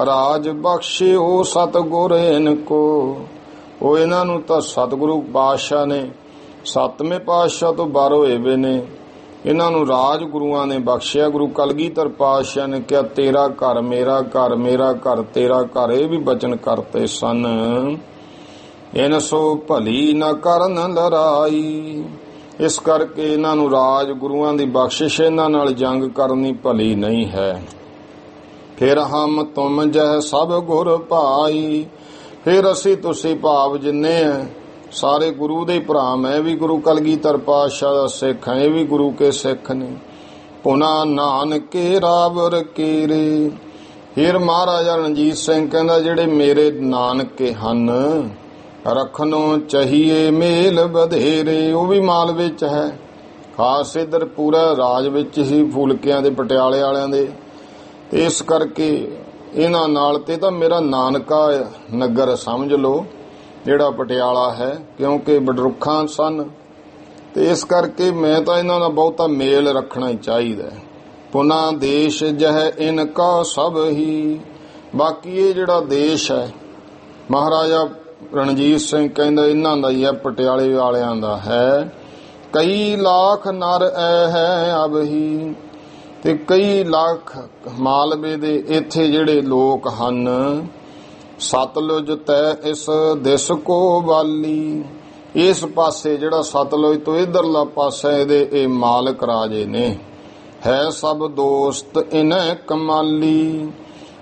ਰਾਜ ਬਖਸ਼ਿਓ ਸਤਿਗੁਰ ਇਨ ਕੋ, ਉਹ ਇਹਨਾਂ ਨੂੰ ਤਾਂ ਸਤਿਗੁਰੂ ਪਾਤਸ਼ਾਹ ਨੇ, ਸੱਤਵੇਂ ਪਾਤਸ਼ਾਹ ਤੋਂ ਬਾਹਰ ਹੋਏ ਵੇ ਨੇ। ਇਹਨਾਂ ਨੂੰ ਰਾਜ ਗੁਰੂਆਂ ਨੇ ਬਖਸ਼ਿਆ। ਗੁਰੂ ਕਲਗੀਧਰ ਪਾਤਸ਼ਾਹ ਨੇ ਕਿਹਾ ਤੇਰਾ ਘਰ ਮੇਰਾ ਘਰ, ਮੇਰਾ ਘਰ ਤੇਰਾ ਘਰ, ਇਹ ਵੀ ਬਚਨ ਕਰਤੇ ਸਨ। ਇਨ ਸੋ ਭਲੀ ਨਾ ਕਰਨ ਲੜਾਈ, ਇਸ ਕਰਕੇ ਇਹਨਾਂ ਨੂੰ ਰਾਜ ਗੁਰੂਆਂ ਦੀ ਬਖਸ਼ਿਸ਼, ਇਹਨਾਂ ਨਾਲ ਜੰਗ ਕਰਨੀ ਭਲੀ ਨਹੀਂ ਹੈ। ਫਿਰ ਹਮ ਤੁਮ ਜਹ ਸਭ ਗੁਰ ਭਾਈ, ਫਿਰ ਅਸੀਂ ਤੁਸੀਂ ਭਾਵ ਜਿੰਨੇ ਆ ਸਾਰੇ ਗੁਰੂ ਦੇ ਭਰਾ। ਮੈਂ ਵੀ ਗੁਰੂ ਕਲਗੀਧਰ ਪਾਤਸ਼ਾਹ ਦਾ ਸਿੱਖ ਹਾਂ, ਇਹ ਵੀ ਗੁਰੂ ਕੇ ਸਿੱਖ ਨੇ। ਪੁਨਾ ਨਾਨਕੇ ਰਾਵਰ ਕੇਰੇ, ਫਿਰ ਮਹਾਰਾਜਾ ਰਣਜੀਤ ਸਿੰਘ ਕਹਿੰਦਾ ਜਿਹੜੇ ਮੇਰੇ ਨਾਨਕੇ ਹਨ। ਰੱਖਣੋ ਚਾਹੀਏ ਮੇਲ ਵਧੇਰੇ, ਉਹ ਵੀ ਮਾਲ ਵਿੱਚ ਹੈ। ਖਾਸ ਇਧਰ ਪੂਰਾ ਰਾਜ ਵਿੱਚ ਹੀ ਫੂਲਕਿਆਂ ਦੇ ਪਟਿਆਲੇ ਵਾਲਿਆਂ ਦੇ, ਤੇ ਇਸ ਕਰਕੇ ਇਹਨਾਂ ਨਾਲ ਤੇ ਤਾਂ ਮੇਰਾ ਨਾਨਕਾ ਨਗਰ ਸਮਝ ਲਓ ਜਿਹੜਾ ਪਟਿਆਲਾ ਹੈ, ਕਿਉਂਕਿ ਬਡਰੁੱਖਾਂ ਸਨ। ਤੇ ਇਸ ਕਰਕੇ ਮੈਂ ਤਾਂ ਇਹਨਾਂ ਦਾ ਬਹੁਤਾ ਮੇਲ ਰੱਖਣਾ ਹੀ ਚਾਹੀਦਾ। ਪੁਨਾ ਦੇਸ਼ ਜਹ ਇਨਕਾ ਸਭ ਹੀ, ਬਾਕੀ ਇਹ ਜਿਹੜਾ ਦੇਸ਼ ਹੈ ਮਹਾਰਾਜਾ ਰਣਜੀਤ ਸਿੰਘ ਕਹਿੰਦਾ ਇਹਨਾਂ ਦਾ ਹੀ ਹੈ, ਪਟਿਆਲੇ ਵਾਲਿਆਂ ਦਾ ਹੈ। ਕਈ ਲੱਖ ਨਰ ਐ ਹੈ ਅਬ ਹੀ, ਤੇ ਕਈ ਲੱਖ ਮਾਲਵੇ ਦੇ ਇੱਥੇ ਜਿਹੜੇ ਲੋਕ ਹਨ, ਸਤਲੁਜ ਤੈ ਇਸ ਦਿਸ ਕੋ ਵਾਲੀ, ਇਸ ਪਾਸੇ ਜਿਹੜਾ ਸਤਲੁਜ ਤੋਂ ਇਧਰਲਾ ਪਾਸਾ ਇਹਦੇ ਇਹ ਮਾਲਕ ਰਾਜੇ ਨੇ। ਹੈ ਸਭ ਦੋਸਤ ਇਨ੍ਹਾਂ ਕਮਾਲੀ,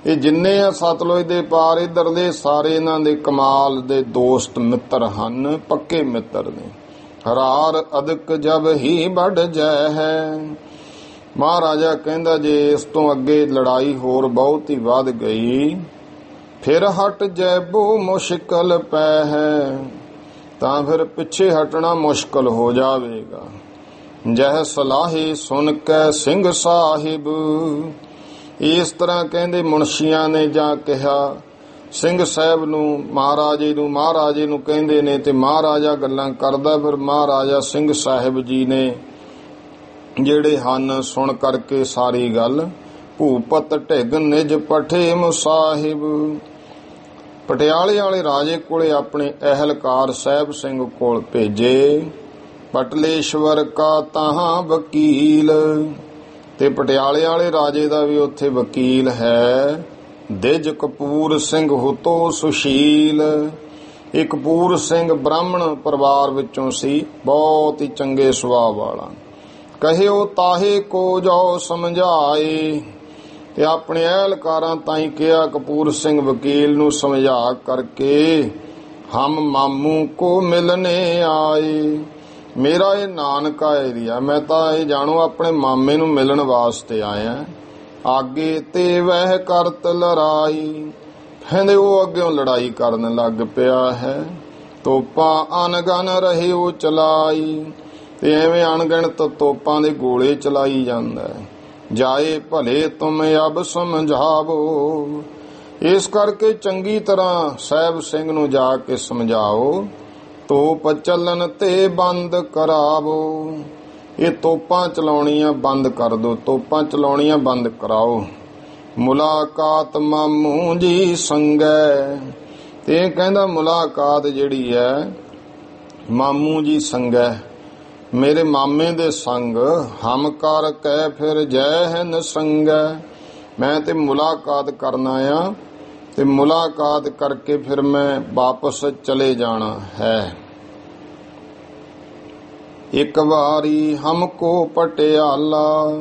ਇਹ ਜਿੰਨੇ ਆ ਸਤਲੁਜ ਦੇ ਪਾਰ ਇਧਰਲੇ ਸਾਰੇ ਇਹਨਾਂ ਦੇ ਕਮਾਲ ਦੇ ਦੋਸਤ ਮਿੱਤਰ ਹਨ, ਪੱਕੇ ਮਿੱਤਰ ਨੇ। ਹਰਾਰ ਅਦਕ ਜਬ ਹੀ ਵੱਢ ਜੈ ਹੈ। ਮਹਾਰਾਜਾ ਕਹਿੰਦਾ ਜੇ ਇਸ ਤੋਂ ਅੱਗੇ ਲੜਾਈ ਹੋਰ ਬਹੁਤ ਹੀ ਵੱਧ ਗਈ, ਫਿਰ ਹਟ ਜੈਬੋ ਮੁਸ਼ਕਲ ਪੈ ਹੈ, ਤਾਂ ਫਿਰ ਪਿੱਛੇ ਹਟਣਾ ਮੁਸ਼ਕਲ ਹੋ ਜਾਵੇਗਾ। ਜਹ ਸਲਾਹੀ ਸੁਣ ਕੇ ਸਿੰਘ ਸਾਹਿਬ, ਇਸ ਤਰ੍ਹਾਂ ਕਹਿੰਦੇ ਮੁਨਸ਼ੀਆਂ ਨੇ ਜਾਂ ਕਿਹਾ ਸਿੰਘ ਸਾਹਿਬ ਨੂੰ, ਮਹਾਰਾਜੇ ਨੂੰ ਕਹਿੰਦੇ ਨੇ, ਤੇ ਮਹਾਰਾਜਾ ਗੱਲਾਂ ਕਰਦਾ। ਫਿਰ ਮਹਾਰਾਜਾ ਸਿੰਘ ਸਾਹਿਬ ਜੀ ਨੇ ਜਿਹੜੇ ਹਨ ਸੁਣ ਕਰਕੇ ਸਾਰੀ ਗੱਲ, ਭੂਪਤ ਢਿਗ ਨਿਜ ਪਠੇ ਮੁਸਾਹਿਬ, ਪਟਿਆਲੇ ਵਾਲੇ ਰਾਜੇ ਕੋਲੇ ਆਪਣੇ ਅਹਿਲਕਾਰ ਸਾਹਿਬ ਸਿੰਘ ਕੋਲ ਭੇਜੇ। ਪਟਲੇਸ਼ਵਰ ਕਾ ਤਾਹਾਂ ਵਕੀਲ, ਤੇ ਪਟਿਆਲੇ ਵਾਲੇ ਰਾਜੇ ਦਾ ਵੀ ਉੱਥੇ ਵਕੀਲ ਹੈ। ਦਿਜ ਕਪੂਰ ਸਿੰਘ ਹੁਤੋ ਸੁਸ਼ੀਲ, ਇਹ ਕਪੂਰ ਸਿੰਘ ਬ੍ਰਾਹਮਣ ਪਰਿਵਾਰ ਵਿੱਚੋਂ ਸੀ, ਬਹੁਤ ਹੀ ਚੰਗੇ ਸੁਭਾਅ ਵਾਲਾ। ਕਹਿਓ ਤਾਹੇ ਕੋ ਜੋ ਸਮਝਾਏ, ਤੇ ਆਪਣੇ ਅਹਿਲਕਾਰਾਂ ਤਾਈਂ ਕਿਹਾ ਕਪੂਰ ਸਿੰਘ ਵਕੀਲ ਨੂੰ ਸਮਝਾ ਕਰਕੇ, ਹਮ ਮਾਮੂ ਕੋ ਮਿਲਨੇ ਆਏ, ਮੇਰਾ ਇਹ ਨਾਨਕਾ ਏਰੀਆ, ਮੈਂ ਤਾਂ ਇਹ ਜਾਣੋ ਆਪਣੇ ਮਾਮੇ ਨੂੰ ਮਿਲਣ ਵਾਸਤੇ ਆਇਆ। ਆਗੇ ਤੇ ਵਹਿ ਕਰਤ ਲੜਾਈ, ਕਹਿੰਦੇ ਉਹ ਅੱਗਿਓਂ ਲੜਾਈ ਕਰਨ ਲੱਗ ਪਿਆ ਹੈ। ਤੋਪਾਂ ਅਣਗਣ ਰਹੇ ਉਹ ਚਲਾਈ, ਤੇ ਐਵੇਂ ਅਣਗਿਣਤ ਤੋਪਾਂ ਦੇ ਗੋਲੇ ਚਲਾਈ ਜਾਂਦਾ ਹੈ। ਜਾਏ ਭਲੇ ਤੁਮ ਅਬ ਸਮਝਾਵੋ, ਇਸ ਕਰਕੇ ਚੰਗੀ ਤਰ੍ਹਾਂ ਸਾਹਿਬ ਸਿੰਘ ਨੂੰ ਜਾ ਕੇ ਸਮਝਾਓ। ਤੋਪ ਚੱਲਣ ਤੇ ਬੰਦ ਕਰਾਵੋ, ਇਹ ਤੋਪਾਂ ਚਲਾਉਣੀਆਂ ਬੰਦ ਕਰ ਦੋ, ਤੋਪਾਂ ਚਲਾਉਣੀਆਂ ਬੰਦ ਕਰਾਓ। ਮੁਲਾਕਾਤ ਮਾਮੂ ਜੀ ਸੰਗੈ, ਤੇ ਕਹਿੰਦਾ ਮੁਲਾਕਾਤ ਜਿਹੜੀ ਹੈ ਮਾਮੂ ਜੀ ਸੰਗੈ, ਮੇਰੇ ਮਾਮੇ ਦੇ ਸੰਗ। ਹਮ ਕਰ ਕਹਿ ਫਿਰ ਜੈ ਹਨ ਸੰਗੈ, ਮੈਂ ਤੇ ਮੁਲਾਕਾਤ ਕਰਨ ਆਇਆ, ਤੇ ਮੁਲਾਕਾਤ ਕਰਕੇ ਫਿਰ ਮੈਂ ਵਾਪਸ ਚਲੇ ਜਾਣਾ ਹੈ। ਇੱਕ ਵਾਰੀ ਹਮਕੋ ਪਟਿਆਲਾ,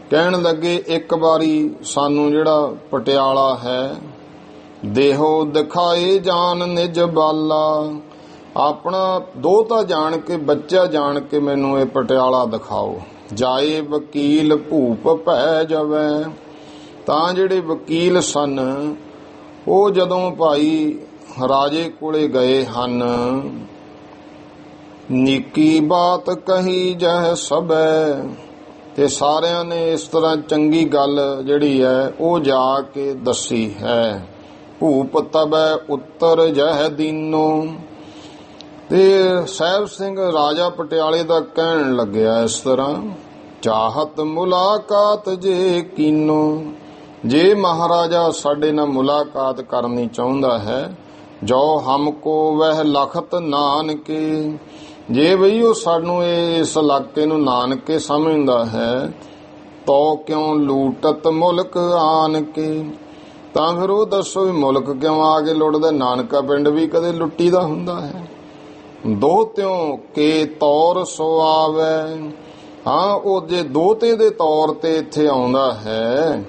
ਕਹਿਣ ਲੱਗੇ ਇੱਕ ਵਾਰੀ ਸਾਨੂੰ ਜਿਹੜਾ ਪਟਿਆਲਾ ਹੈ, ਦੇਹੋ ਦਿਖਾਏ ਜਾਨ ਨਿਜ ਬਾਲਾ, ਆਪਣਾ ਦੋਹਤਾ ਜਾਣ ਕੇ, ਬੱਚਾ ਜਾਣ ਕੇ ਮੈਨੂੰ ਇਹ ਪਟਿਆਲਾ ਦਿਖਾਓ। ਜਾਏ ਵਕੀਲ ਭੂਪ ਭੈ ਜਾਵੇ, ਤਾਂ ਜਿਹੜੇ ਵਕੀਲ ਸਨ ਉਹ ਜਦੋਂ ਭਾਈ ਰਾਜੇ ਕੋਲੇ ਗਏ ਹਨ, ਨੀਕੀ ਬਾਤ ਕਹੀ ਜਹ ਸਭੈ, ਤੇ ਸਾਰਿਆਂ ਨੇ ਇਸ ਤਰ੍ਹਾਂ ਚੰਗੀ ਗੱਲ ਜਿਹੜੀ ਹੈ ਉਹ ਜਾ ਕੇ ਦੱਸੀ ਹੈ। ਭੂਪ ਤਬੈ ਉੱਤਰ ਜਹ ਦੀਨੋ, ਤੇ ਸਾਹਿਬ ਸਿੰਘ ਰਾਜਾ ਪਟਿਆਲੇ ਦਾ ਕਹਿਣ ਲੱਗਿਆ ਇਸ ਤਰ੍ਹਾਂ, ਚਾਹਤ ਮੁਲਾਕਾਤ ਜੇ ਕੀਨੋ, ਜੇ ਮਹਾਰਾਜਾ ਸਾਡੇ ਨਾਲ ਮੁਲਾਕਾਤ ਕਰਨੀ ਚਾਹੁੰਦਾ ਹੈ, ਜੋ ਹਮਕੋ ਵਹਿ ਲਖਤ ਨਾਨਕੇ, ਜੇ ਬਈ ਉਹ ਸਾਨੂੰ ਇਸ ਇਲਾਕੇ ਨੂੰ ਨਾਨਕੇ ਸਮਝਦਾ ਹੈ, ਤੋ ਕਿਉਂ ਲੂਟਤ ਮੁਲਕ ਆਨ ਕੇ, ਤਾਂ ਫਿਰ ਉਹ ਦੱਸੋ ਵੀ ਮੁਲਕ ਕਿਉਂ ਆ ਕੇ ਲੁੱਟਦਾ। ਨਾਨਕਾ ਪਿੰਡ ਵੀ ਕਦੇ ਲੁੱਟੀ ਦਾ ਹੁੰਦਾ ਹੈ। ਦੋਹਤਿਓਂ ਕੇ ਤੌਰ ਸੋ ਆਵੇ, ਹਾਂ ਉਹ ਜੇ ਦੋਹਤੇ ਦੇ ਤੌਰ ਤੇ ਇੱਥੇ ਆਉਂਦਾ ਹੈ,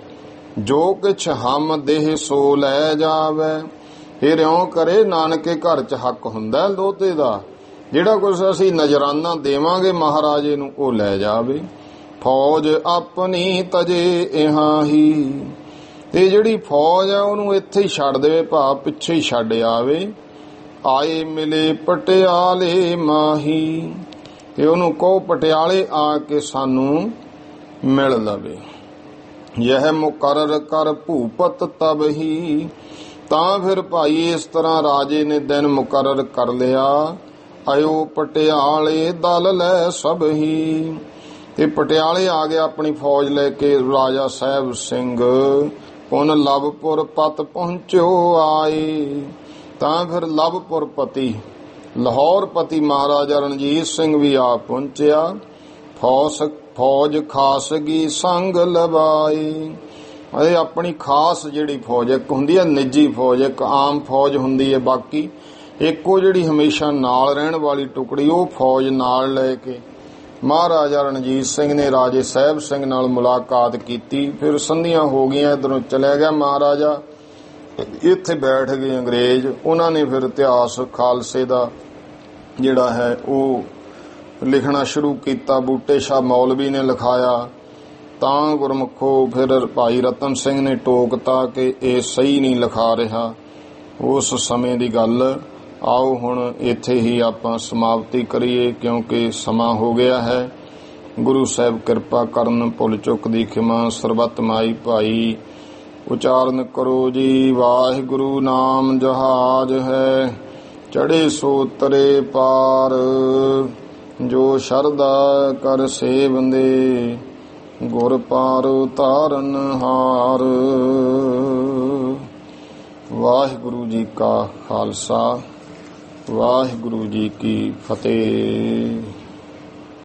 ਜੋ ਕਿਛ ਹਮ ਦੇਹ ਸੋ ਲੈ ਜਾਵੇ, ਫਿਰ ਇਉਂ ਕਰੇ ਨਾਨਕੇ ਘਰ 'ਚ ਹੱਕ ਹੁੰਦਾ ਦੋਹਤੇ ਦਾ, ਜਿਹੜਾ ਕੁਛ ਅਸੀਂ ਨਜ਼ਰਾਨਾ ਦੇਵਾਂਗੇ ਮਹਾਰਾਜੇ ਨੂੰ ਉਹ ਲੈ ਜਾਵੇ। ਫੌਜ ਆਪਣੀ ਤਜੇ ਇਹਾਂ ਹੀ, ਤੇ ਜਿਹੜੀ ਫੌਜ ਆ ਉਹਨੂੰ ਇੱਥੇ ਹੀ ਛੱਡ ਦੇਵੇ, ਭਾਵ ਪਿੱਛੇ ਹੀ ਛੱਡ ਆਵੇ। ਆਏ ਮਿਲੇ ਪਟਿਆਲੇ ਮਾਹੀ, ਤੇ ਉਹਨੂੰ ਕਹੋ ਪਟਿਆਲੇ ਆ ਕੇ ਸਾਨੂੰ ਮਿਲ ਲਵੇ। ਯਹ ਮੁਕਰਰ ਕਰ ਭੂਪਤ ਤਬ ਹੀ, ਤਾਂ ਫਿਰ ਭਾਈ ਇਸ ਤਰ੍ਹਾਂ ਰਾਜੇ ਨੇ ਦਿਨ ਮੁਕਰਰ ਕਰ ਲਿਆ। ਆਇਓ ਪਟਿਆਲੇ ਦਲ ਲੈ ਸਭ ਹੀ, ਤੇ ਪਟਿਆਲੇ ਆ ਗਿਆ ਆਪਣੀ ਫੌਜ ਲੈ ਕੇ ਰਾਜਾ ਸਾਹਿਬ ਸਿੰਘ। ਪੁਨ ਲਵਪੁਰ ਪਤ ਪਹੁੰਚਿਓ ਆਏ, ਤਾਂ ਫਿਰ ਲਵਪੁਰ ਪਤੀ ਲਾਹੌਰ ਪਤੀ ਮਹਾਰਾਜਾ ਰਣਜੀਤ ਸਿੰਘ ਵੀ ਆ ਪਹੁੰਚਿਆ। ਫੌਜ ਖਾਸਗੀ ਸੰਗ ਲਵਾਈ। ਇਹ ਆਪਣੀ ਖਾਸ ਜਿਹੜੀ ਫੌਜ, ਇੱਕ ਹੁੰਦੀ ਹੈ ਨਿੱਜੀ ਫੌਜ, ਇੱਕ ਆਮ ਫੌਜ ਹੁੰਦੀ ਹੈ, ਬਾਕੀ ਇੱਕੋ ਜਿਹੜੀ ਹਮੇਸ਼ਾ ਨਾਲ ਰਹਿਣ ਵਾਲੀ ਟੁਕੜੀ, ਉਹ ਫੌਜ ਨਾਲ ਲੈ ਕੇ ਮਹਾਰਾਜਾ ਰਣਜੀਤ ਸਿੰਘ ਨੇ ਰਾਜੇ ਸਾਹਿਬ ਸਿੰਘ ਨਾਲ ਮੁਲਾਕਾਤ ਕੀਤੀ। ਫਿਰ ਸੰਧੀਆਂ ਹੋ ਗਈਆਂ, ਇੱਧਰੋਂ ਚਲਿਆ ਗਿਆ ਮਹਾਰਾਜਾ, ਇੱਥੇ ਬੈਠ ਗਏ ਅੰਗਰੇਜ਼। ਉਹਨਾਂ ਨੇ ਫਿਰ ਇਤਿਹਾਸ ਖਾਲਸੇ ਦਾ ਜਿਹੜਾ ਹੈ ਉਹ ਲਿਖਣਾ ਸ਼ੁਰੂ ਕੀਤਾ। ਬੂਟੇ ਸ਼ਾਹ ਮੌਲਵੀ ਨੇ ਲਿਖਾਇਆ, ਤਾਂ ਗੁਰਮੁਖੋ ਫਿਰ ਭਾਈ ਰਤਨ ਸਿੰਘ ਨੇ ਟੋਕਤਾ ਕਿ ਇਹ ਸਹੀ ਨਹੀਂ ਲਿਖਾ ਰਿਹਾ। ਉਸ ਸਮੇਂ ਦੀ ਗੱਲ। ਆਓ ਹੁਣ ਇੱਥੇ ਹੀ ਆਪਾਂ ਸਮਾਪਤੀ ਕਰੀਏ, ਕਿਉਂਕਿ ਸਮਾਂ ਹੋ ਗਿਆ ਹੈ। ਗੁਰੂ ਸਾਹਿਬ ਕਿਰਪਾ ਕਰਨ, ਭੁੱਲ ਚੁੱਕ ਦੀ ਖਿਮਾ ਸਰਬੱਤ ਮਾਈ ਭਾਈ। ਉਚਾਰਨ ਕਰੋ ਜੀ, ਵਾਹਿਗੁਰੂ ਨਾਮ ਜਹਾਜ ਹੈ, ਚੜੇ ਸੋ ਤਰੇ ਪਾਰ। ਜੋ ਸ਼ਰਧਾ ਕਰ ਸੇਵੰਦੇ, ਗੁਰ ਪਾਰ ਉਤਾਰਨ ਹਾਰ। ਵਾਹਿਗੁਰੂ ਜੀ ਕਾ ਖਾਲਸਾ, ਵਾਹਿਗੁਰੂ ਜੀ ਕੀ ਫਤਿਹ।